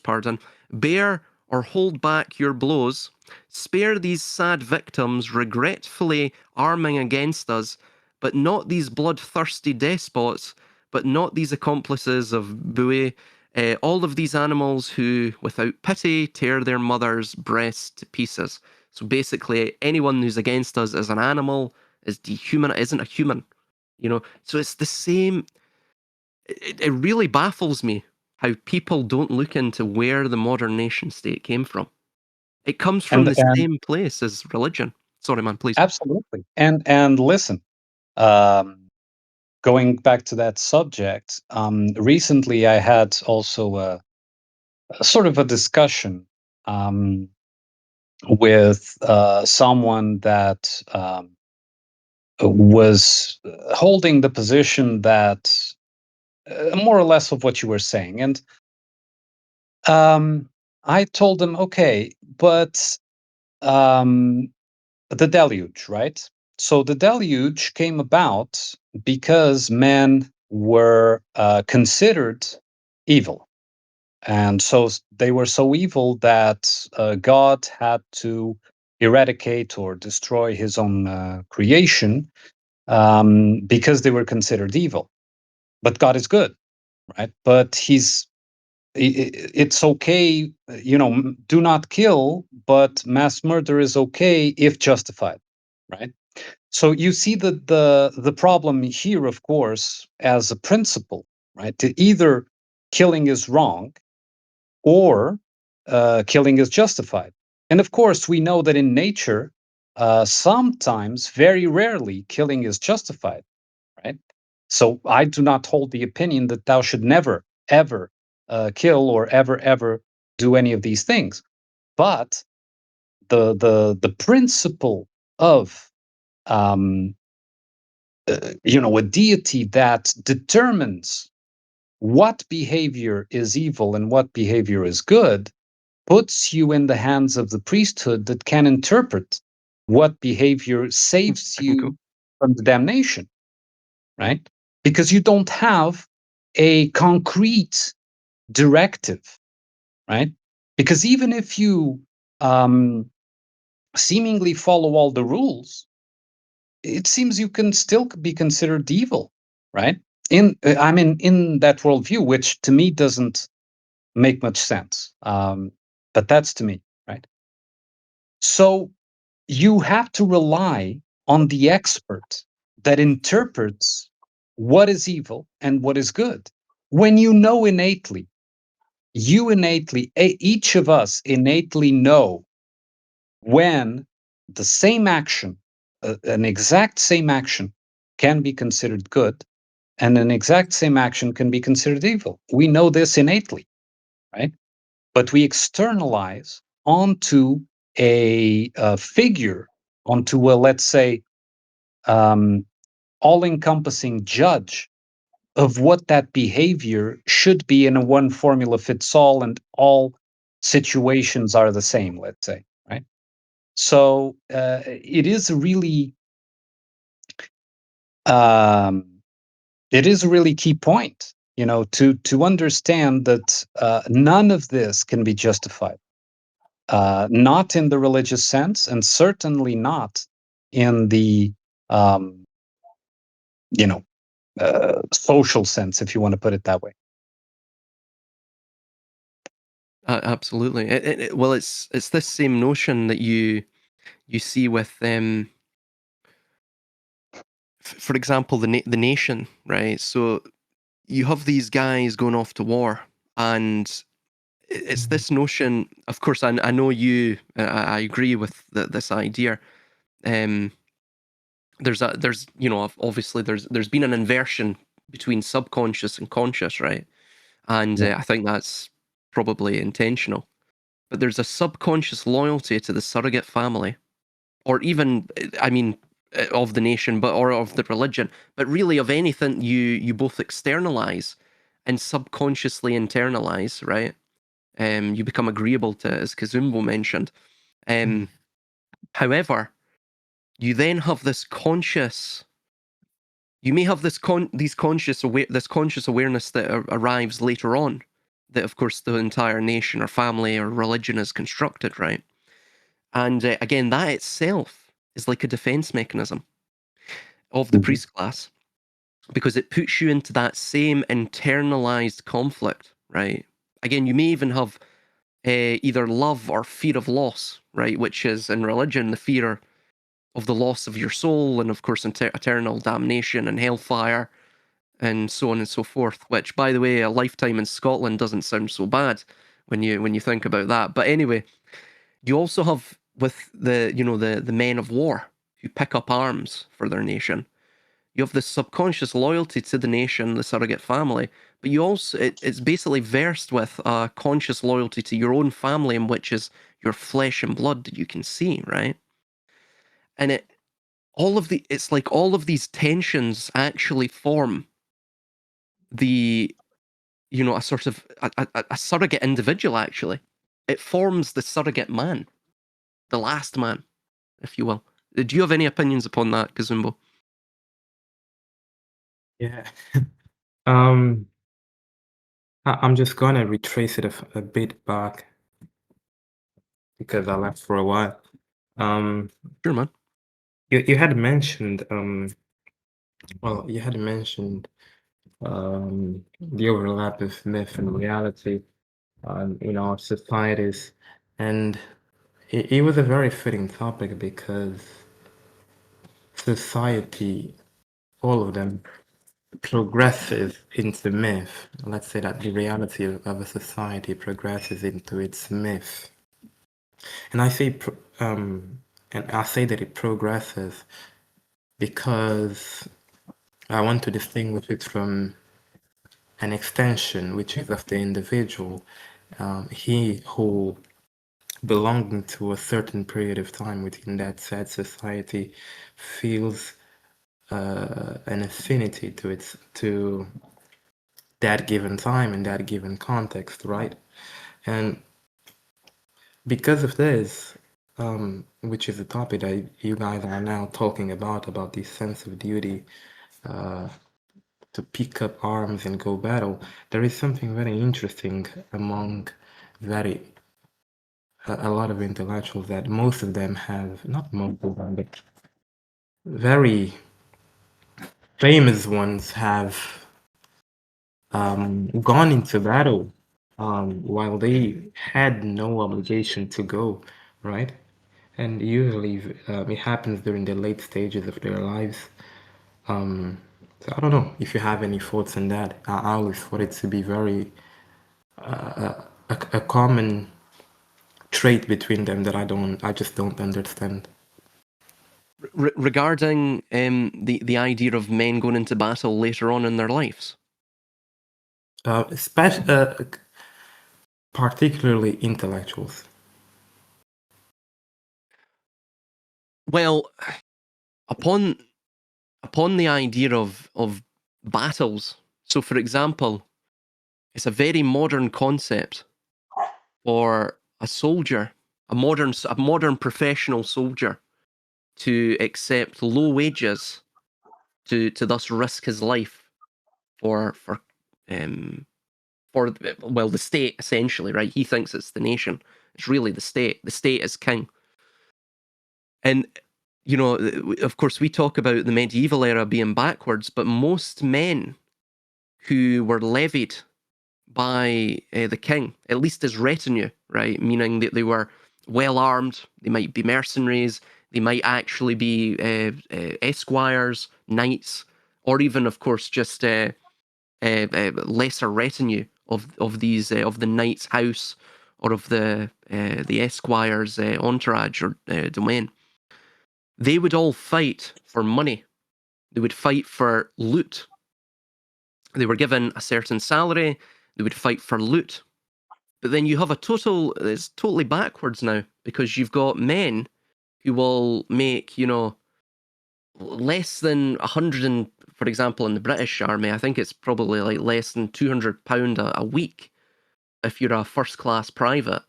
bear or hold back your blows, spare these sad victims regretfully arming against us, but not these bloodthirsty despots, but not these accomplices of Bouet, all of these animals who, without pity, tear their mother's breasts to pieces. So basically, anyone who's against us is an animal, isn't a human. So it's the same. It really baffles me how people don't look into where the modern nation state came from. It comes from the And same place as religion. Sorry, man, please. absolutely. And listen, um, going back to that subject, recently I had also a sort of a discussion with someone that was holding the position that more or less of what you were saying. And I told them, okay, but the deluge, right? So the deluge came about because men were considered evil. And so they were so evil that God had to eradicate or destroy his own creation because they were considered evil. But God is good, right? But it's okay, do not kill, but mass murder is okay if justified, right? So you see the problem here, of course, as a principle, right? To either killing is wrong or killing is justified. And of course, we know that in nature, sometimes, very rarely, killing is justified, right? So I do not hold the opinion that thou should never, ever kill or ever do any of these things. But the principle of a deity that determines what behavior is evil and what behavior is good puts you in the hands of the priesthood that can interpret what behavior saves I can go. you from the damnation, right? Because you don't have a concrete directive, right? Because even if you seemingly follow all the rules, it seems you can still be considered evil, right? In that worldview, which to me doesn't make much sense. But that's to me, right? So you have to rely on the expert that interprets what is evil and what is good. When you know innately, each of us innately know when the same action, an exact same action, can be considered good, and an exact same action can be considered evil. We know this innately, right? But we externalize onto a figure, onto a, let's say, all-encompassing judge of what that behavior should be in a one formula fits all, and all situations are the same, let's say, right? So um, it is a really key point, to understand that none of this can be justified, not in the religious sense, and certainly not in the um, you know social sense, if you want to put it that way. Absolutely. Well, it's this same notion that you see with for example, the nation, right? So you have these guys going off to war, and it's this notion. Of course, I know you. I agree with this idea. Um, there's obviously there's been an inversion between subconscious and conscious, right? And Yeah. I think that's probably intentional. But there's a subconscious loyalty to the surrogate family, or even, I mean, of the nation, or of the religion, but really of anything you both externalize. and subconsciously internalize, right? You become agreeable to, as Cazumbo mentioned. However, you then have this conscious. You may have this conscious awareness that arrives later on, that of course the entire nation or family or religion is constructed, right? And again, that itself is like a defense mechanism of the priest class, because it puts you into that same internalized conflict, right? Again, you may even have either love or fear of loss, right? Which is in religion the fear of the loss of your soul, and of course eternal damnation and hellfire, and so on and so forth. Which, by the way, a lifetime in Scotland doesn't sound so bad when you think about that. But anyway, you also have with the men of war who pick up arms for their nation. You have this subconscious loyalty to the nation, the surrogate family, but you also it's basically versed with a conscious loyalty to your own family, in which is your flesh and blood that you can see, right? And it's like all of these tensions actually form the a sort of a surrogate individual. Actually, it forms the surrogate man, the last man, if you will. Do you have any opinions upon that, Cazumbo? Yeah. I'm just gonna retrace it a bit back because I left for a while. Sure, man. You had mentioned you had mentioned the overlap of myth and reality in our societies, and it was a very fitting topic because society, all of them, progresses into myth. Let's say that the reality of a society progresses into its myth. And I say that it progresses because I want to distinguish it from an extension, which is of the individual. He who belonging to a certain period of time within that said society feels an affinity to that given time and that given context, right? And because of this, which is a topic that you guys are now talking about this sense of duty to pick up arms and go battle, there is something very interesting among a lot of intellectuals that most of them have, not most of them, but very famous ones have gone into battle while they had no obligation to go, right? And usually it happens during the late stages of their lives. So I don't know if you have any thoughts on that. I always thought it to be very a common trait between them that I just don't understand. Regarding the idea of men going into battle later on in their lives, Particularly intellectuals. well, upon the idea of battles. So, for example, it's a very modern concept for a soldier, a modern professional soldier, to accept low wages to thus risk his life for the state, essentially, right? He thinks it's the nation. It's really the state. The state is king. And of course, we talk about the medieval era being backwards, but most men who were levied by the king, at least as retinue, right? Meaning that they were well armed, they might be mercenaries, they might actually be esquires, knights, or even, of course, just lesser retinue of these of the knight's house or of the esquire's entourage or domain. They would all fight for money. They would fight for loot. They were given a certain salary. They would fight for loot. But then you have it's totally backwards now, because you've got men who will make, less than for example, in the British Army, I think it's probably like less than £200 a week if you're a first-class private.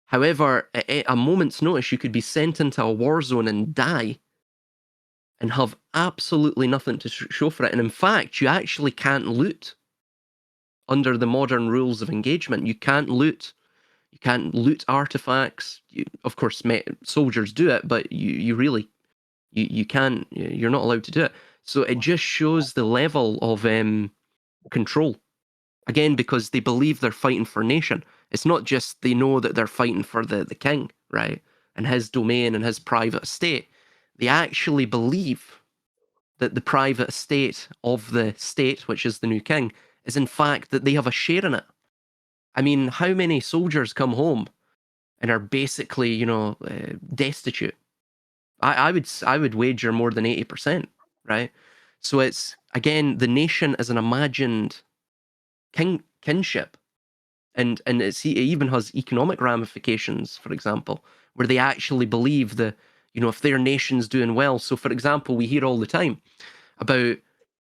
However, at a moment's notice, you could be sent into a war zone and die and have absolutely nothing to show for it. And in fact, you actually can't loot under the modern rules of engagement. You can't loot. You can't loot artifacts. Of course, soldiers do it, but you really, you can't. You're not allowed to do it. So it just shows the level of control. Again, because they believe they're fighting for nation. It's not just they know that they're fighting for the king, right, and his domain and his private estate. They actually believe that the private estate of the state, which is the new king, is in fact that they have a share in it. I mean, how many soldiers come home and are basically, destitute? I would wager more than 80%, right? So it's, again, the nation is an imagined kinship. And it even has economic ramifications, for example, where they actually believe if their nation's doing well. So, for example, we hear all the time about,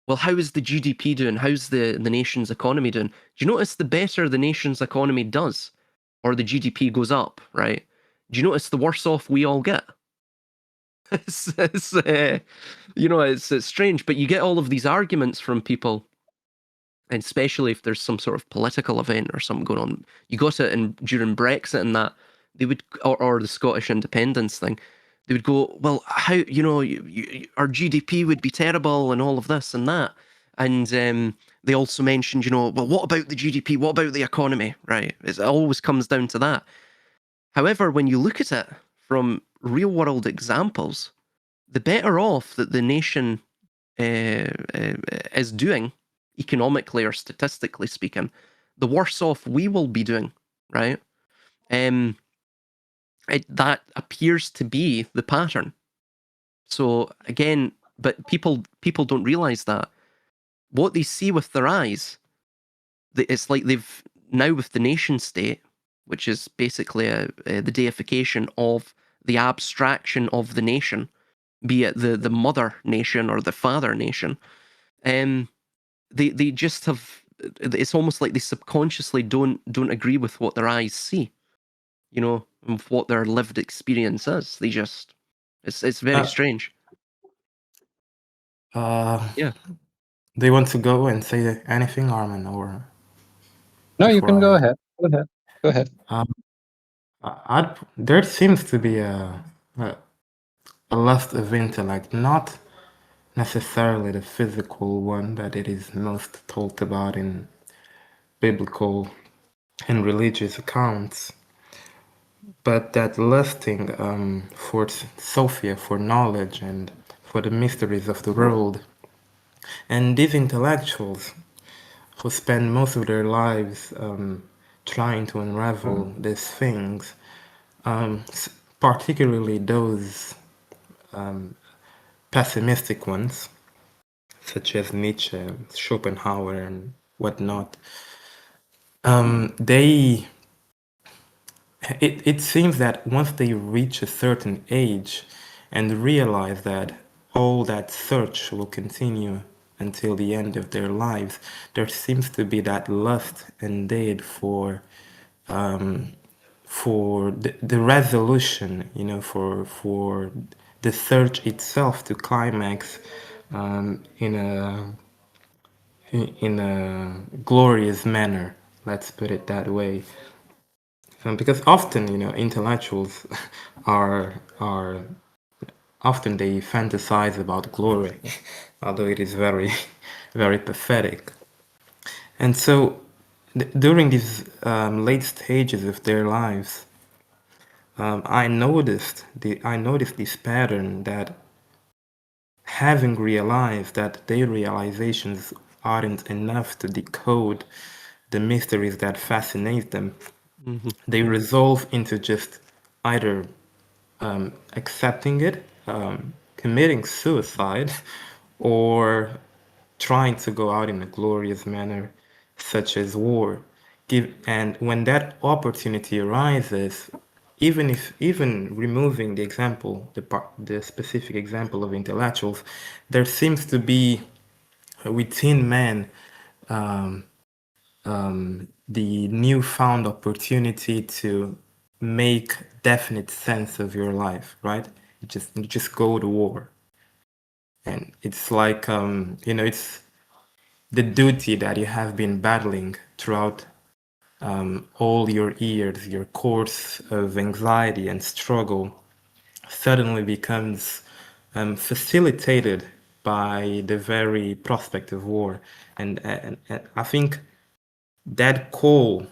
well, how is the GDP doing? How's the nation's economy doing? Do you notice the better the nation's economy does, or the GDP goes up, right? Do you notice the worse off we all get? It's strange, but you get all of these arguments from people, and especially if there's some sort of political event or something going on. You got it during Brexit and that, they would, or the Scottish independence thing, they would go, well, how, our GDP would be terrible and all of this and that. And they also mentioned, well, what about the GDP? What about the economy? Right? It always comes down to that. However, when you look at it from real world examples, the better off that the nation is doing, economically or statistically speaking, the worse off we will be doing, right? That appears to be the pattern. So again, but people don't realize that. What they see with their eyes, it's like they've now, with the nation state, which is basically the deification of the abstraction of the nation, be it the mother nation or the father nation, they just have, it's almost like they subconsciously don't agree with what their eyes see, and what their lived experience is. They just, it's very strange. Yeah. Do you want to go and say anything, Armunn, or? No, you can go ahead. Go ahead. There seems to be a lust of intellect, not necessarily the physical one that it is most talked about in biblical and religious accounts, but that lusting for Sophia, for knowledge and for the mysteries of the world. And these intellectuals who spend most of their lives trying to unravel these things, particularly those pessimistic ones, such as Nietzsche, Schopenhauer, and whatnot, it seems that once they reach a certain age and realize that all that search will continue until the end of their lives, there seems to be that lust indeed for the resolution, for the search itself to climax in a glorious manner. Let's put it that way. Because often, intellectuals are often they fantasize about glory, although it is very, very pathetic. And so, during these late stages of their lives, I noticed this pattern that, having realized that their realizations aren't enough to decode the mysteries that fascinate them, they resolve into just either accepting it, committing suicide, or trying to go out in a glorious manner, such as war. And when that opportunity arises, even removing the specific example of intellectuals, there seems to be within man the newfound opportunity to make definite sense of your life, right? You just go to war, and it's like it's the duty that you have been battling throughout all your years, your course of anxiety and struggle suddenly becomes facilitated by the very prospect of war. And I think that call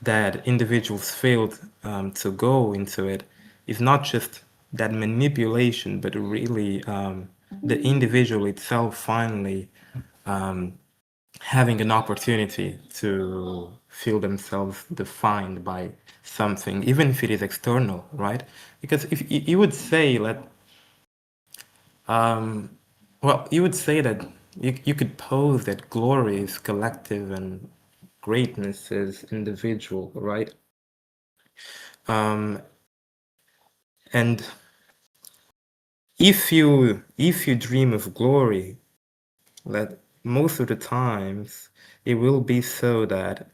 that individuals failed to go into it is not just that manipulation, but really the individual itself finally having an opportunity to feel themselves defined by something, even if it is external, right? Because if you would say that, well, you would say that you could pose that glory is collective and greatness is individual, right? And if you dream of glory, that most of the times it will be so that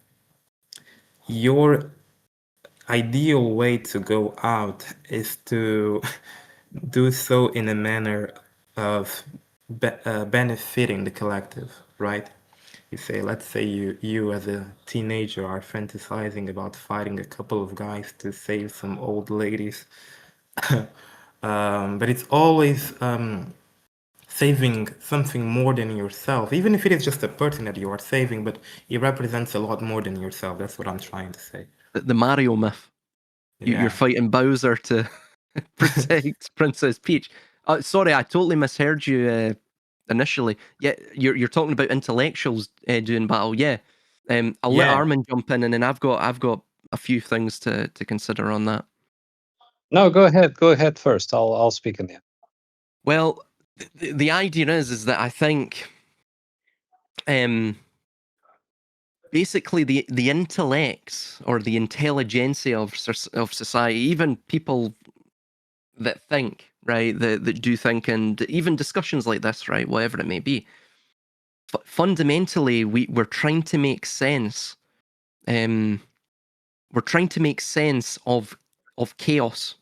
your ideal way to go out is to do so in a manner of benefiting the collective, right? You say, let's say you as a teenager are fantasizing about fighting a couple of guys to save some old ladies. But it's always saving something more than yourself, even if it is just a person that you are saving, but it represents a lot more than yourself. That's what I'm trying to say. The Mario myth. Yeah. You're fighting Bowser to protect Princess Peach. Sorry, I totally misheard you initially. Yeah, you're talking about intellectuals doing battle. Yeah, I'll let Yeah. Armunn jump in, and then I've got a few things to consider on that. No, go ahead. Go ahead first. I'll speak in the end. Well, the idea is that I think, basically the intellects or the intelligentsia of society, even people that think, right, that do think, and even discussions like this, right, whatever it may be, fundamentally we're trying to make sense. We're trying to make sense of chaos,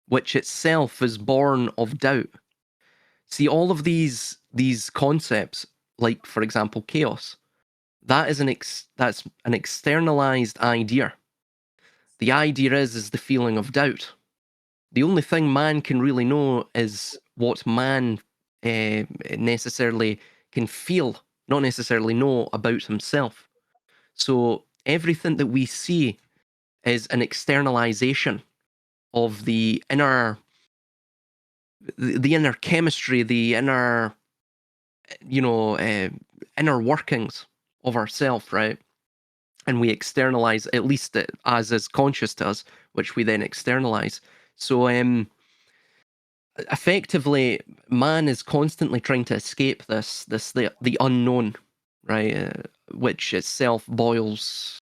which itself is born of doubt. See, all of these concepts, like for example chaos, that's an externalized idea. The idea is the feeling of doubt. The only thing man can really know is what man necessarily can feel, not necessarily know about himself. So everything that we see is an externalization of the inner chemistry, the inner inner workings of ourself, right? And we externalize, at least as is conscious to us, which we then externalize. So effectively, man is constantly trying to escape the unknown, right? Which itself boils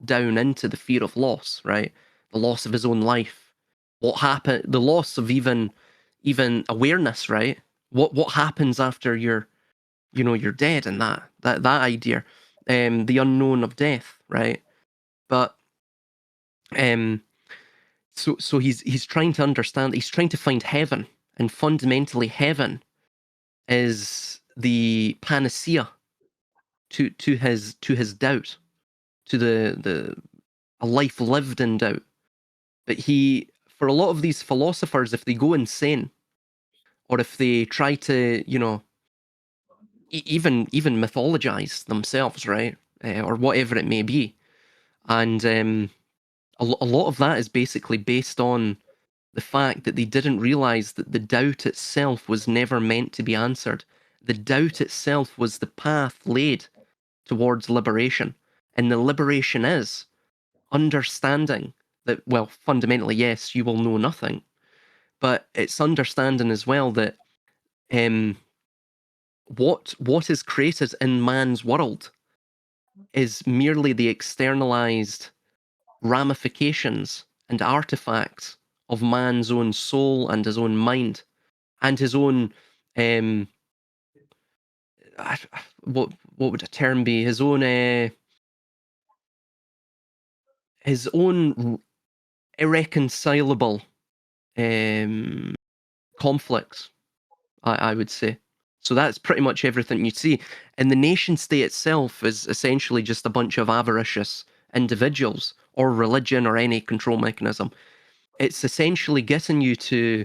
down into the fear of loss, right? The loss of his own life. What happened? The loss of even awareness, right? What happens after you're dead, and that idea, the unknown of death, right? But so he's trying to understand. He's trying to find heaven, and fundamentally, heaven is the panacea to his doubt, to the a life lived in doubt. But for a lot of these philosophers, if they go insane, or if they try to, even mythologize themselves, right, or whatever it may be, and a lot of that is basically based on the fact that they didn't realize that the doubt itself was never meant to be answered. The doubt itself was the path laid towards liberation, and the liberation is understanding that, well, fundamentally, yes, you will know nothing, but it's understanding as well that what is created in man's world is merely the externalized ramifications and artifacts of man's own soul and his own mind and his own what would a term be? His own irreconcilable conflicts, I would say. So that's pretty much everything you see. And the nation state itself is essentially just a bunch of avaricious individuals, or religion, or any control mechanism. It's essentially getting you to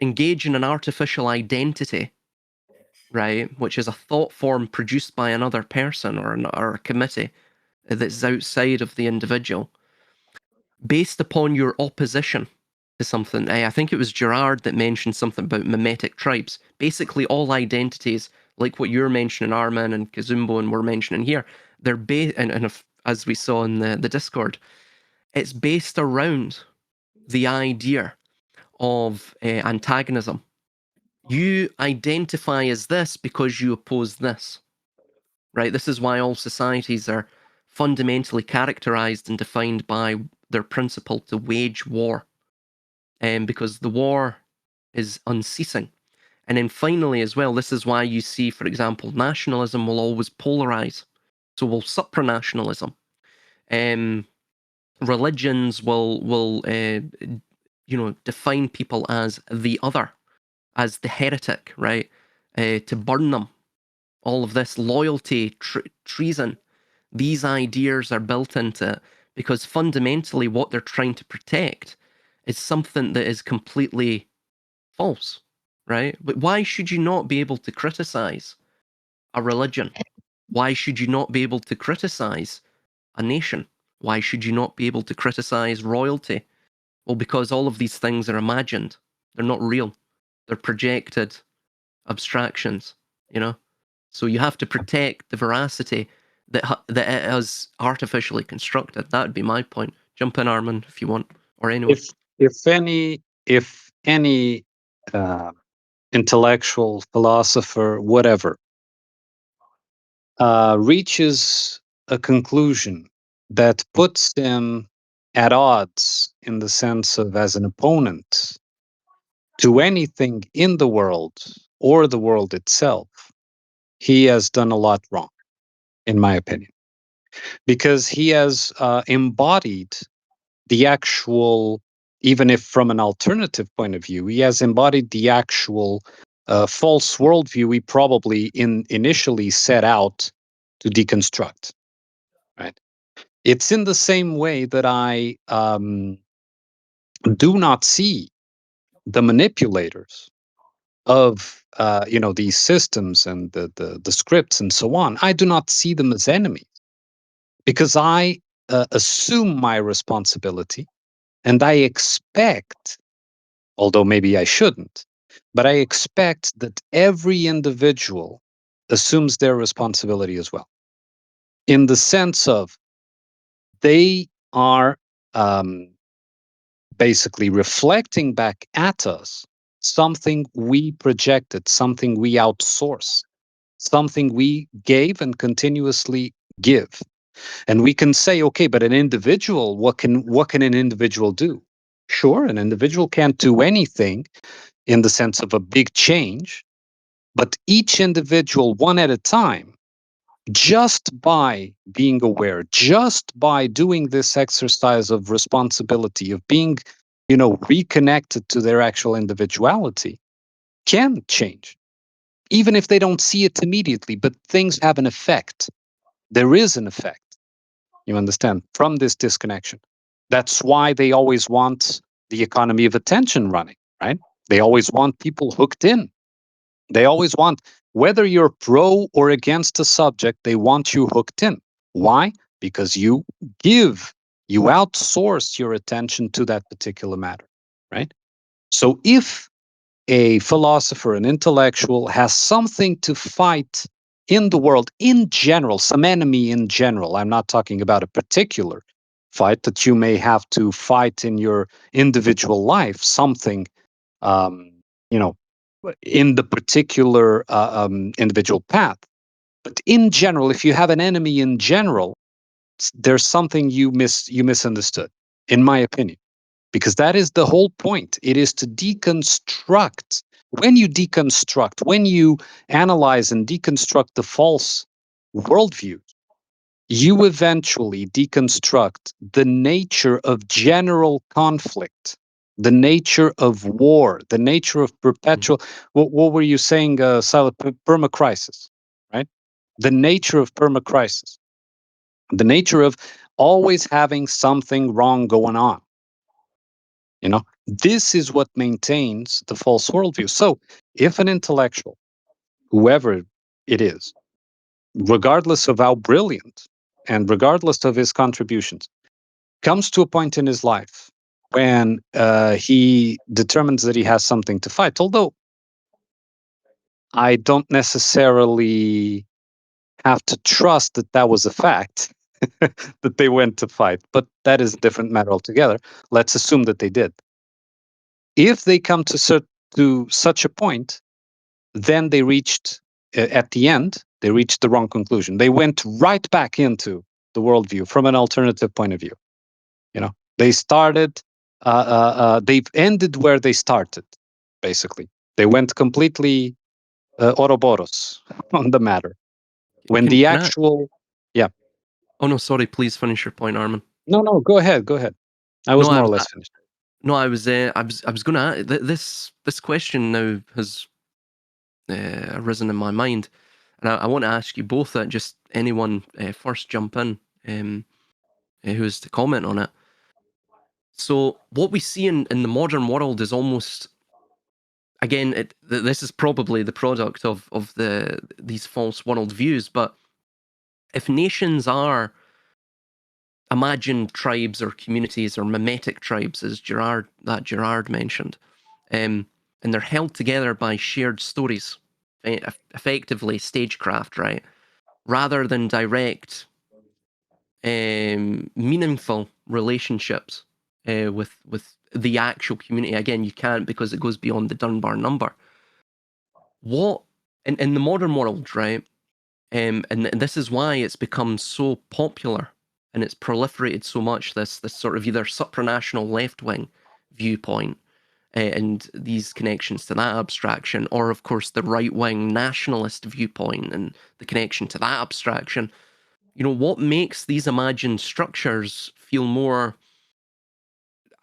engage in an artificial identity, right? Which is a thought form produced by another person or a committee that's outside of the individual, based upon your opposition to something. I think it was Gerard that mentioned something about mimetic tribes. Basically, all identities, like what you're mentioning, Armunn and Cazumbo, and we're mentioning here, they're as we saw in the Discord, it's based around the idea of antagonism. You identify as this because you oppose this, right? This is why all societies are fundamentally characterized and defined by their principle to wage war, because the war is unceasing. And then finally, as well, this is why you see, for example, nationalism will always polarize. So will supranationalism. Religions will define people as the other, as the heretic, right? To burn them. All of this loyalty, treason, these ideas are built into it because fundamentally what they're trying to protect is something that is completely false, right? But why should you not be able to criticize a religion? Why should you not be able to criticize a nation? Why should you not be able to criticize royalty? Well, because all of these things are imagined. They're not real. They're projected abstractions, you know? So you have to protect the veracity that it is artificially constructed. That would be my point. Jump in, Armunn, if you want, or anyone. If any intellectual, philosopher, whatever, reaches a conclusion that puts him at odds in the sense of as an opponent to anything in the world or the world itself, he has done a lot wrong, in my opinion, because he has embodied the actual, even if from an alternative point of view, he has embodied the actual false worldview he probably initially set out to deconstruct. Right? It's in the same way that I do not see the manipulators of these systems and the scripts and so on. I do not see them as enemies because I assume my responsibility and I expect, although maybe I shouldn't, but I expect that every individual assumes their responsibility as well, in the sense of they are basically reflecting back at us something we projected, something we outsource, something we gave and continuously give. And we can say, okay, but an individual, what can an individual do? Sure, an individual can't do anything in the sense of a big change, but each individual, one at a time, just by being aware, just by doing this exercise of responsibility, of being, reconnected to their actual individuality, can change. Even if they don't see it immediately, but things have an effect. There is an effect, you understand, from this disconnection. That's why they always want the economy of attention running, right? They always want people hooked in. They always want, whether you're pro or against a subject, they want you hooked in. Why? Because you outsource your attention to that particular matter, right? So if a philosopher, an intellectual, has something to fight in the world in general, some enemy in general, I'm not talking about a particular fight that you may have to fight in your individual life, something, um, you know, in the particular individual path. But in general, if you have an enemy in general, there's something you misunderstood, in my opinion, because that is the whole point. It is to deconstruct when you deconstruct, when you analyze and deconstruct the false worldview, you eventually deconstruct the nature of general conflict, the nature of war, the nature of perpetual. What were you saying, Silas? Permacrisis, right? The nature of permacrisis, the nature of always having something wrong going on. This is what maintains the false worldview. So, if an intellectual, whoever it is, regardless of how brilliant and regardless of his contributions, comes to a point in his life when he determines that he has something to fight, although I don't necessarily have to trust that that was a fact, that they went to fight, but that is a different matter altogether. Let's assume that they did. If they come to such a point, then they reached, at the end, they reached the wrong conclusion. They went right back into the worldview from an alternative point of view. They started, they've ended where they started, basically. They went completely Ouroboros on the matter. When the Can I? actual, yeah. Oh no, sorry. Please finish your point, Armunn. No, go ahead. I was No, more or less finished. No, I was going to. This question now has arisen in my mind, and I want to ask you both that. Just anyone first jump in, who is to comment on it. So what we see in the modern world is almost, again, this is probably the product of these false worldviews. But if nations are imagined tribes or communities or mimetic tribes, as Gerard mentioned, and they're held together by shared stories, effectively stagecraft, right? Rather than direct, meaningful relationships with the actual community. Again, you can't, because it goes beyond the Dunbar number. What in the modern world, right? And this is why it's become so popular and it's proliferated so much. This sort of either supranational left wing viewpoint and these connections to that abstraction, or of course the right wing nationalist viewpoint and the connection to that abstraction. What makes these imagined structures feel more,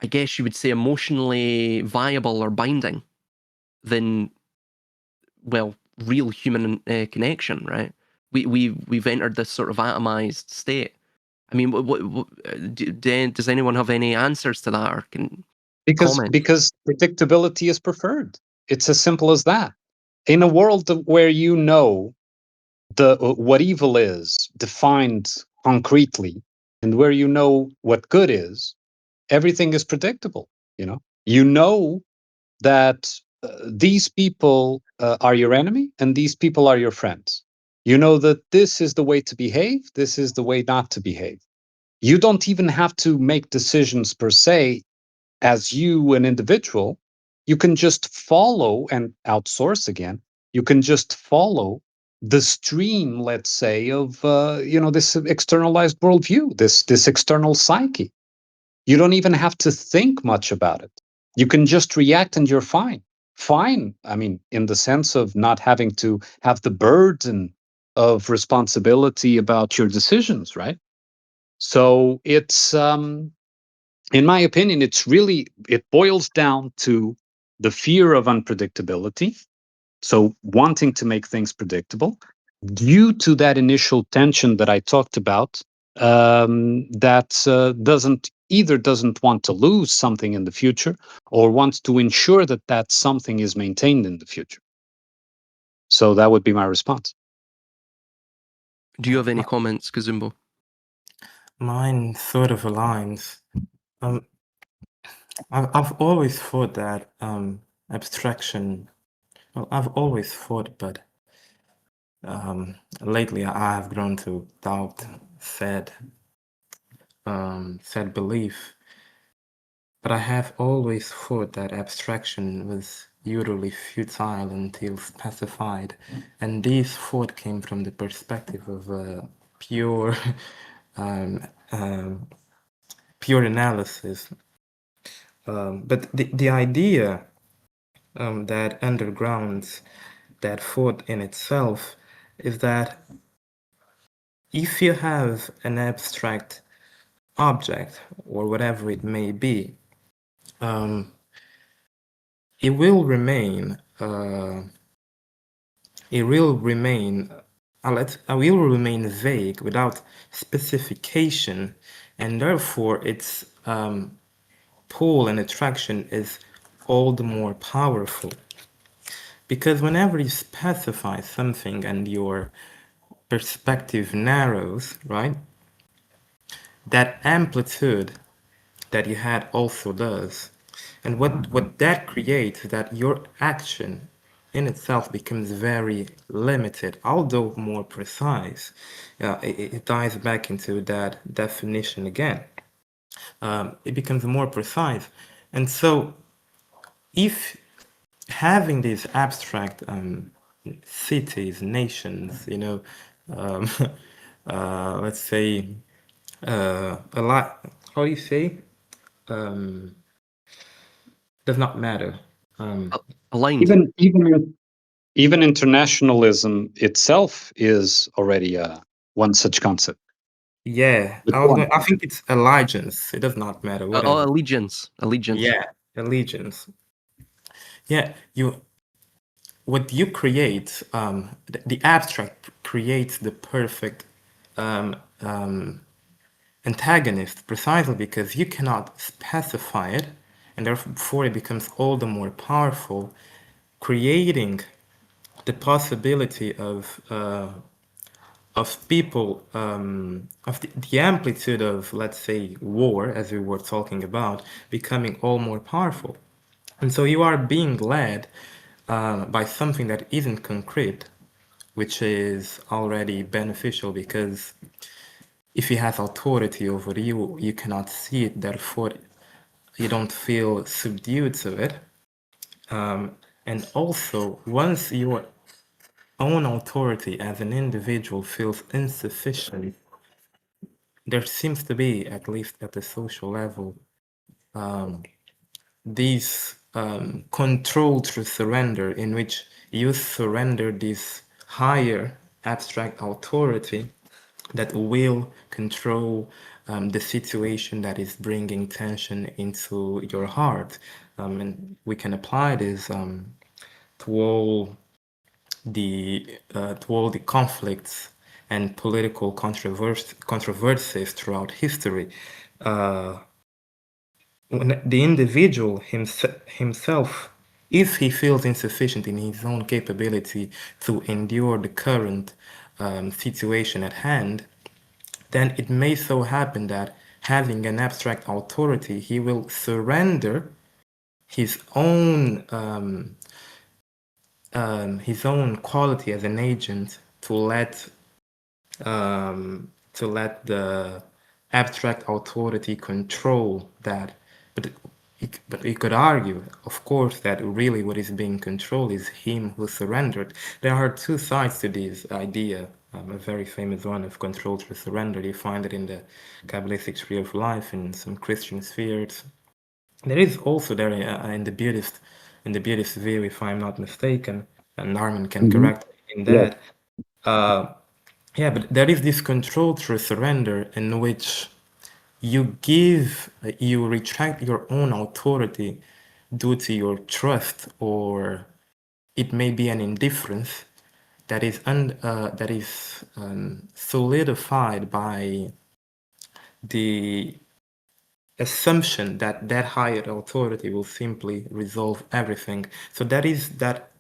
I guess you would say, emotionally viable or binding than, well, real human connection, right? We've entered this sort of atomized state. I mean, does anyone have any answers to that, or can comment? Because predictability is preferred. It's as simple as that. In a world where what evil is defined concretely, and where what good is, everything is predictable. You know that these people are your enemy and these people are your friends. You know that this is the way to behave, this is the way not to behave. You don't even have to make decisions per se as you, an individual. You can just follow and outsource again. You can just follow the stream, let's say, of this externalized worldview, this external psyche. You don't even have to think much about it. You can just react and you're fine. Fine, I mean, in the sense of not having to have the burden of responsibility about your decisions, right? So it's, in my opinion, it boils down to the fear of unpredictability. So wanting to make things predictable due to that initial tension that I talked about, that doesn't want to lose something in the future, or wants to ensure that something is maintained in the future. So that would be my response. Do you have any comments, Cazumbo? Mine sort of aligns. I've always thought that abstraction. Well, I've always thought, but lately I have grown to doubt said belief. But I have always thought that abstraction was utterly futile until specified, and this thought came from the perspective of pure pure analysis. But the idea that undergrounds that thought in itself is that if you have an abstract object or whatever it may be, it will remain vague without specification, and therefore its pull and attraction is all the more powerful. Because whenever you specify something and your perspective narrows, right, that amplitude that you had also does. And what that creates is that your action in itself becomes very limited, although more precise. It ties back into that definition again. It becomes more precise. And so if having these abstract cities, nations, um, let's say a lot, how do you say? Does not matter. Aligned. Even internationalism itself is already one such concept. Yeah, I think it's allegiance. It does not matter. Whatever. Allegiance. Yeah, allegiance. Yeah, what you create, the abstract creates the perfect antagonist precisely because you cannot specify it, and therefore it becomes all the more powerful, creating the possibility of people of the amplitude of, let's say, war, as we were talking about, becoming all more powerful. And so you are being led by something that isn't concrete, which is already beneficial because if it has authority over you, you cannot see it, therefore you don't feel subdued to it. And also, once your own authority as an individual feels insufficient, there seems to be, at least at the social level, these control through surrender, in which you surrender this higher abstract authority that will control the situation that is bringing tension into your heart. And we can apply this to all the conflicts and political controversies throughout history. When the individual himself, if he feels insufficient in his own capability to endure the current situation at hand, then it may so happen that having an abstract authority, he will surrender his own quality as an agent to let the abstract authority control that. But we could argue, of course, that really what is being controlled is him who surrendered. There are two sides to this idea. A very famous one of control through surrender. You find it in the Kabbalistic tree of life, in some Christian spheres. There is also there in the Buddhist view, if I'm not mistaken, and Armunn can correct me in that. Yeah, but there is this control through surrender in which you retract your own authority due to your trust, or it may be an indifference that is solidified by the assumption that that higher authority will simply resolve everything. So that is that,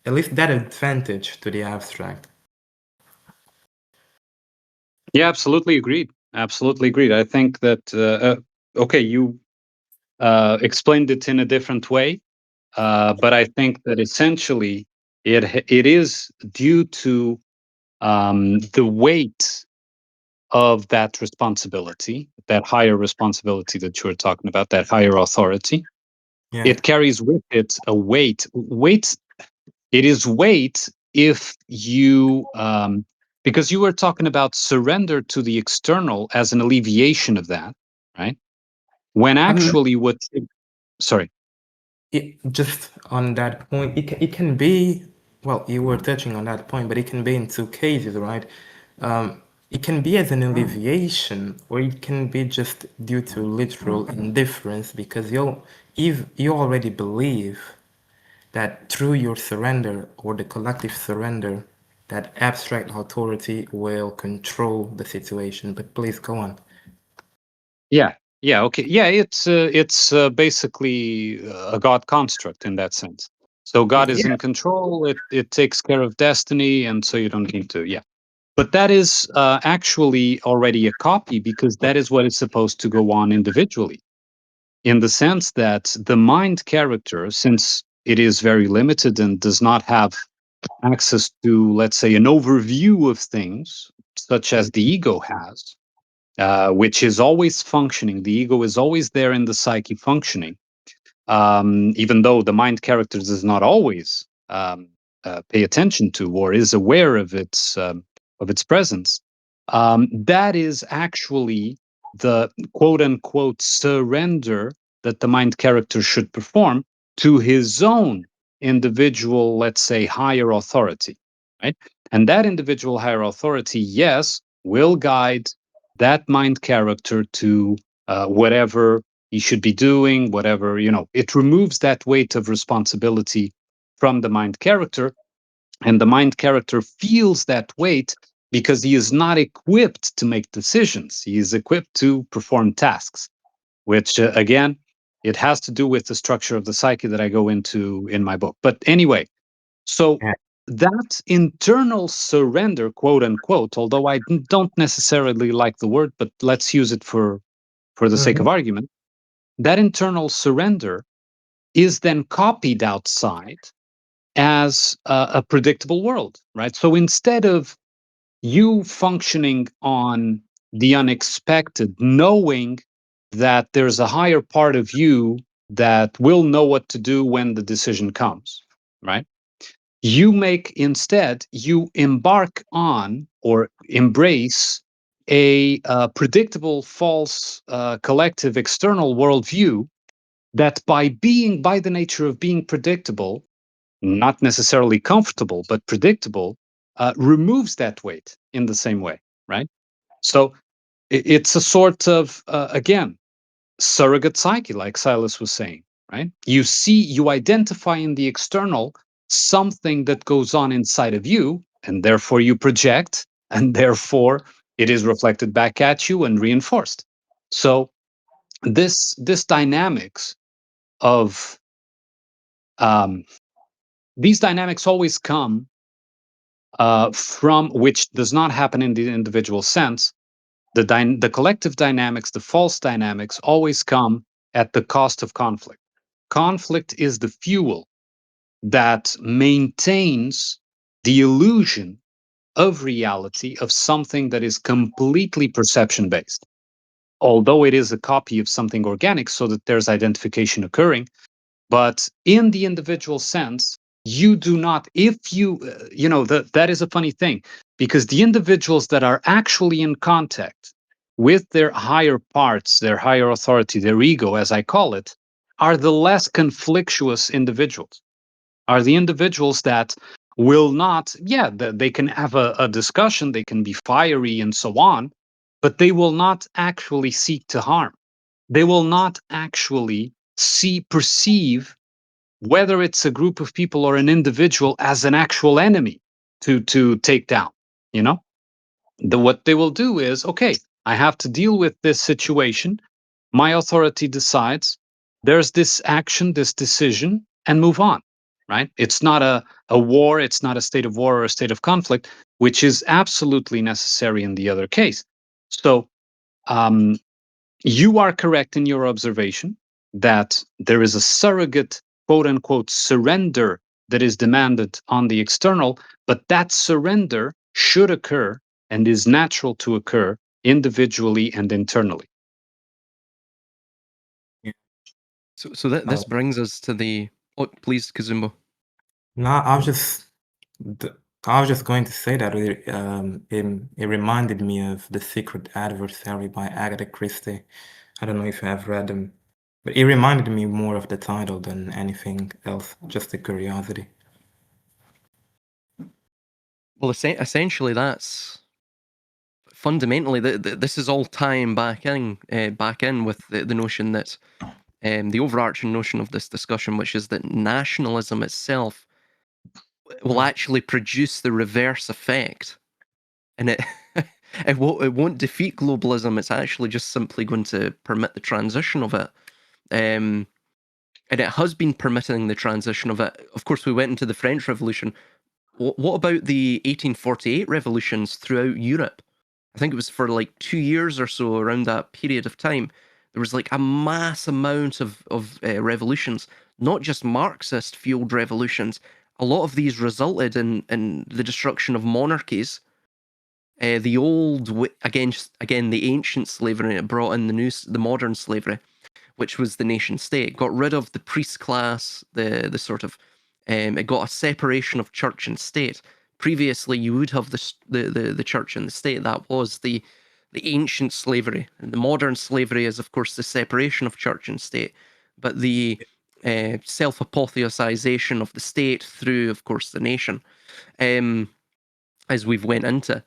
at least that advantage to the abstract. Yeah, absolutely agreed. Absolutely agreed. I think that okay, you explained it in a different way, but I think that essentially it is due to the weight of that responsibility, that higher responsibility that you were talking about, that higher authority. Yeah. It carries with it a weight. It is weight if you because you were talking about surrender to the external as an alleviation of that, right? When actually sorry. just on that point, it can be, well, you were touching on that point, but it can be in two cases, right? It can be as an alleviation, or it can be just due to literal indifference, because if you already believe that through your surrender or the collective surrender, that abstract authority will control the situation. But please go on. Yeah. Yeah. Okay. Yeah. It's basically a God construct in that sense. So God is Yeah. in control. It takes care of destiny, and so you don't need to. Yeah. But that is actually already a copy, because that is what is supposed to go on individually, in the sense that the mind character, since it is very limited and does not have access to, let's say, an overview of things such as the ego has, which is always functioning. The ego is always there in the psyche functioning, even though the mind character does not always pay attention to or is aware of its presence. That is actually the quote unquote surrender that the mind character should perform to his own individual, let's say, higher authority, right? And that individual higher authority, yes, will guide that mind character to whatever he should be doing, whatever, it removes that weight of responsibility from the mind character. And the mind character feels that weight because he is not equipped to make decisions. He is equipped to perform tasks, which, again, it has to do with the structure of the psyche that I go into in my book. But anyway, so Yeah. that internal surrender, quote unquote, although I don't necessarily like the word, but let's use it for the sake of argument, that internal surrender is then copied outside as a predictable world, right? So instead of you functioning on the unexpected, knowing that there's a higher part of you that will know what to do when the decision comes, right? You embark on or embrace a predictable, false, collective external worldview that by the nature of being predictable, not necessarily comfortable, but predictable, removes that weight in the same way, right? So it's a sort of, again, surrogate psyche, like Silas was saying, right? You identify in the external something that goes on inside of you, and therefore you project, and therefore it is reflected back at you and reinforced. So this dynamics of these dynamics always come from, which does not happen in the individual sense. The collective dynamics, the false dynamics, always come at the cost of conflict. Conflict is the fuel that maintains the illusion of reality, of something that is completely perception based. Although it is a copy of something organic, so that there's identification occurring, but in the individual sense, you do not, if you, that is a funny thing, because the individuals that are actually in contact with their higher parts, their higher authority, their ego, as I call it, are the less conflictuous individuals, are the individuals that will not, yeah, they can have a discussion, they can be fiery and so on, but they will not actually seek to harm. They will not actually perceive whether it's a group of people or an individual as an actual enemy to take down. You know, what they will do is, okay, I have to deal with this situation. My authority decides there's this action, this decision, and move on. Right? It's not a war. It's not a state of war or a state of conflict, which is absolutely necessary in the other case. So um, you are correct in your observation that there is a surrogate, quote unquote, surrender that is demanded on the external, but that surrender should occur and is natural to occur individually and internally. So this brings us to the. Oh, please, Cazumbo. No, I was just going to say that it reminded me of The Secret Adversary by Agatha Christie. I don't know if you have read them. But it reminded me more of the title than anything else, just a curiosity. Well, essentially, that's fundamentally this is all tying back in with the notion that the overarching notion of this discussion, which is that nationalism itself will actually produce the reverse effect, and it won't defeat globalism. It's actually just simply going to permit the transition of it. And it has been permitting the transition of it. Of course, we went into the French Revolution. What about the 1848 revolutions throughout Europe? I think it was for like 2 years or so around that period of time. There was like a mass amount of revolutions, not just Marxist fueled revolutions. A lot of these resulted in the destruction of monarchies. The old again the ancient slavery, it brought in the modern slavery, which was the nation state. Got rid of the priest class, the sort of it got a separation of church and state. Previously, you would have the church and the state. That was the ancient slavery. And the modern slavery is, of course, the separation of church and state. But the self-apotheosization of the state through, of course, the nation, as we've went into.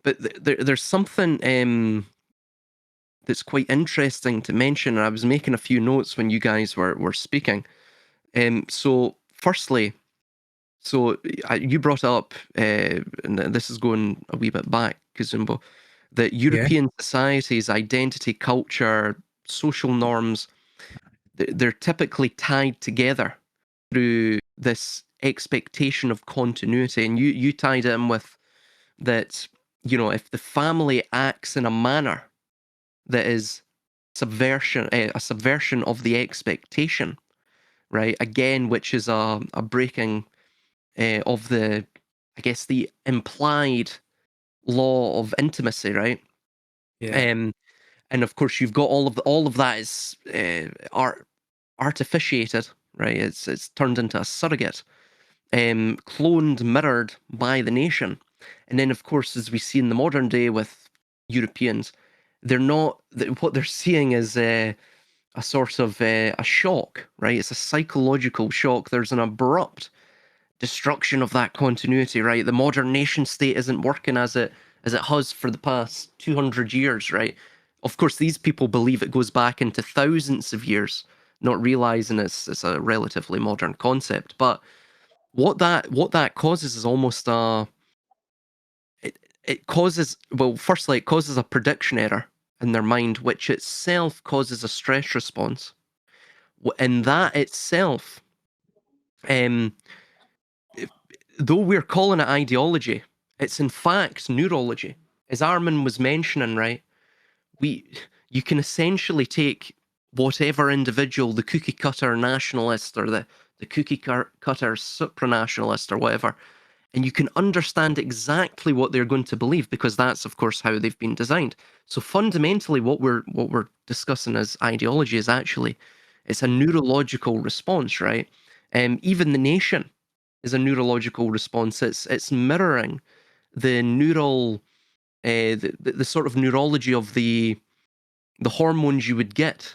But there's something that's quite interesting to mention. And I was making a few notes when you guys were speaking. So, firstly, you brought up, and this is going a wee bit back, Cazumbo, that European societies, identity, culture, social norms, they're typically tied together through this expectation of continuity. And you tied it in with that, if the family acts in a manner that is a subversion of the expectation, right? Again, which is a breaking of the implied law of intimacy, right? Yeah. And of course, you've got all of that is artificiated, right? It's turned into a surrogate, cloned, mirrored by the nation, and then of course, as we see in the modern day with Europeans, they're not. What they're seeing is a sort of a shock, right? It's a psychological shock. There's an abrupt destruction of that continuity, right? The modern nation state isn't working as it has for the past 200 years, right? Of course, these people believe it goes back into thousands of years, not realizing it's a relatively modern concept. But what that causes is almost it causes, well, firstly, it causes a prediction error in their mind, which itself causes a stress response. And that itself, though we're calling it ideology, it's in fact neurology. As Armunn was mentioning, right? You can essentially take whatever individual, the cookie cutter nationalist or the cookie cutter supranationalist or whatever, and you can understand exactly what they're going to believe, because that's, of course, how they've been designed. So fundamentally, what we're discussing as ideology is actually it's a neurological response, right? Even the nation is a neurological response. It's mirroring the neural, the sort of neurology of the hormones you would get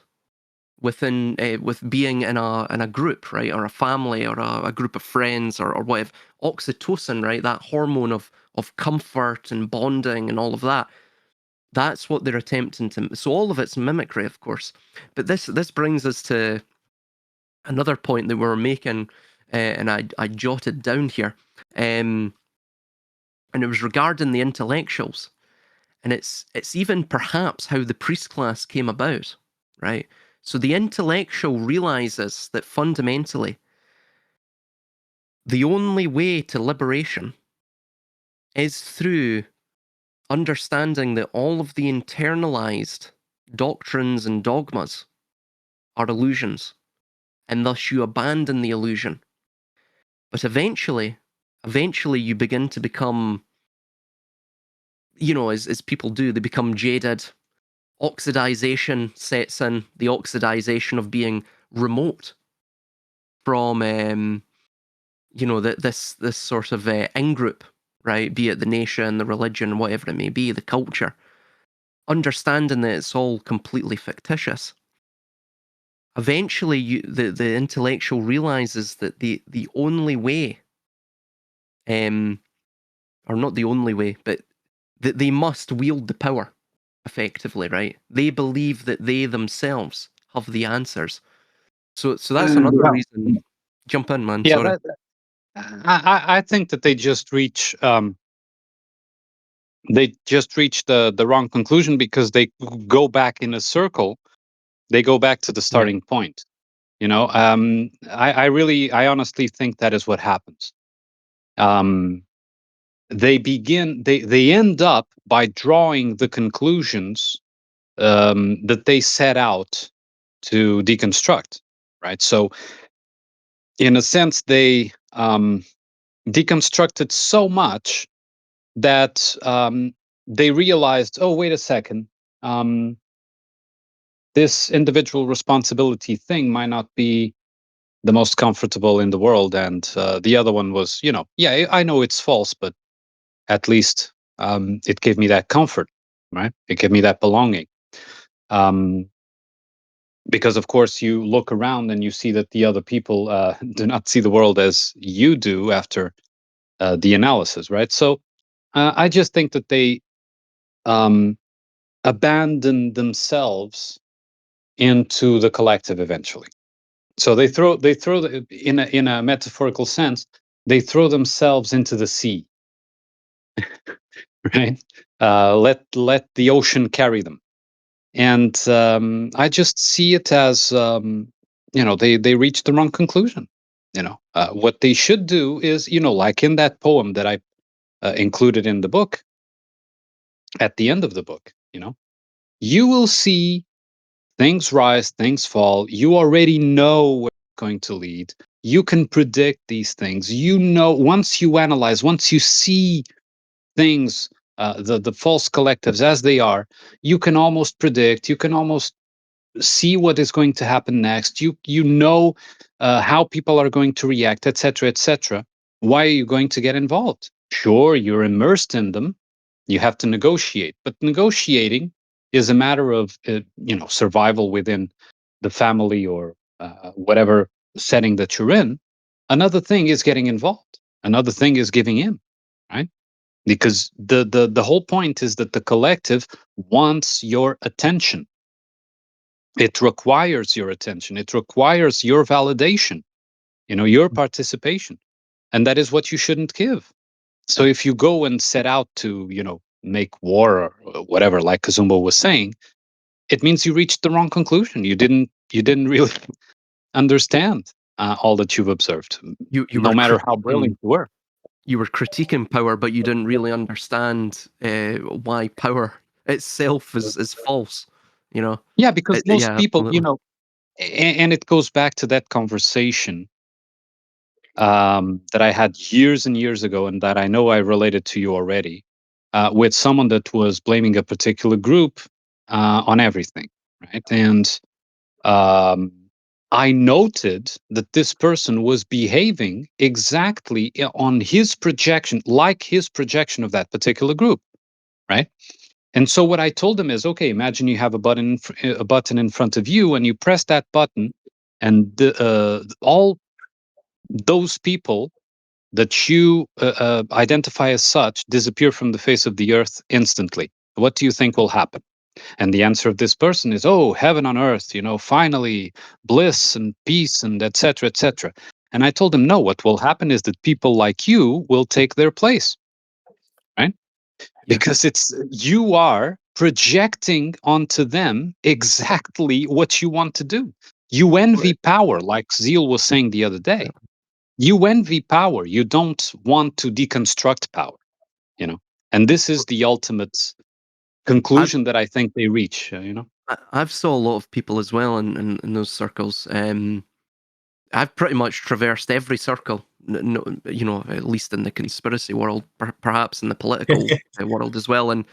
within with being in a group, right, or a family, or a group of friends, or whatever. Oxytocin, right, that hormone of comfort and bonding and all of that. That's what they're attempting to. So all of it's mimicry, of course. But this brings us to another point that we were making, and I jotted down here, and it was regarding the intellectuals, and it's even perhaps how the priest class came about, right? So the intellectual realizes that fundamentally the only way to liberation is through understanding that all of the internalized doctrines and dogmas are illusions, and thus you abandon the illusion. But eventually you begin to become, as people do, they become jaded. Oxidization sets in, the oxidization of being remote from, this sort of in-group, right? Be it the nation, the religion, whatever it may be, the culture. Understanding that it's all completely fictitious. eventually the intellectual realizes that the only way, or not the only way, but that they must wield the power effectively, right? They believe that they themselves have the answers. So that's another Yeah, reason. Jump in, man. yeah. Sorry. I think that they just reach the wrong conclusion because they go back in a circle. They go back to the Yeah. starting point. I honestly think that is what happens. They end up by drawing the conclusions that they set out to deconstruct, right? So in a sense, they deconstructed so much that they realized, oh, wait a second, um, this individual responsibility thing might not be the most comfortable in the world, and the other one was, yeah, I know it's false, but at least it gave me that comfort, right? It gave me that belonging. Um, because of course you look around and you see that the other people do not see the world as you do after the analysis, right? So I just think that they um, abandon themselves into the collective eventually. So in a metaphorical sense, they throw themselves into the sea, right? Let the ocean carry them. And I just see it as they reached the wrong conclusion. What they should do is, like in that poem that I included in the book, at the end of the book, you will see things rise, things fall. You already know where it's going to lead. You can predict these things. Once you analyze, once you see things, the false collectives as they are, you can almost predict. You can almost see what is going to happen next. You know how people are going to react, etc., etc. Why are you going to get involved? Sure, you're immersed in them. You have to negotiate, but negotiating is a matter of survival within the family or whatever setting that you're in. Another thing is getting involved. Another thing is giving in, right? Because the whole point is that the collective wants your attention. It requires your attention. It requires your validation, your participation. And that is what you shouldn't give. So if you go and set out to, make war or whatever, like Cazumbo was saying, it means you reached the wrong conclusion. You didn't really understand all that you've observed, You no were matter how brilliant you were. critiquing power, but you didn't really understand why power itself is false. Yeah, because most Yeah, people, absolutely. and it goes back to that conversation that I had years and years ago, and that I know I related to you already, with someone that was blaming a particular group on everything, right? And um, I noted that this person was behaving exactly on his projection, like his projection of that particular group, right? And so what I told him is, okay, imagine you have a button in front of you, and you press that button, and all those people that you identify as such disappear from the face of the earth instantly. What do you think will happen? And the answer of this person is, oh, heaven on earth, finally bliss and peace and etc., etc. And I told him, no, what will happen is that people like you will take their place, right? Yeah. Because you are projecting onto them exactly what you want to do. You envy power, like Zeal was saying the other day. You envy power. You don't want to deconstruct power, and this is the ultimate I've conclusion that I think they reach, I've saw a lot of people as well in those circles. I've pretty much traversed every circle, no, at least in the conspiracy world, perhaps in the political world as well. And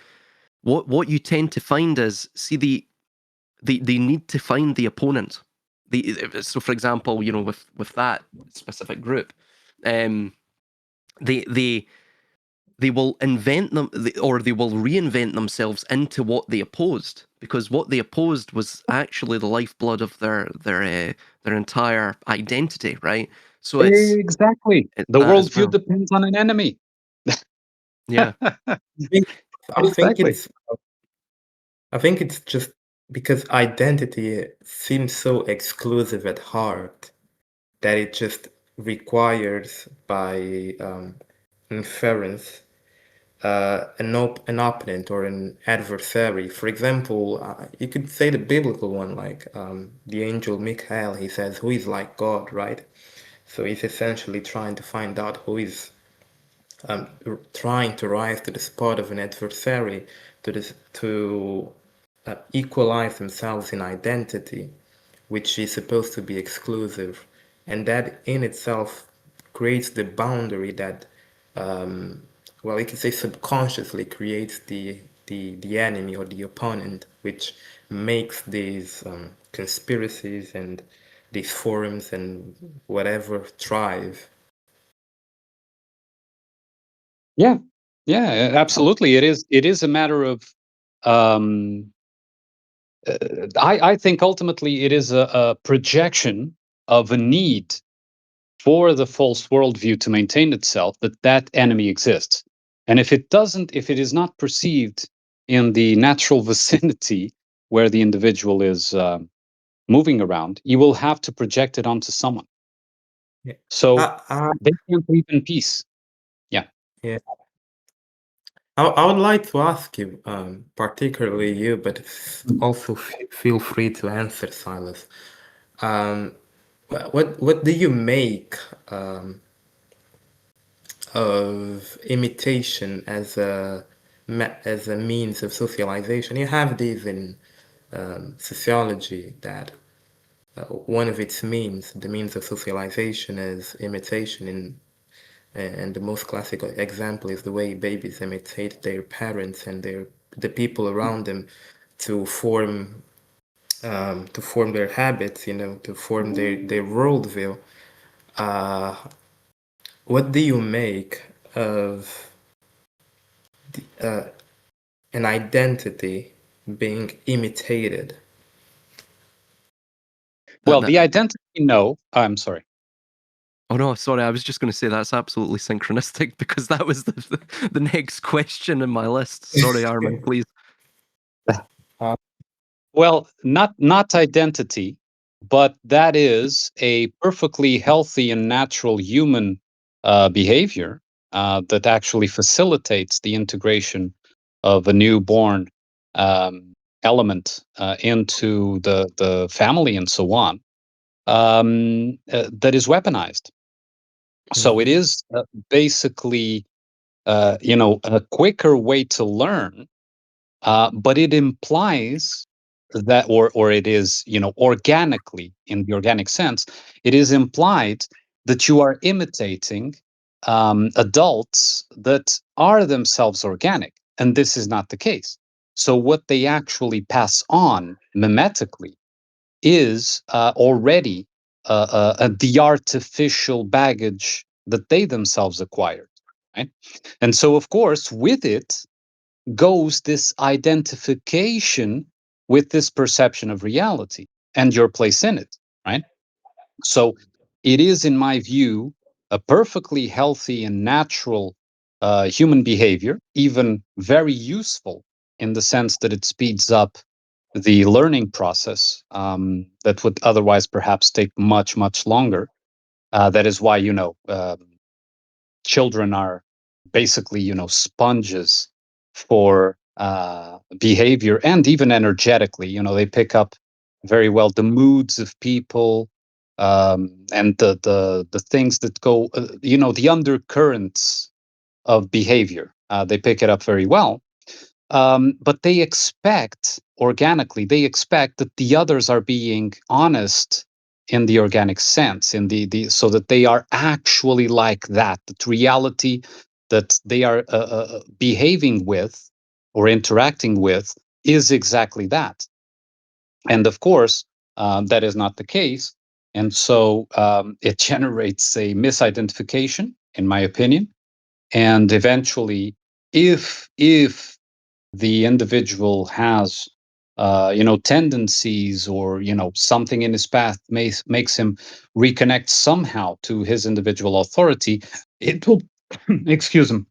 what you tend to find is, see, they need to find the opponent. So, for example, with that specific group, um, they they they will invent them, or they will reinvent themselves into what they opposed. because what they opposed was actually the lifeblood of their entire identity, right? So Exactly. The that as worldview well. depends on an enemy. Yeah. I think Exactly. it's just because identity seems so exclusive at heart that it just requires by inference an opponent or an adversary. For example, you could say the biblical one, like the angel Michael. He says, "Who is like God?" Right? So he's essentially trying to find out who is trying to rise to the spot of an adversary to equalize themselves in identity, which is supposed to be exclusive, and that in itself creates the boundary that, well, you can say subconsciously creates the enemy or the opponent, which makes these conspiracies and these forums and whatever thrive. Yeah. Yeah, absolutely. It is a matter of um I think ultimately it is a projection of a need for the false worldview to maintain itself, that enemy exists. And if it doesn't, if it is not perceived in the natural vicinity where the individual is moving around, you will have to project it onto someone. Yeah. So I, they can't live in peace. Yeah. yeah. I would like to ask you, particularly you, but also feel free to answer, Silas. Um, what do you make of imitation as as a means of socialization? You have these in sociology that one of its means, the means of socialization, is imitation and the most classic example is the way babies imitate their parents and the people around them to form their habits, to form their worldview. Uh, what do you make of an identity being imitated? Well, the That, identity, no. I'm sorry. oh no, sorry, I was just going to say that's absolutely synchronistic because that was the next question in my list. Sorry, Armin, please. Well, not identity, but that is a perfectly healthy and natural human behavior that actually facilitates the integration of a newborn element into the family and so on. That is weaponized. So it Mhm. is basically, a quicker way to learn, but it implies that, or it is, organically, in the organic sense, it is implied that you are imitating adults that are themselves organic, and this is not the case. So what they actually pass on mimetically is already the artificial baggage that they themselves acquired, right? And so, of course, with it goes this identification with this perception of reality and your place in it, right? So it is, in my view, a perfectly healthy and natural human behavior, even very useful in the sense that it speeds up the learning process that would otherwise perhaps take much, much longer. That is why, children are basically, sponges for behavior, and even energetically, they pick up very well the moods of people, and the things that go, the undercurrents of behavior. They pick it up very well, but they expect, organically, they expect that the others are being honest in the organic sense, in the so that they are actually like that reality that they are behaving with or interacting with is exactly that. And of course, that is not the case. And so it generates a misidentification, in my opinion. And eventually, if the individual has tendencies, or something in his path makes him reconnect somehow to his individual authority, it will excuse him,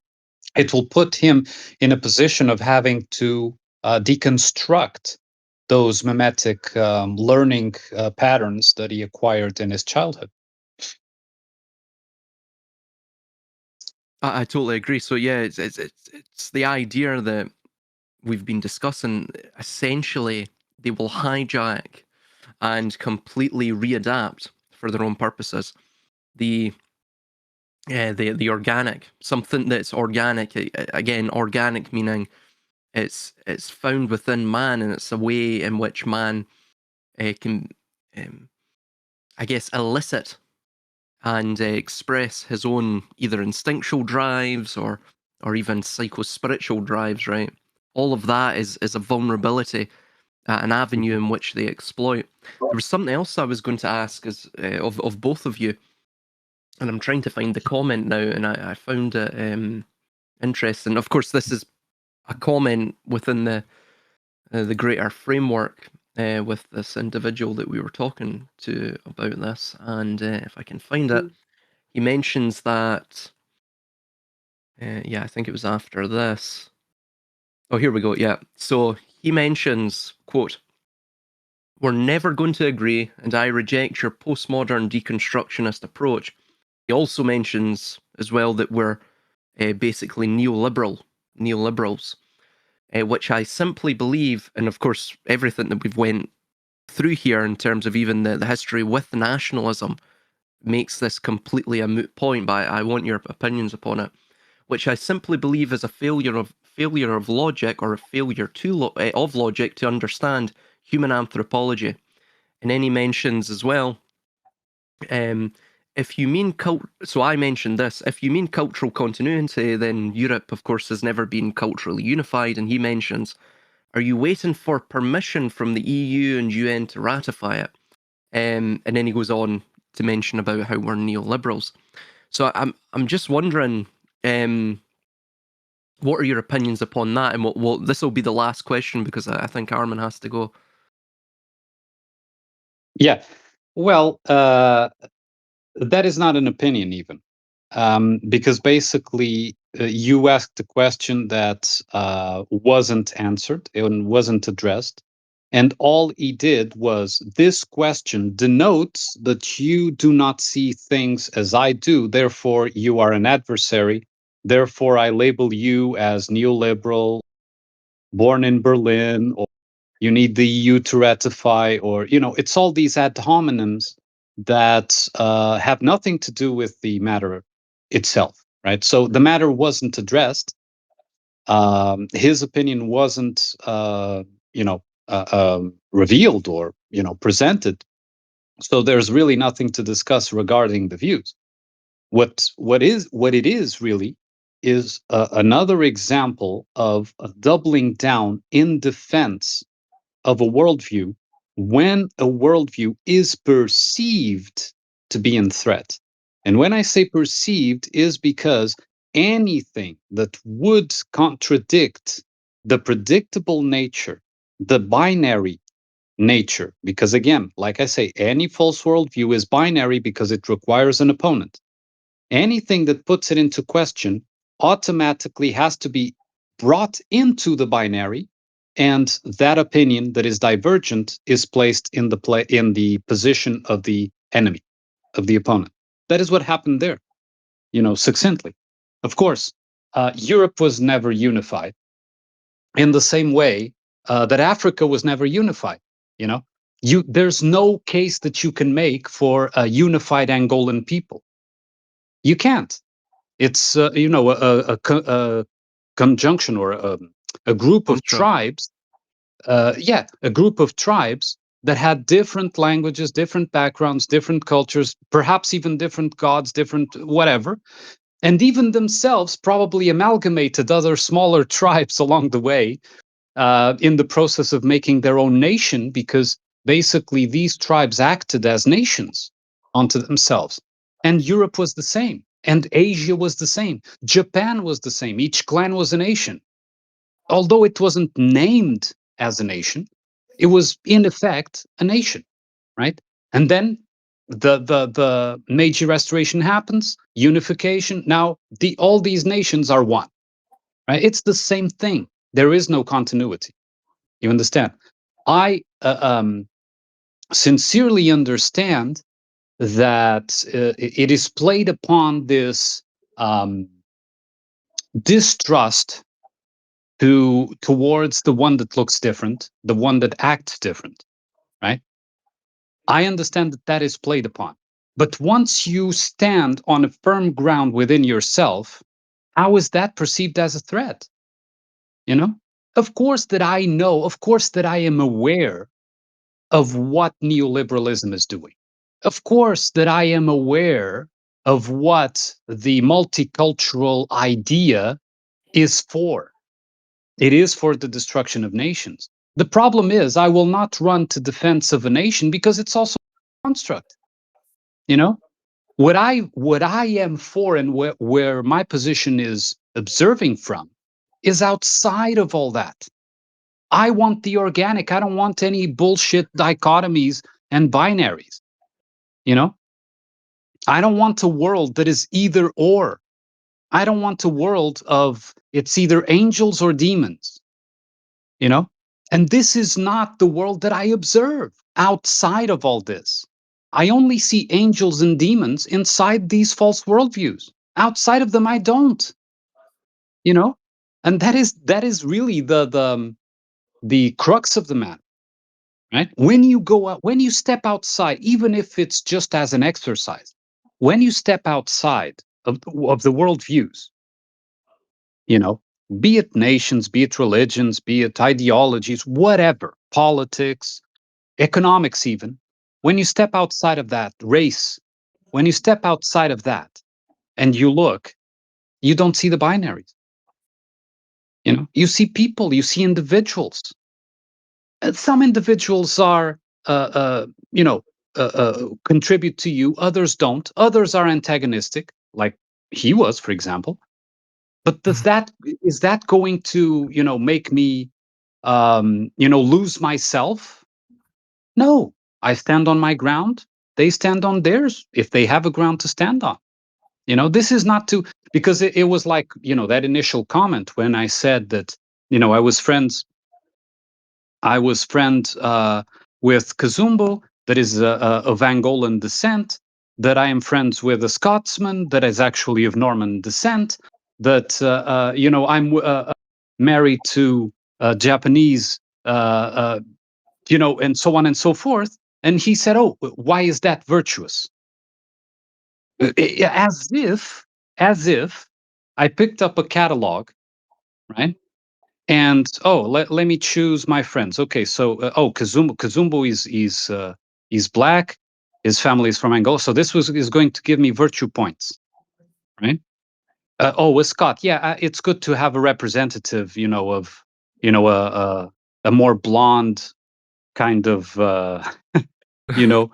it will put him in a position of having to deconstruct those mimetic learning patterns that he acquired in his childhood. I totally agree. So yeah, it's the idea that we've been discussing. Essentially, they will hijack and completely readapt for their own purposes the organic, something that's organic. Again, organic meaning it's found within man, and it's a way in which man can, I guess, elicit and express his own either instinctual drives or even psycho-spiritual drives. Right, all of that is a vulnerability, an avenue in which they exploit. There was something else I was going to ask is of both of you, and I'm trying to find the comment now, and I found it interesting. Of course, this is a comment within the greater framework with this individual that we were talking to about this, and if I can find it, he mentions that. Yeah, I think it was after this. Oh, here we go. Yeah, so he mentions, quote, "We're never going to agree, and I reject your postmodern deconstructionist approach." He also mentions as well that we're basically neoliberals, which I simply believe, and of course everything that we've went through here in terms of even the history with nationalism makes this completely a moot point, but I want your opinions upon it, which I simply believe is a failure of logic, or a failure of logic to understand human anthropology. And then he mentions as well, if you mean so I mentioned this, if you mean cultural continuity, then Europe, of course, has never been culturally unified. And he mentions, are you waiting for permission from the EU and UN to ratify it? And then he goes on to mention about how we're neoliberals. So I'm just wondering, what are your opinions upon that? And what this will be the last question, because I think Armunn has to go. Yeah, well, that is not an opinion even, because basically you asked a question that wasn't answered and wasn't addressed. And all he did was, this question denotes that you do not see things as I do, therefore you are an adversary, therefore I label you as neoliberal, born in Berlin, or you need the EU to ratify, or it's all these ad hominems that have nothing to do with the matter itself, right? So the matter wasn't addressed. His opinion wasn't, revealed or presented. So there's really nothing to discuss regarding the views. What it is really is another example of a doubling down in defense of a worldview when a worldview is perceived to be in threat. And when I say perceived, is because anything that would contradict the predictable nature, the binary nature, because again, like I say, any false worldview is binary because it requires an opponent. Anything that puts it into question automatically has to be brought into the binary, and that opinion that is divergent is placed in the position of the enemy, of the opponent. That is what happened there, succinctly. Of course, Europe was never unified in the same way that Africa was never unified. There's no case that you can make for a unified Angolan people. You can't. It's a conjunction, or a group of tribes. A group of tribes that had different languages, different backgrounds, different cultures, perhaps even different gods, different whatever, and even themselves probably amalgamated other smaller tribes along the way in the process of making their own nation, because basically these tribes acted as nations unto themselves. And Europe was the same, and Asia was the same, Japan was the same. Each clan was a nation, although it wasn't named as a nation. It was in effect a nation, right? And then the Meiji Restoration happens, unification. Now all these nations are one, right? It's the same thing. There is no continuity. You understand? I sincerely understand that it is played upon this distrust towards the one that looks different, the one that acts different, right? I understand that that is played upon. But once you stand on a firm ground within yourself, how is that perceived as a threat? You know? Of course that I know, of course that I am aware of what neoliberalism is doing. Of course that I am aware of what the multicultural idea is for. It is for the destruction of nations. The problem is I will not run to defense of a nation because it's also a construct. You know, what I am for and where my position is observing from is outside of all that. I want the organic. I don't want any bullshit dichotomies and binaries. You know, I don't want a world that is either or. I don't want a world of it's either angels or demons. You know, and this is not the world that I observe outside of all this. I only see angels and demons inside these false worldviews. Outside of them, I don't. You know, and that is really the crux of the matter, right? When you go out, when you step outside, even if it's just as an exercise, when you step outside of the worldviews, you know, be it nations, be it religions, be it ideologies, whatever, politics, economics, even, when you step outside of that, race, when you step outside of that and you look, you don't see the binaries. You know, you see people, you see individuals. Some individuals are, you know, contribute to you, others don't. Others are antagonistic, like he was, for example. But is that going to, you know, make me, you know, lose myself? No, I stand on my ground. They stand on theirs if they have a ground to stand on. You know, this is not to, because it was like, you know, that initial comment when I said that, you know, I was friend with Cazumbo, that is of Angolan descent, that I am friends with a Scotsman that is actually of Norman descent, that, you know, I'm married to a Japanese, you know, and so on and so forth. And he said, "Oh, why is that virtuous?" As if I picked up a catalog, right? And oh, let me choose my friends. Okay, so oh, Kazumbo is black. His family is from Angola, so this is going to give me virtue points, right? Oh, with Scott, yeah, it's good to have a representative, you know, of you know a more blonde kind of you know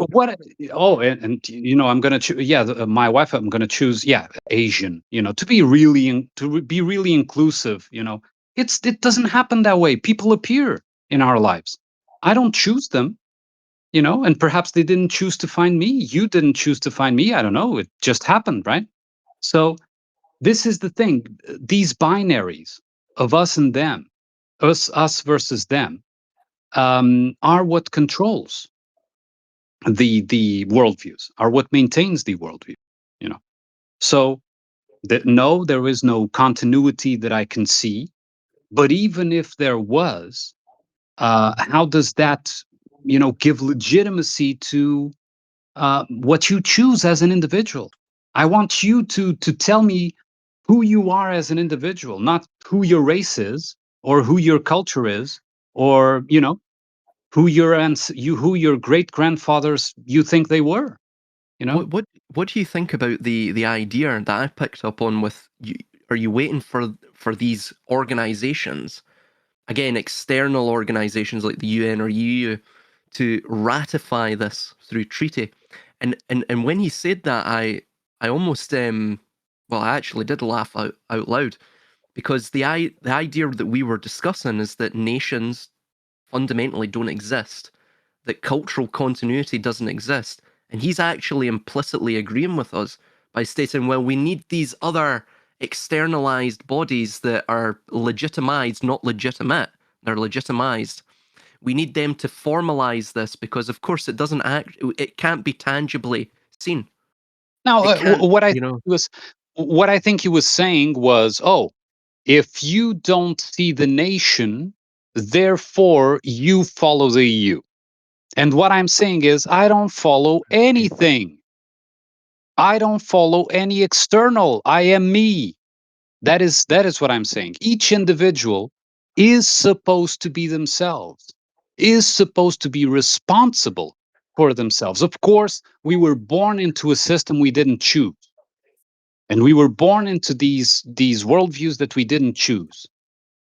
what oh and you know I'm gonna choose yeah my wife I'm gonna choose yeah Asian, you know, to be really be really inclusive, you know. It doesn't happen that way. People appear in our lives. I don't choose them, you know, and perhaps they didn't choose to find me. You didn't choose to find me. I don't know, it just happened, right? So this is the thing. These binaries of us and them, us versus them, are what controls the worldviews, are what maintains the worldview, you know. So that no, there is no continuity that I can see. But even if there was, how does that, you know, give legitimacy to what you choose as an individual? I want you to tell me who you are as an individual, not who your race is or who your culture is, or you know who your great grandfathers you think they were. You know, What do you think about the idea that I picked up on with you? Are you waiting for these organizations, again, external organizations like the UN or EU, to ratify this through treaty? And when he said that, I almost well, I actually did laugh out loud, because the idea that we were discussing is that nations fundamentally don't exist, that cultural continuity doesn't exist. And he's actually implicitly agreeing with us by stating, well, we need these other externalized bodies that are legitimized, not legitimate. They're legitimized. We need them to formalize this because, of course, it can't be tangibly seen. Now, It can't, what I think he was saying was, oh, if you don't see the nation, therefore you follow the EU. And what I'm saying is, I don't follow anything. I don't follow any external. I am me. That is what I'm saying. Each individual is supposed to be themselves, is supposed to be responsible for themselves. Of course, we were born into a system we didn't choose. And we were born into these worldviews that we didn't choose.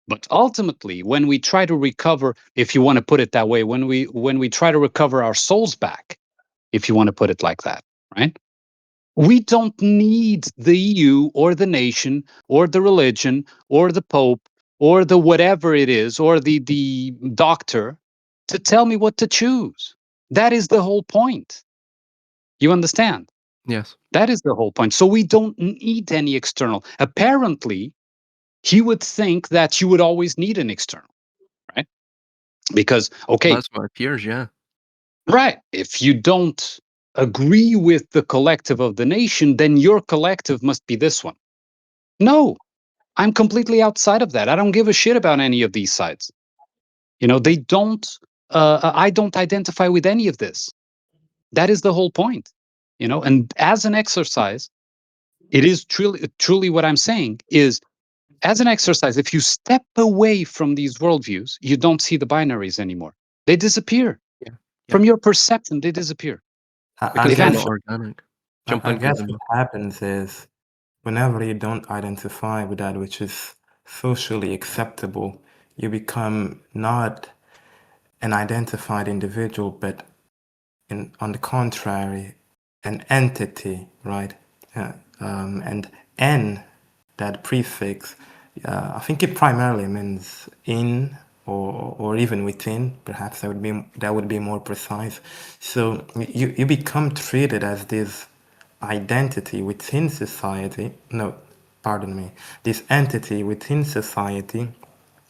But ultimately, when we try to recover, if you want to put it that way, when we try to recover our souls back, if you want to put it like that, right? We don't need the EU or the nation or the religion or the Pope or the whatever it is or the doctor to tell me what to choose. That is the whole point. You understand? yes. That is the whole point. So we don't need any external. Apparently, he would think that you would always need an external, right? Because, okay, That's what appears, yeah. right, if you don't agree with the collective of the nation, then your collective must be this one. No, I'm completely outside of that. I don't give a shit about any of these sides. You know, they don't, I don't identify with any of this. That is the whole point, you know, and as an exercise, it is truly what I'm saying is, as an exercise, if you step away from these worldviews, you don't see the binaries anymore. They disappear. Yeah. From your perception, they disappear. Because They they're vanish. not organic. Jump I in, guess Cazumbo. what happens is whenever you don't identify with that which is socially acceptable, you become not an identified individual, but on the contrary, an entity, right? And N, that prefix, I think it primarily means in or even within. Perhaps that would be more precise. So you become treated as this identity within society. No, pardon me. This entity within society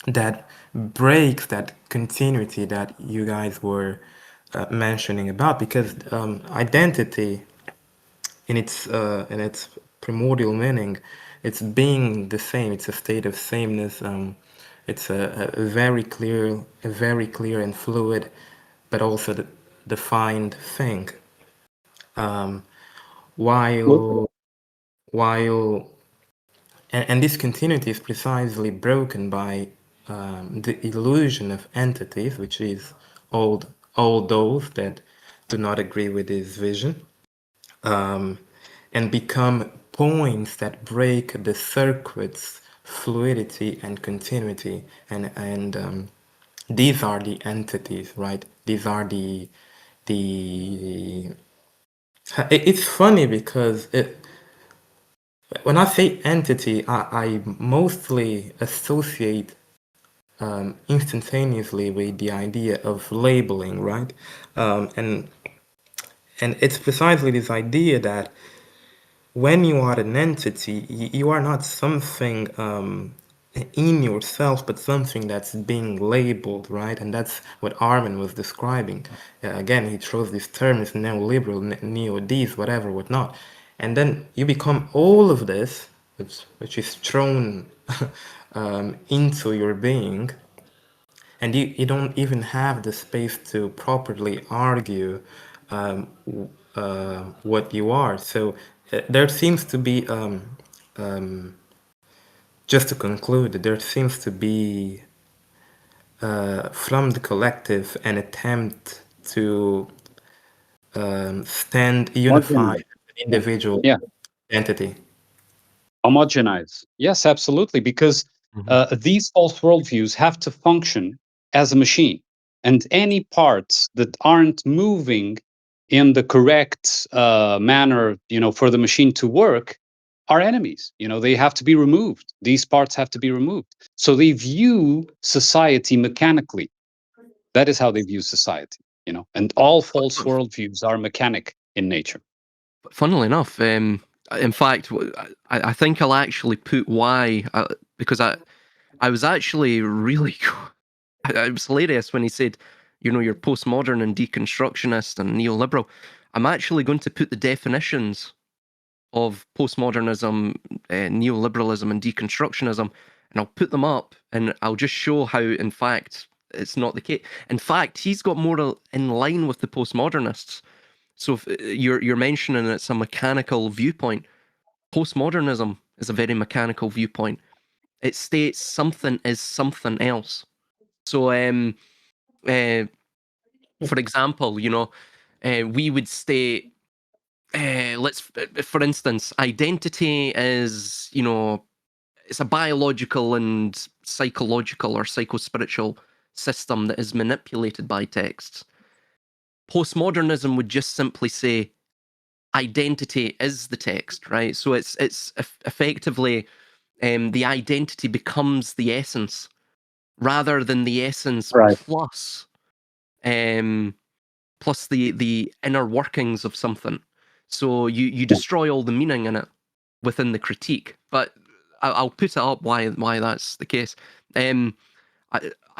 that breaks that continuity that you guys were mentioning about, because identity in its primordial meaning, it's being the same. It's a state of sameness. It's a very clear and fluid, but also defined thing. Um, while while and this continuity is precisely broken by the illusion of entities, which is all those that do not agree with this vision, and become points that break the circuit's fluidity and continuity, and these are the entities, right? These are the. It's funny because when I say entity, I mostly associate instantaneously with the idea of labeling, right? And it's precisely this idea that when you are an entity, you are not something in yourself, but something that's being labeled, right? And that's what Armunn was describing. Again, he throws these terms, neoliberal, neo-Ds, whatever, whatnot. And then you become all of this, which is thrown into your being, and you don't even have the space to properly argue what you are. So there seems to be, just to conclude, there seems to be from the collective an attempt to stand unified individual Yeah. entity. Homogenize. Yes, absolutely. Because these false worldviews have to function as a machine. And any parts that aren't moving in the correct manner, you know, for the machine to work are enemies. You know, they have to be removed. These parts have to be removed. So they view society mechanically. That is how they view society, and all false worldviews are mechanic in nature. Funnily enough, in fact, I think I'll actually put why, because I was actually really, it was hilarious when he said, you're postmodern and deconstructionist and neoliberal. I'm actually going to put the definitions of postmodernism, neoliberalism, and deconstructionism, and I'll put them up, and I'll just show how, in fact, it's not the case. In fact, he's got more in line with the postmodernists. So if you're mentioning it's a mechanical viewpoint, postmodernism is a very mechanical viewpoint. It states something is something else. So, for example, we would state, for instance, identity is, it's a biological and psychological or psychospiritual system that is manipulated by texts. Postmodernism would just simply say identity is the text, right? So it's effectively the identity becomes the essence rather than the essence Right. plus plus the inner workings of something. So you destroy all the meaning in it within the critique. But I'll put it up why that's the case.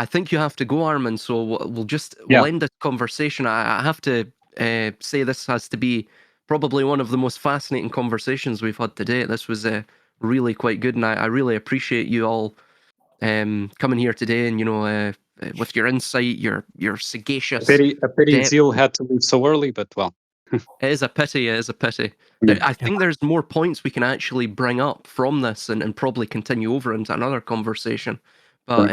I think you have to go, Armunn. So we'll end this conversation. I have to say this has to be probably one of the most fascinating conversations we've had today. This was really quite good, and I really appreciate you all coming here today, and with your insight, your sagacious. A pity Zeal had to leave so early, but well. It is a pity. It is a pity. Yeah. I think there's more points we can actually bring up from this and probably continue over into another conversation. But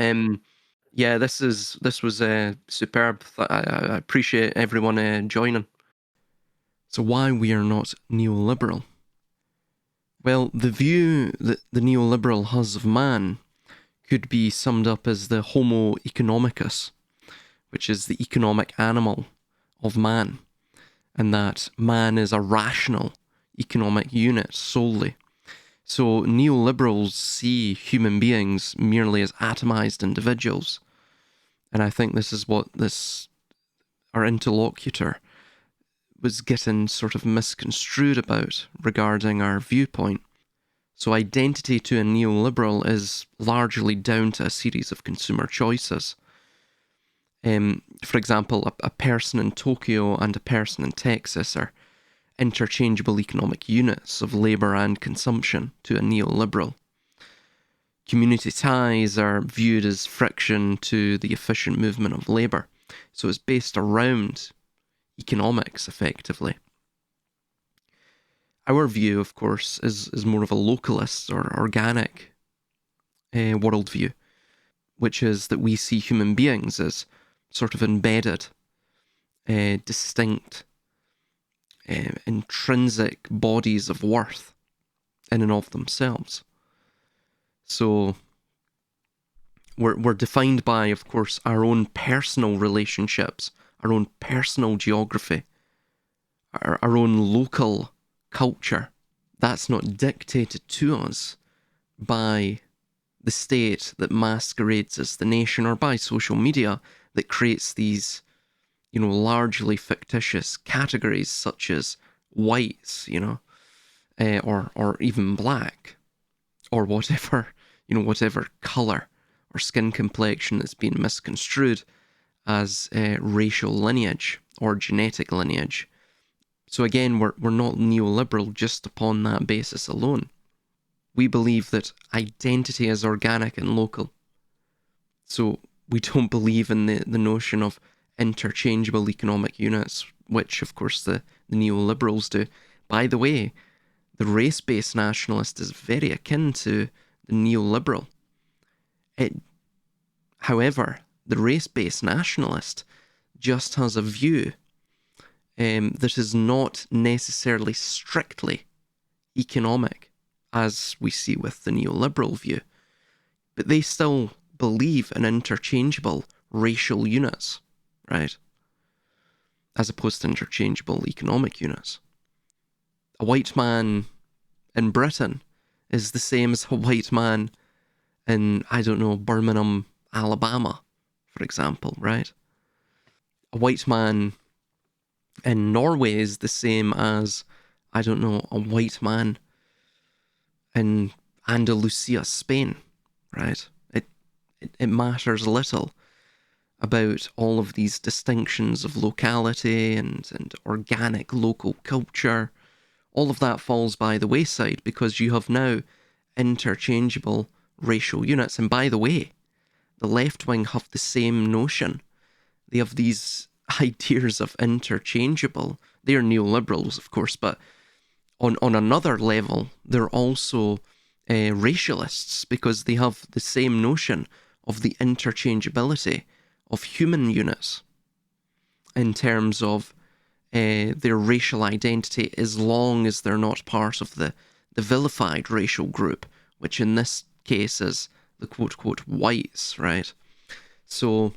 yeah, this was superb. I appreciate everyone joining. So why we are not neoliberal? Well, the view that the neoliberal has of man could be summed up as the Homo economicus, which is the economic animal of man, and that man is a rational economic unit solely. So neoliberals see human beings merely as atomized individuals. And I think this is what our interlocutor was getting sort of misconstrued about regarding our viewpoint. So identity to a neoliberal is largely down to a series of consumer choices. For example, a person in Tokyo and a person in Texas are interchangeable economic units of labour and consumption to a neoliberal. Community ties are viewed as friction to the efficient movement of labour. So it's based around economics, effectively. Our view, of course, is more of a localist or organic worldview, which is that we see human beings as sort of embedded, distinct, intrinsic bodies of worth in and of themselves. So we're defined by, of course, our own personal relationships, our own personal geography, our own local culture. That's not dictated to us by the state that masquerades as the nation, or by social media that creates these, largely fictitious categories such as whites, or even black, or whatever, whatever colour or skin complexion that's been misconstrued as racial lineage or genetic lineage. So again, we're not neoliberal just upon that basis alone. We believe that identity is organic and local. So we don't believe in the notion of interchangeable economic units, which of course the neoliberals do. By the way, the race-based nationalist is very akin to the neoliberal. However, the race-based nationalist just has a view that is not necessarily strictly economic, as we see with the neoliberal view, but they still believe in interchangeable racial units, right? As opposed to interchangeable economic units. A white man in Britain is the same as a white man in, Birmingham, Alabama, for example, right? a white man in Norway is the same as, I don't know, a white man in Andalusia, Spain, right? It matters little about all of these distinctions of locality and organic local culture. All of that falls by the wayside because you have now interchangeable racial units. And by the way, the left wing have the same notion. They have these ideas of interchangeable. They're neoliberals, of course, but on another level, they're also racialists because they have the same notion of the interchangeability of human units in terms of their racial identity, as long as they're not part of the vilified racial group, which in this case is the quote-quote whites, right? So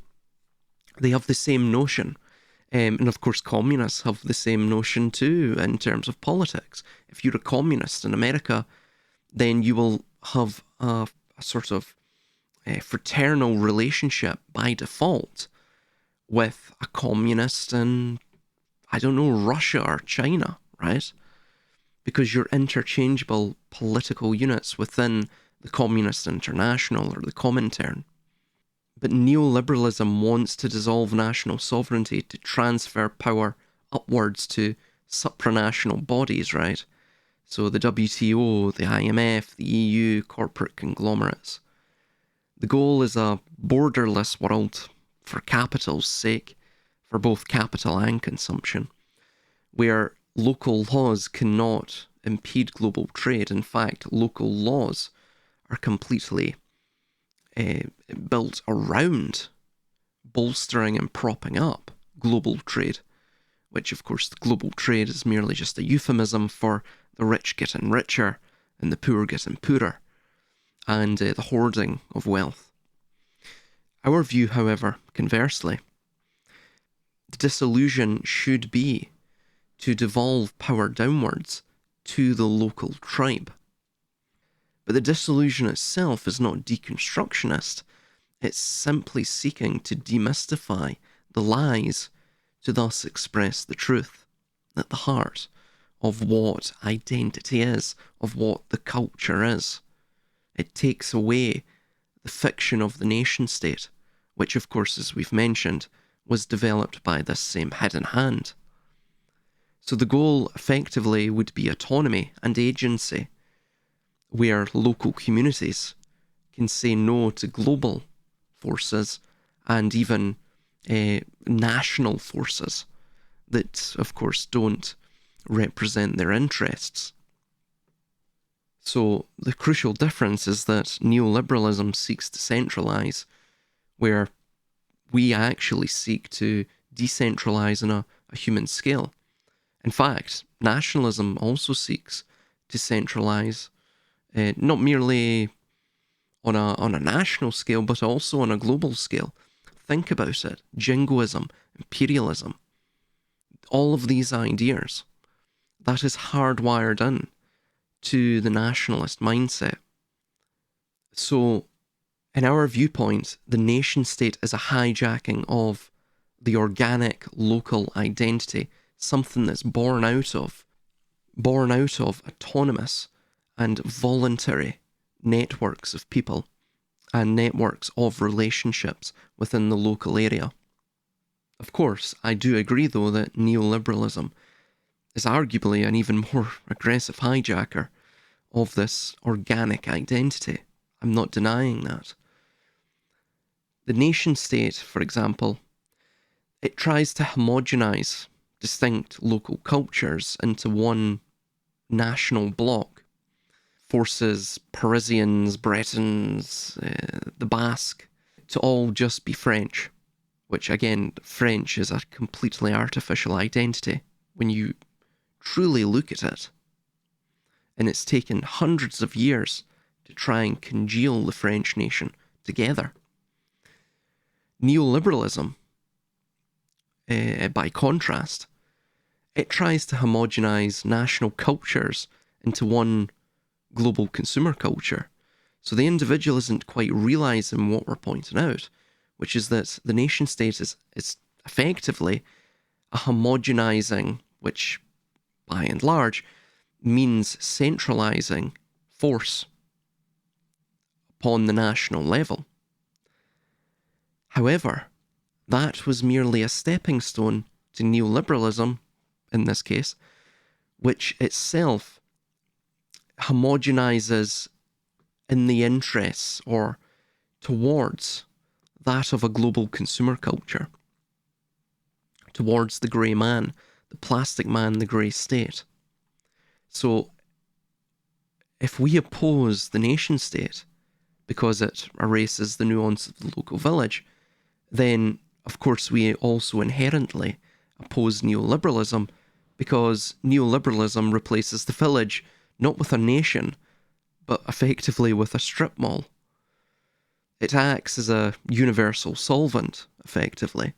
they have the same notion. And of course, communists have the same notion too in terms of politics. If you're a communist in America, then you will have a sort of fraternal relationship by default with a communist in, I don't know, Russia or China, right? Because you're interchangeable political units within the Communist International or the Comintern. But neoliberalism wants to dissolve national sovereignty to transfer power upwards to supranational bodies, right? So the WTO, the IMF, the EU, corporate conglomerates. The goal is a borderless world for capital's sake, for both capital and consumption, where local laws cannot impede global trade. In fact, local laws are completely built around bolstering and propping up global trade, which of course the global trade is merely just a euphemism for the rich getting richer and the poor getting poorer, and the hoarding of wealth. Our view, however, conversely, the dissolution should be to devolve power downwards to the local tribe. But the dissolution itself is not deconstructionist. It's simply seeking to demystify the lies to thus express the truth at the heart of what identity is, of what the culture is. It takes away the fiction of the nation state, which of course, as we've mentioned, was developed by this same hidden hand. So the goal effectively would be autonomy and agency, where local communities can say no to global forces and even national forces that, of course, don't represent their interests. So the crucial difference is that neoliberalism seeks to centralise, where we actually seek to decentralise on a human scale. In fact, nationalism also seeks to centralise not merely on a national scale, but also on a global scale. Think about it. Jingoism, imperialism, all of these ideas, that is hardwired in to the nationalist mindset. So, in our viewpoint, the nation state is a hijacking of the organic local identity, something that's born out of autonomous and voluntary networks of people and networks of relationships within the local area. Of course, I do agree though that neoliberalism is arguably an even more aggressive hijacker of this organic identity. I'm not denying that. The nation state, for example, it tries to homogenize distinct local cultures into one national bloc, forces Parisians, Bretons, the Basque to all just be French, which again, French is a completely artificial identity when you truly look at it. And it's taken hundreds of years to try and congeal the French nation together. Neoliberalism, by contrast, it tries to homogenize national cultures into one global consumer culture. So the individual isn't quite realizing what we're pointing out, which is that the nation state is effectively a homogenizing, which by and large means centralizing force upon the national level. However, that was merely a stepping stone to neoliberalism, in this case, which itself homogenizes in the interests or towards that of a global consumer culture, towards the grey man, the plastic man, the grey state. So if we oppose the nation state because it erases the nuance of the local village, then of course we also inherently oppose neoliberalism, because neoliberalism replaces the village not with a nation, but effectively with a strip mall. It acts as a universal solvent, effectively,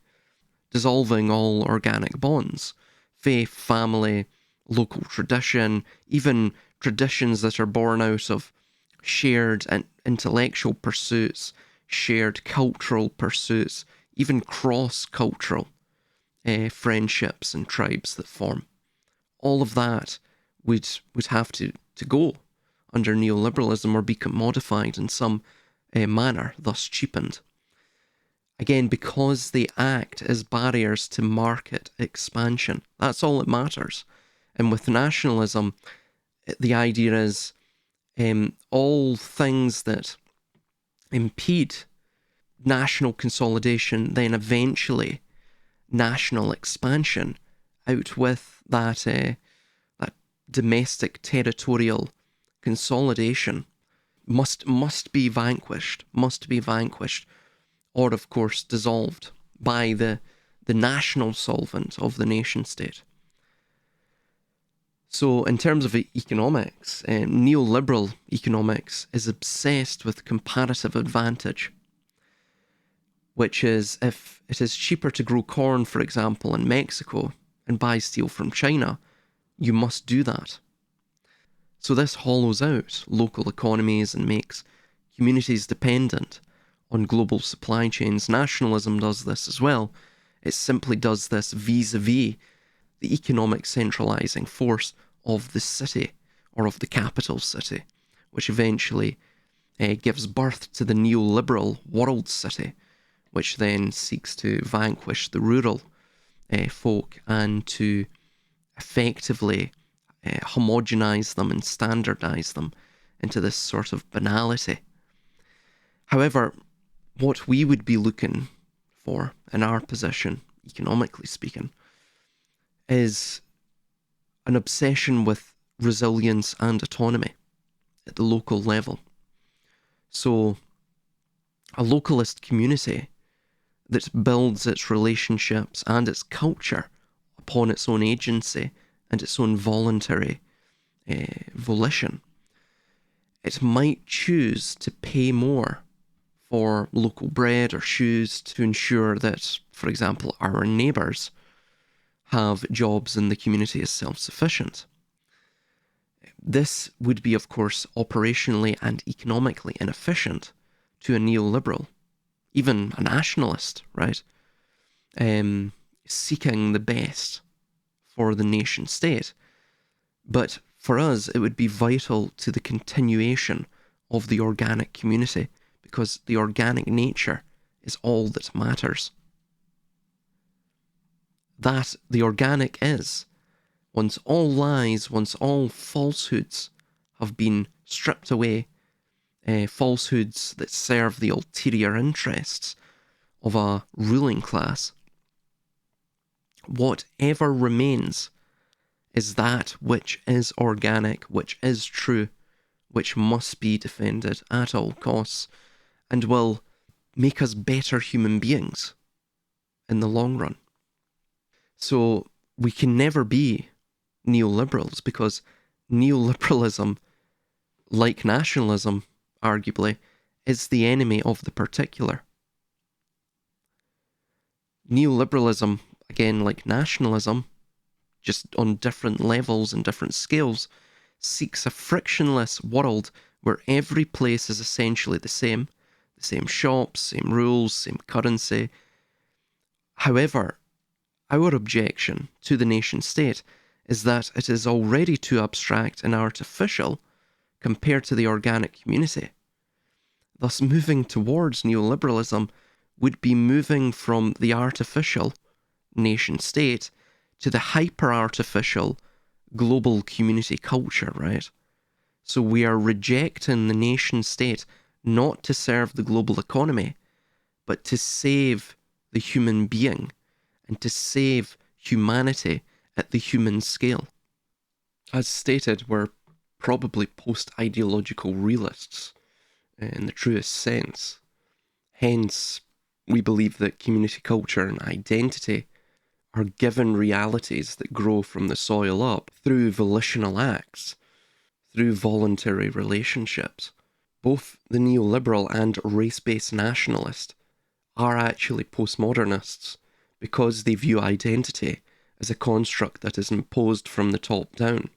dissolving all organic bonds, faith, family, local tradition, even traditions that are born out of shared and intellectual pursuits, shared cultural pursuits, even cross-cultural friendships and tribes that form. All of that would have to go under neoliberalism or be commodified in some manner, thus cheapened. Again, because they act as barriers to market expansion. That's all that matters. And with nationalism, the idea is all things that impede national consolidation, then eventually national expansion, out with that domestic territorial consolidation, must be vanquished, or of course dissolved by the national solvent of the nation state. So in terms of economics, neoliberal economics is obsessed with comparative advantage, which is if it is cheaper to grow corn, for example, in Mexico and buy steel from China, you must do that. So this hollows out local economies and makes communities dependent on global supply chains. Nationalism does this as well. It simply does this vis-a-vis the economic centralizing force of the city or of the capital city, which eventually gives birth to the neoliberal world city, which then seeks to vanquish the rural folk and to effectively homogenize them and standardize them into this sort of banality. However, what we would be looking for in our position, economically speaking, is an obsession with resilience and autonomy at the local level. So, a localist community that builds its relationships and its culture upon its own agency and its own voluntary volition, it might choose to pay more for local bread or shoes to ensure that, for example, our neighbours have jobs and the community is self-sufficient. This would be, of course, operationally and economically inefficient to a neoliberal, even a nationalist, right? Seeking the best for the nation state. But for us, it would be vital to the continuation of the organic community, because the organic nature is all that matters. That the organic is, once all lies, once all falsehoods have been stripped away, falsehoods that serve the ulterior interests of a ruling class, whatever remains is that which is organic, which is true, which must be defended at all costs, and will make us better human beings in the long run. So we can never be neoliberals, because neoliberalism, like nationalism, arguably, is the enemy of the particular. Neoliberalism, again, like nationalism, just on different levels and different scales, seeks a frictionless world where every place is essentially the same shops, same rules, same currency, However, our objection to the nation state is that it is already too abstract and artificial compared to the organic community. Thus, moving towards neoliberalism would be moving from the artificial nation state to the hyper-artificial global community culture, right? So we are rejecting the nation state not to serve the global economy, but to save the human being and to save humanity at the human scale. As stated, we're probably post-ideological realists in the truest sense. Hence, we believe that community culture and identity are given realities that grow from the soil up through volitional acts, through voluntary relationships. Both the neoliberal and race-based nationalist are actually postmodernists because they view identity as a construct that is imposed from the top down.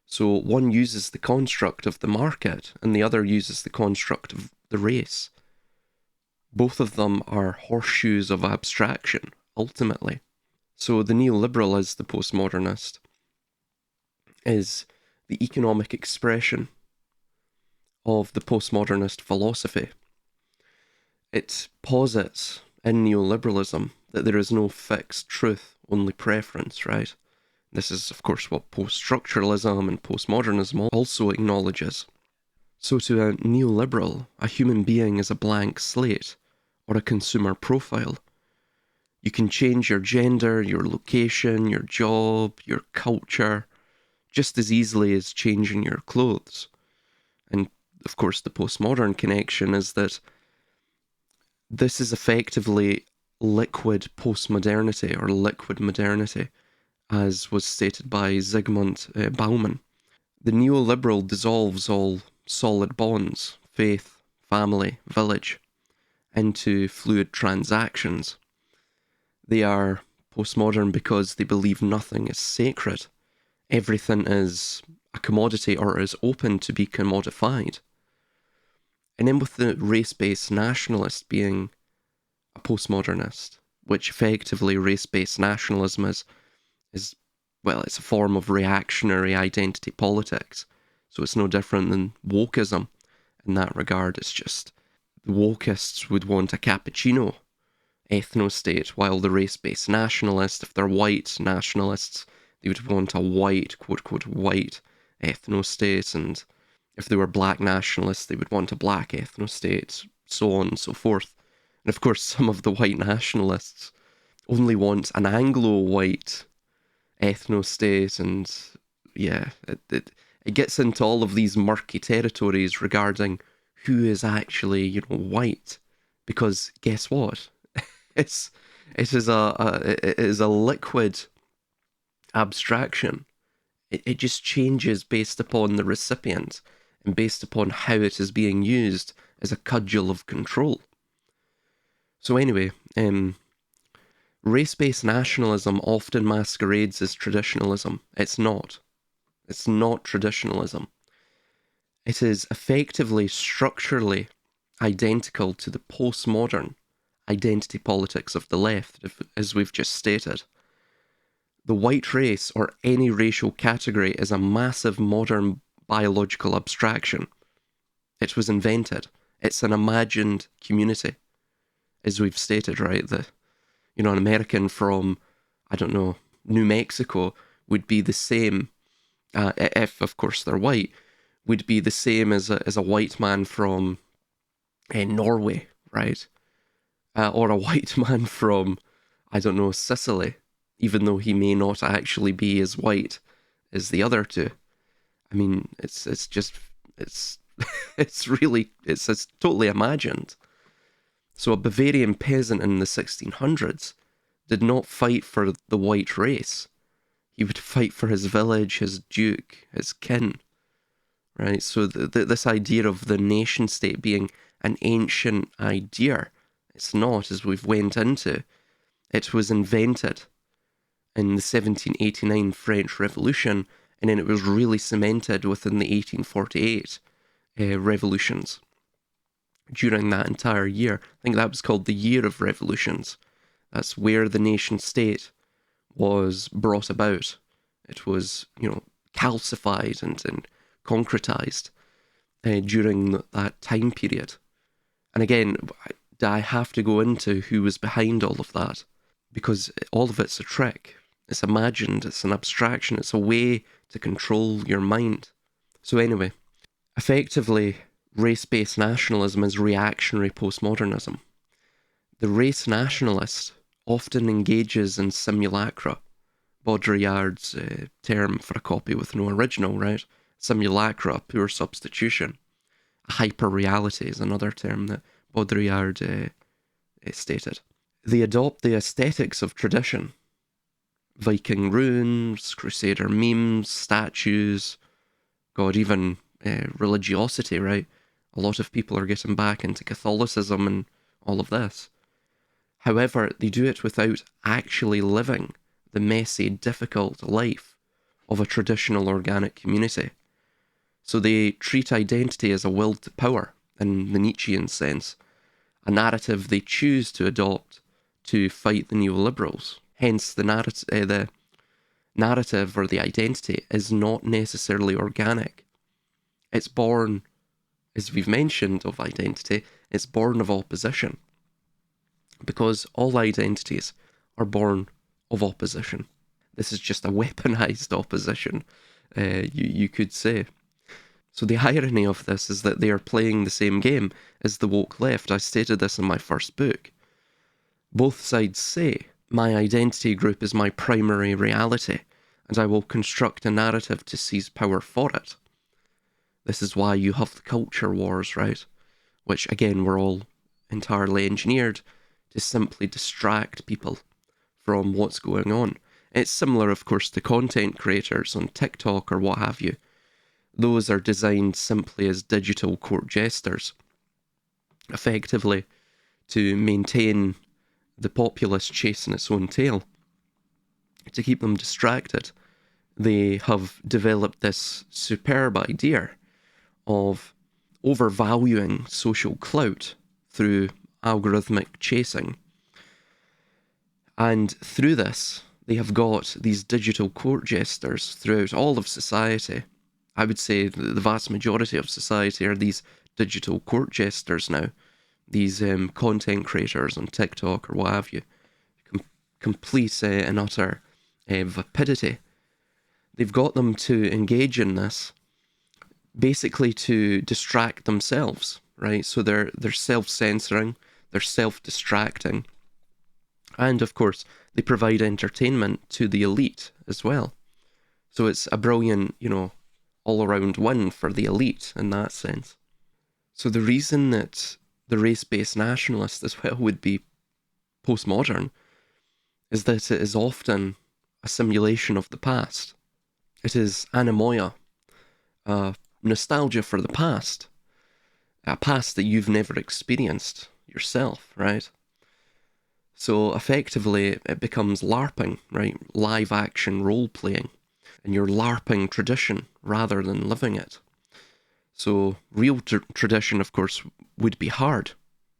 So one uses the construct of the market and the other uses the construct of the race. Both of them are horseshoes of abstraction, ultimately. So the neoliberal, as the postmodernist, is the economic expression of the postmodernist philosophy. It posits in neoliberalism that there is no fixed truth, only preference, right? This is, of course, what post-structuralism and postmodernism also acknowledges. So to a neoliberal, a human being is a blank slate, or a consumer profile. You can change your gender, your location, your job, your culture, just as easily as changing your clothes. And, of course, the postmodern connection is that this is effectively liquid postmodernity, or liquid modernity, as was stated by Zygmunt Bauman. The neoliberal dissolves all solid bonds, faith, family, village, into fluid transactions. They are postmodern because they believe nothing is sacred. Everything is a commodity or is open to be commodified. And then with the race-based nationalist being a postmodernist, which effectively race-based nationalism is well, it's a form of reactionary identity politics. So it's no different than wokeism in that regard. It's just the wokists would want a cappuccino ethno-state, while the race-based nationalists, if they're white nationalists, they would want a white, quote-unquote, white ethno-state, and if they were black nationalists, they would want a black ethno-state, so on and so forth. And of course, some of the white nationalists only want an Anglo-white ethno-state, and yeah, it gets into all of these murky territories regarding who is actually, white, because guess what? it is a liquid abstraction. It just changes based upon the recipient and based upon how it is being used as a cudgel of control. So anyway, race-based nationalism often masquerades as traditionalism. It's not. It's not traditionalism. It is effectively structurally identical to the postmodern identity politics of the left, as we've just stated. The white race, or any racial category, is a massive modern biological abstraction. It was invented. It's an imagined community, as we've stated, right? An American from, I don't know, New Mexico would be the same, if of course they're white, would be the same as a white man from Norway, right? Or a white man from, I don't know, Sicily, even though he may not actually be as white as the other two. I mean, it's it's totally imagined. So a Bavarian peasant in the 1600s did not fight for the white race. He would fight for his village, his duke, his kin, right? So this idea of the nation state being an ancient idea, it's not, as we've went into. It was invented in the 1789 French Revolution, and then it was really cemented within the 1848 revolutions. During that entire year, I think that was called the Year of Revolutions, That's where the nation state was brought about. It was, calcified and concretized during that time period. And again, I have to go into who was behind all of that, because all of it's a trick. It's imagined, it's an abstraction, it's a way to control your mind. So anyway, effectively, race-based nationalism is reactionary postmodernism. The race nationalist often engages in simulacra. Baudrillard's term for a copy with no original, right? Simulacra, pure substitution. Hyper-reality is another term that Baudrillard stated. They adopt the aesthetics of tradition. Viking runes, Crusader memes, statues, God, even religiosity, right? A lot of people are getting back into Catholicism and all of this. However, they do it without actually living the messy, difficult life of a traditional organic community. So they treat identity as a will to power, in the Nietzschean sense, a narrative they choose to adopt to fight the neoliberals. Hence, the narrative or the identity is not necessarily organic. It's born, as we've mentioned, of identity, it's born of opposition. Because all identities are born of opposition. This is just a weaponized opposition, you could say. So the irony of this is that they are playing the same game as the woke left. I stated this in my first book. Both sides say, my identity group is my primary reality, and I will construct a narrative to seize power for it. This is why you have the culture wars, right? Which, again, were all entirely engineered to simply distract people from what's going on. It's similar, of course, to content creators on TikTok or what have you. Those are designed simply as digital court jesters, effectively to maintain the populace chasing its own tail. To keep them distracted, they have developed this superb idea of overvaluing social clout through algorithmic chasing. And through this, they have got these digital court jesters throughout all of society. I would say the vast majority of society are these digital court jesters now. These content creators on TikTok or what have you. Complete and utter vapidity. They've got them to engage in this basically to distract themselves, right? So they're self-censoring, they're self-distracting. And of course, they provide entertainment to the elite as well. So it's a brilliant, all-around win for the elite in that sense. So the reason that the race-based nationalist as well would be postmodern is that it is often a simulation of the past. It is anemoia, nostalgia for the past, a past that you've never experienced yourself, right? So effectively it becomes LARPing, right? Live action role playing. And you're LARPing tradition rather than living it. So real tradition, of course, would be hard.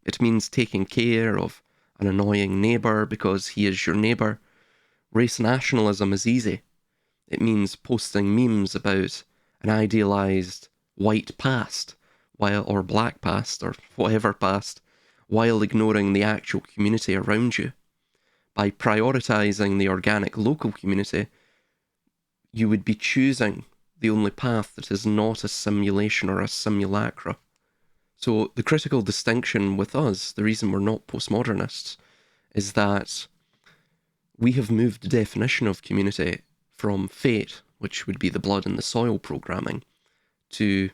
It means taking care of an annoying neighbour because he is your neighbour. Race nationalism is easy. It means posting memes about an idealised white past, or black past, or whatever past, while ignoring the actual community around you. By prioritising the organic local community, you would be choosing the only path that is not a simulation or a simulacra. So the critical distinction with us, the reason we're not postmodernists, is that we have moved the definition of community from fate, which would be the blood and the soil programming, to,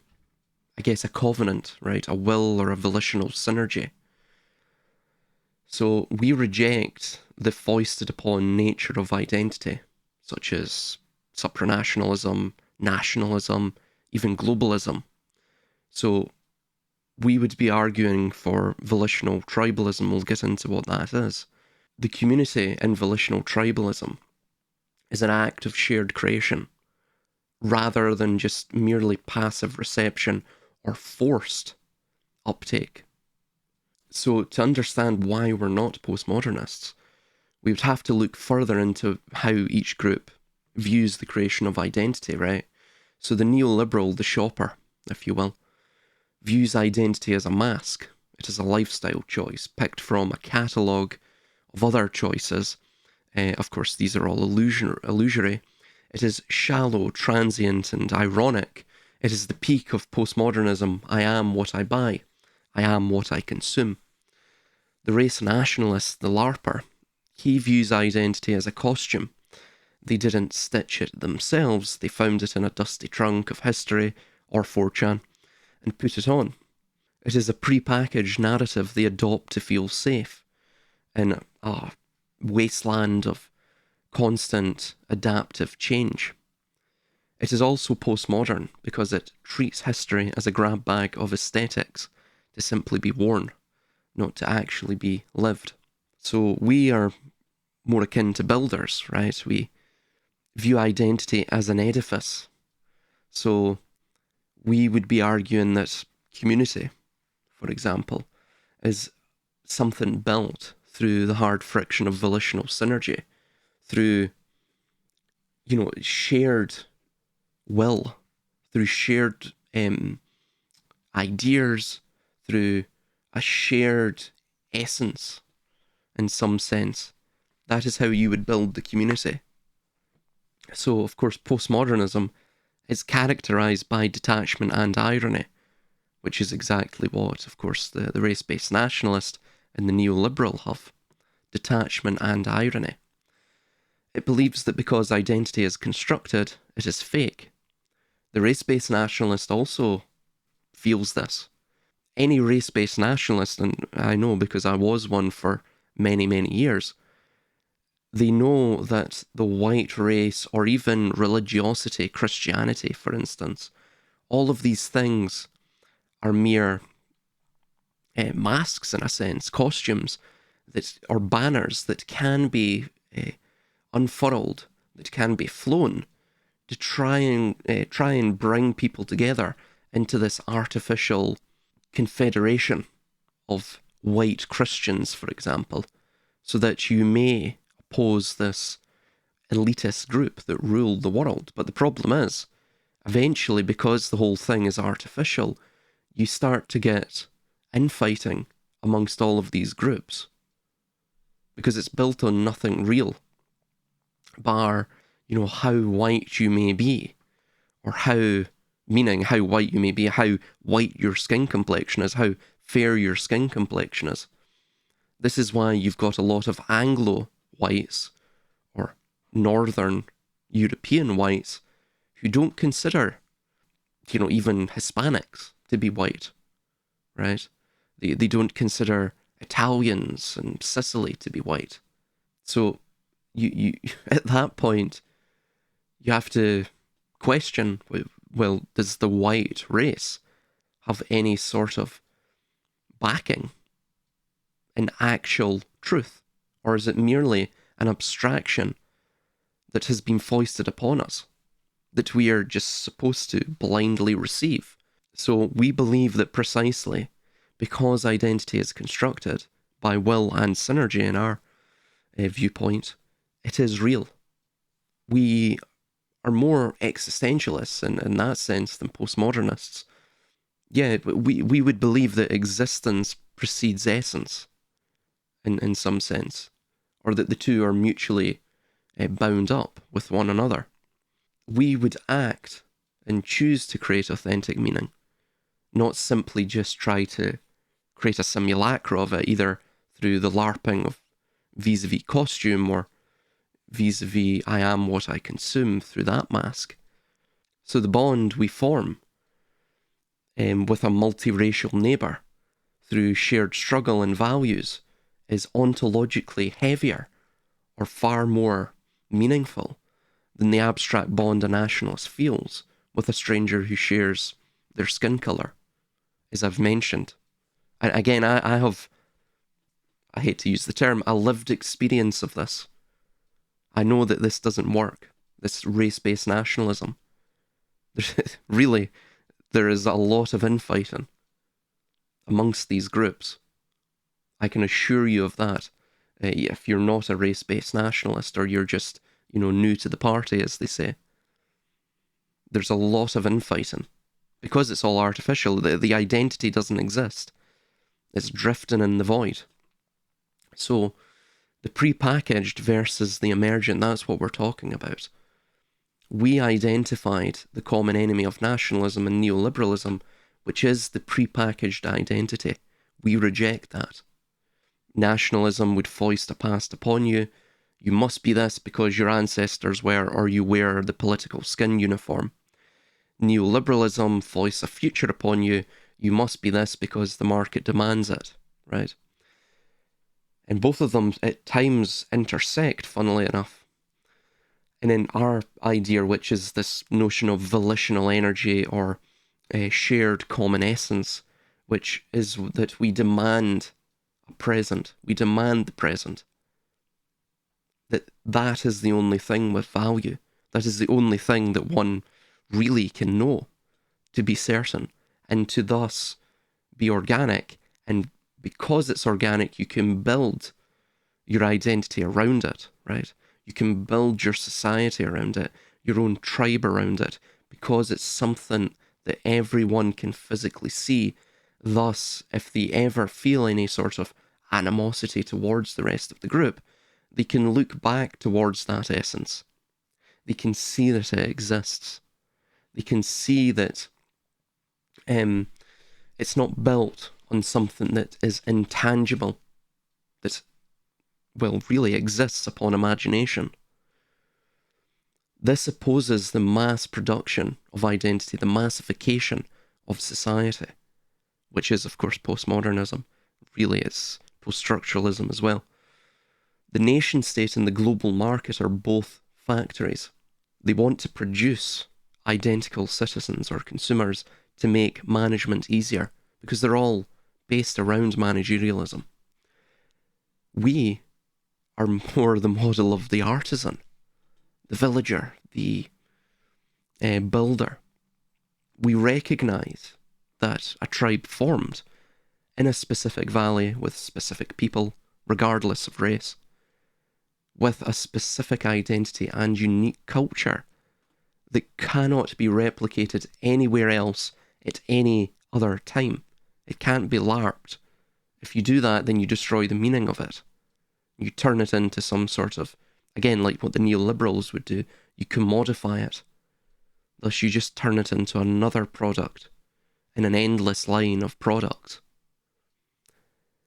I guess, a covenant, right? A will or a volitional synergy. So we reject the foisted upon nature of identity, such as supranationalism, nationalism, even globalism. So we would be arguing for volitional tribalism. We'll get into what that is. The community in volitional tribalism is an act of shared creation, rather than just merely passive reception or forced uptake. So to understand why we're not postmodernists, we would have to look further into how each group views the creation of identity, right? So the neoliberal, the shopper, if you will, views identity as a mask. It is a lifestyle choice picked from a catalogue of other choices. Of course, these are all illusory. It is shallow, transient, and ironic. It is the peak of postmodernism. I am what I buy. I am what I consume. The race nationalist, the LARPer, he views identity as a costume. They didn't stitch it themselves. They found it in a dusty trunk of history or 4chan and put it on. It is a prepackaged narrative they adopt to feel safe in a wasteland of constant adaptive change. It is also postmodern because it treats history as a grab bag of aesthetics to simply be worn, not to actually be lived. So we are more akin to builders, right? We view identity as an edifice. So we would be arguing that community, for example, is something built through the hard friction of volitional synergy, through, shared will, through shared ideas, through a shared essence, in some sense. That is how you would build the community. So, of course, postmodernism is characterized by detachment and irony, which is exactly what, of course, the race-based nationalist and the neoliberal have. Detachment and irony. It believes that because identity is constructed, it is fake. The race-based nationalist also feels this. Any race-based nationalist, and I know because I was one for many, many years, they know that the white race, or even religiosity, Christianity, for instance, all of these things are mere masks, in a sense, costumes, or banners that can be unfurled, that can be flown to try and bring people together into this artificial confederation of white Christians, for example, so that you may oppose this elitist group that ruled the world. But the problem is, eventually, because the whole thing is artificial, you start to get infighting amongst all of these groups because it's built on nothing real, bar, how white you may be, or how white you may be, how white your skin complexion is, how fair your skin complexion is. This is why you've got a lot of Anglo whites or Northern European whites who don't consider, even Hispanics to be white, right? They don't consider Italians and Sicily to be white. So you at that point, you have to question, well, does the white race have any sort of backing in actual truth? Or is it merely an abstraction that has been foisted upon us, that we are just supposed to blindly receive? So we believe that precisely because identity is constructed by will and synergy in our viewpoint, it is real. We are more existentialists in that sense than postmodernists. Yeah, we would believe that existence precedes essence in some sense, or that the two are mutually bound up with one another. We would act and choose to create authentic meaning, not simply just try to create a simulacra of it, either through the LARPing of vis-a-vis costume or vis-a-vis I am what I consume through that mask. So the bond we form with a multiracial neighbour through shared struggle and values is ontologically heavier or far more meaningful than the abstract bond a nationalist feels with a stranger who shares their skin colour, as I've mentioned. And again, I hate to use the term, a lived experience of this. I know that this doesn't work, this race-based nationalism. Really, there is a lot of infighting amongst these groups. I can assure you of that. if you're not a race-based nationalist, or you're just, new to the party, as they say. There's a lot of infighting. Because it's all artificial, the identity doesn't exist. It's drifting in the void. So, the prepackaged versus the emergent, that's what we're talking about. We identified the common enemy of nationalism and neoliberalism, which is the prepackaged identity. We reject that. Nationalism would foist a past upon you. You must be this because your ancestors were, or you wear the political skin uniform. Neoliberalism foists a future upon you. You must be this because the market demands it, right? And both of them at times intersect, funnily enough. And in our idea, which is this notion of volitional energy, or a shared common essence, which is that we demand a present. We demand the present. That is the only thing with value. That is the only thing that one really can know, to be certain, and to thus be organic. And because it's organic, you can build your identity around it, right? You can build your society around it, your own tribe around it, because it's something that everyone can physically see. Thus, if they ever feel any sort of animosity towards the rest of the group, they can look back towards that essence. They can see that it exists. They can see that it's not built on something that is intangible, that, well, really exists upon imagination. This opposes the mass production of identity, the massification of society, which is, of course, postmodernism. Really, it's post-structuralism as well. The nation-state and the global market are both factories. They want to produce identical citizens or consumers to make management easier, because they're all based around managerialism. We are more the model of the artisan, the villager, the builder. We recognize that a tribe formed in a specific valley with specific people, regardless of race, with a specific identity and unique culture that cannot be replicated anywhere else at any other time. It can't be LARPed. If you do that, then you destroy the meaning of it. You turn it into some sort of, again, like what the neoliberals would do, you commodify it. Thus you just turn it into another product in an endless line of products.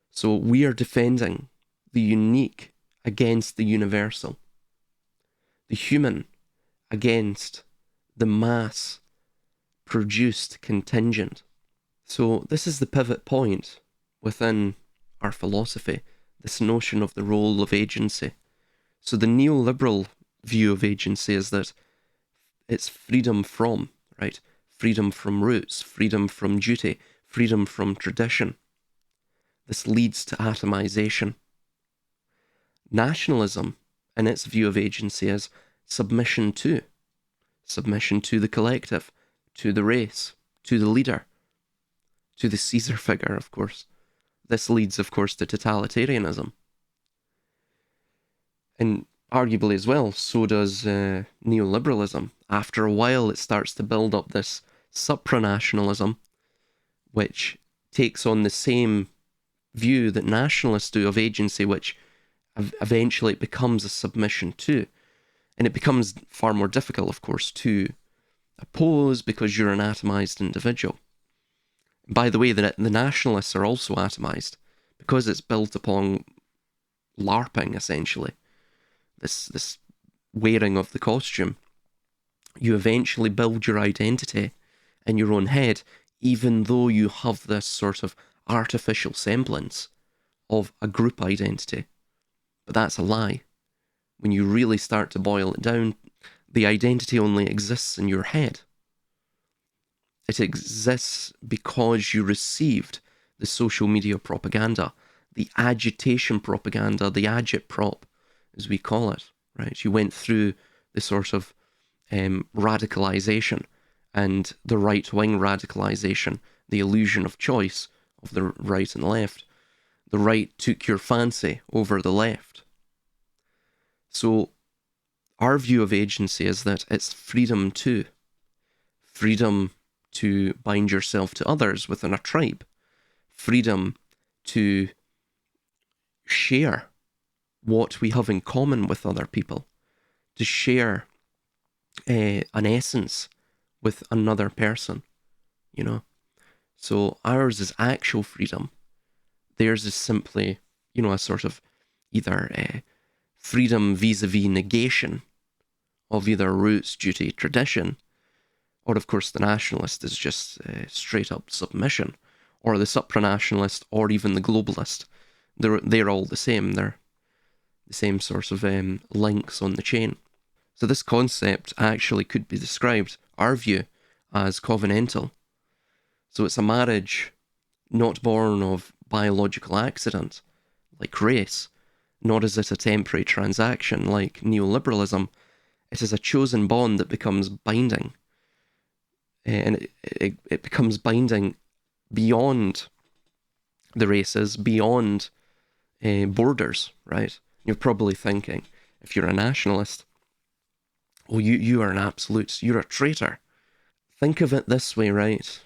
So we are defending the unique against the universal, the human against the mass produced contingent. So this is the pivot point within our philosophy, this notion of the role of agency. So the neoliberal view of agency is that it's freedom from, right? Freedom from roots, freedom from duty, freedom from tradition. This leads to atomization. Nationalism, in its view of agency, is submission to the collective, to the race, to the leader, to the Caesar figure, of course. This leads, of course, to totalitarianism. And arguably as well, so does neoliberalism. After a while, it starts to build up this supranationalism, which takes on the same view that nationalists do of agency, which eventually it becomes a submission to. And it becomes far more difficult, of course, to oppose because you're an atomized individual. By the way, the nationalists are also atomized because it's built upon LARPing, essentially. This wearing of the costume. You eventually build your identity in your own head, even though you have this sort of artificial semblance of a group identity. But that's a lie. When you really start to boil it down, the identity only exists in your head. It exists because you received the social media propaganda, the agitation propaganda, the agitprop, as we call it, right? You went through the sort of radicalization and the right-wing radicalization, the illusion of choice of the right and left, the right took your fancy over the left. So our view of agency is that it's freedom to bind yourself to others within a tribe, freedom to share what we have in common with other people, to share an essence with another person, you know. So ours is actual freedom. Theirs is simply, a sort of either freedom vis-a-vis negation of either roots, duty, tradition, or of course the nationalist is just straight up submission, or the supranationalist, or even the globalist. They're all the same. They're the same sort of links on the chain. So this concept actually could be described, our view, as covenantal. So it's a marriage not born of biological accident, like race, nor is it a temporary transaction like neoliberalism. It is a chosen bond that becomes binding. And it becomes binding beyond the races, beyond borders, right? You're probably thinking, if you're a nationalist, oh, you are an absolute, you're a traitor. Think of it this way, right?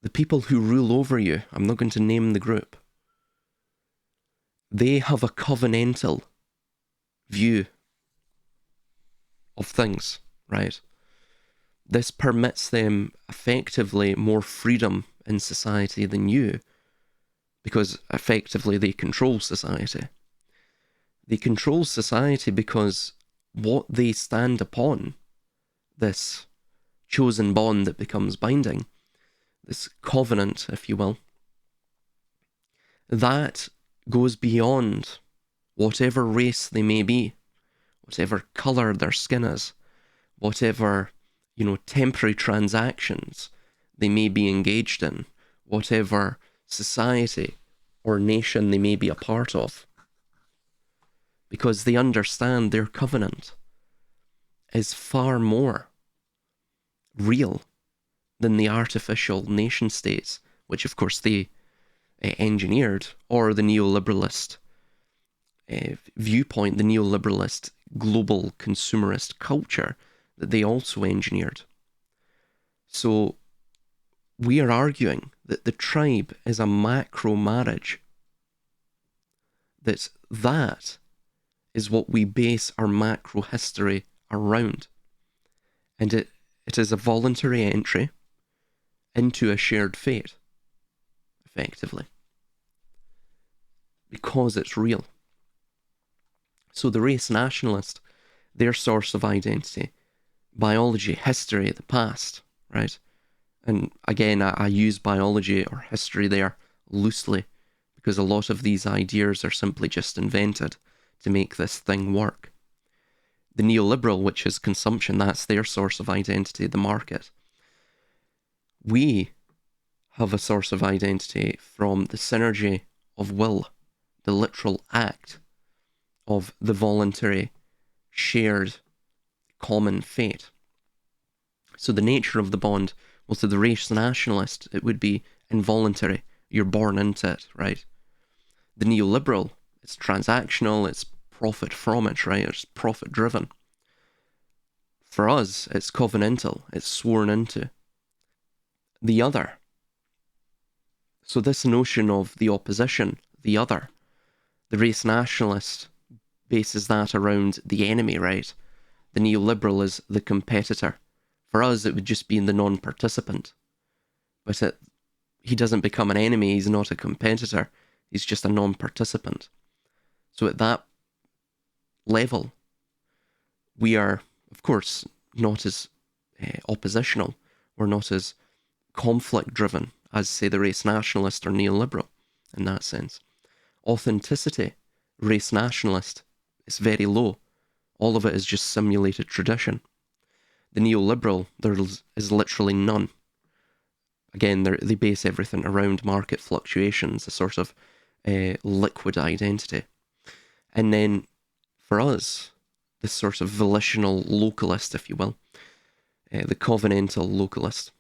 The people who rule over you, I'm not going to name the group, they have a covenantal view of things, right? This permits them effectively more freedom in society than you, because effectively they control society. They control society because what they stand upon, this chosen bond that becomes binding, this covenant, if you will, that goes beyond whatever race they may be, whatever colour their skin is, whatever, temporary transactions they may be engaged in, whatever society or nation they may be a part of. Because they understand their covenant is far more real than the artificial nation states, which of course they engineered, or the neoliberalist viewpoint, the neoliberalist global consumerist culture that they also engineered. So we are arguing that the tribe is a macro marriage, that is what we base our macro history around. And it is a voluntary entry into a shared fate, effectively, because it's real. So the race nationalist, their source of identity, biology, history, the past, right? And again, I use biology or history there loosely because a lot of these ideas are simply just invented to make this thing work. The neoliberal, which is consumption, that's their source of identity, the market. We have a source of identity from the synergy of will, the literal act of the voluntary, shared, common fate. So the nature of the bond, well, to the race nationalist, it would be involuntary. You're born into it, right? The neoliberal, it's transactional, it's profit from it, right? It's profit driven. For us, it's covenantal, it's sworn into. The other. So this notion of the opposition, the other, the race nationalist bases that around the enemy, right? The neoliberal is the competitor. For us, it would just be the non-participant. But he doesn't become an enemy, he's not a competitor, he's just a non-participant. So at that level, we are, of course, not as oppositional, we're not as conflict-driven as, say, the race nationalist or neoliberal in that sense. Authenticity, race nationalist, is very low. All of it is just simulated tradition. The neoliberal, there is literally none. Again, they base everything around market fluctuations, a sort of liquid identity. And then, for us, this sort of volitional localist, if you will, the covenantal localist,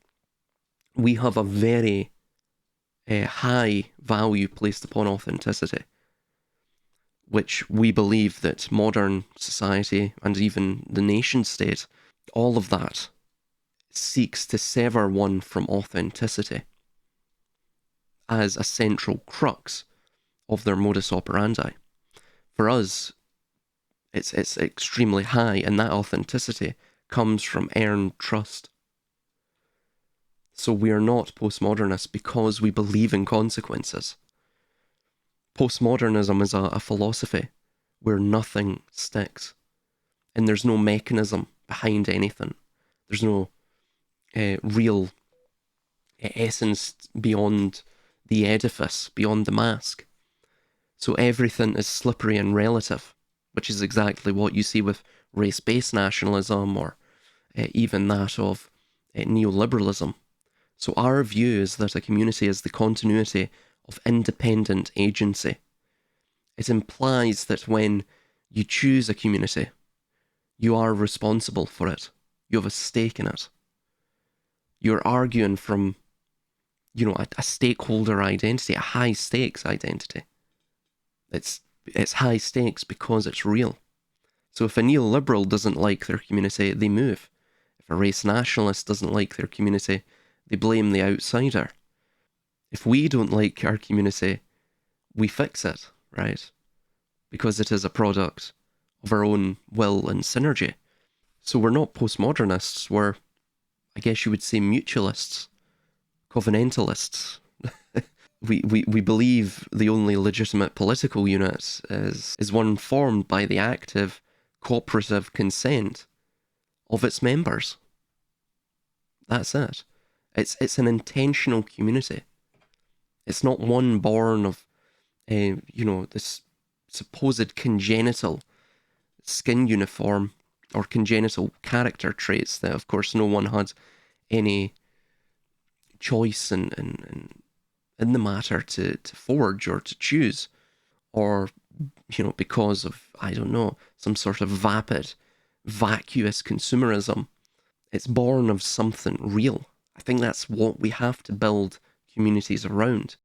we have a very high value placed upon authenticity, which we believe that modern society and even the nation state, all of that seeks to sever one from authenticity as a central crux of their modus operandi. For us, it's extremely high, and that authenticity comes from earned trust. So we are not postmodernists because we believe in consequences. Postmodernism is a philosophy where nothing sticks, and there's no mechanism behind anything. There's no real essence beyond the edifice, beyond the mask. So everything is slippery and relative, which is exactly what you see with race-based nationalism or even that of neoliberalism. So our view is that a community is the continuity of independent agency. It implies that when you choose a community, you are responsible for it. You have a stake in it. You're arguing from, a stakeholder identity, a high stakes identity. It's high stakes because it's real. So if a neoliberal doesn't like their community, they move. If a race nationalist doesn't like their community, they blame the outsider. If we don't like our community, we fix it, right? Because it is a product of our own will and synergy. So we're not postmodernists, we're, I guess you would say, mutualists, covenantalists. We believe the only legitimate political unit is one formed by the active, cooperative consent of its members. That's it. It's an intentional community. It's not one born of, this supposed congenital skin uniform or congenital character traits that, of course, no one had any choice in the matter to forge or to choose, or, because of, I don't know, some sort of vapid, vacuous consumerism. It's born of something real. I think that's what we have to build communities around.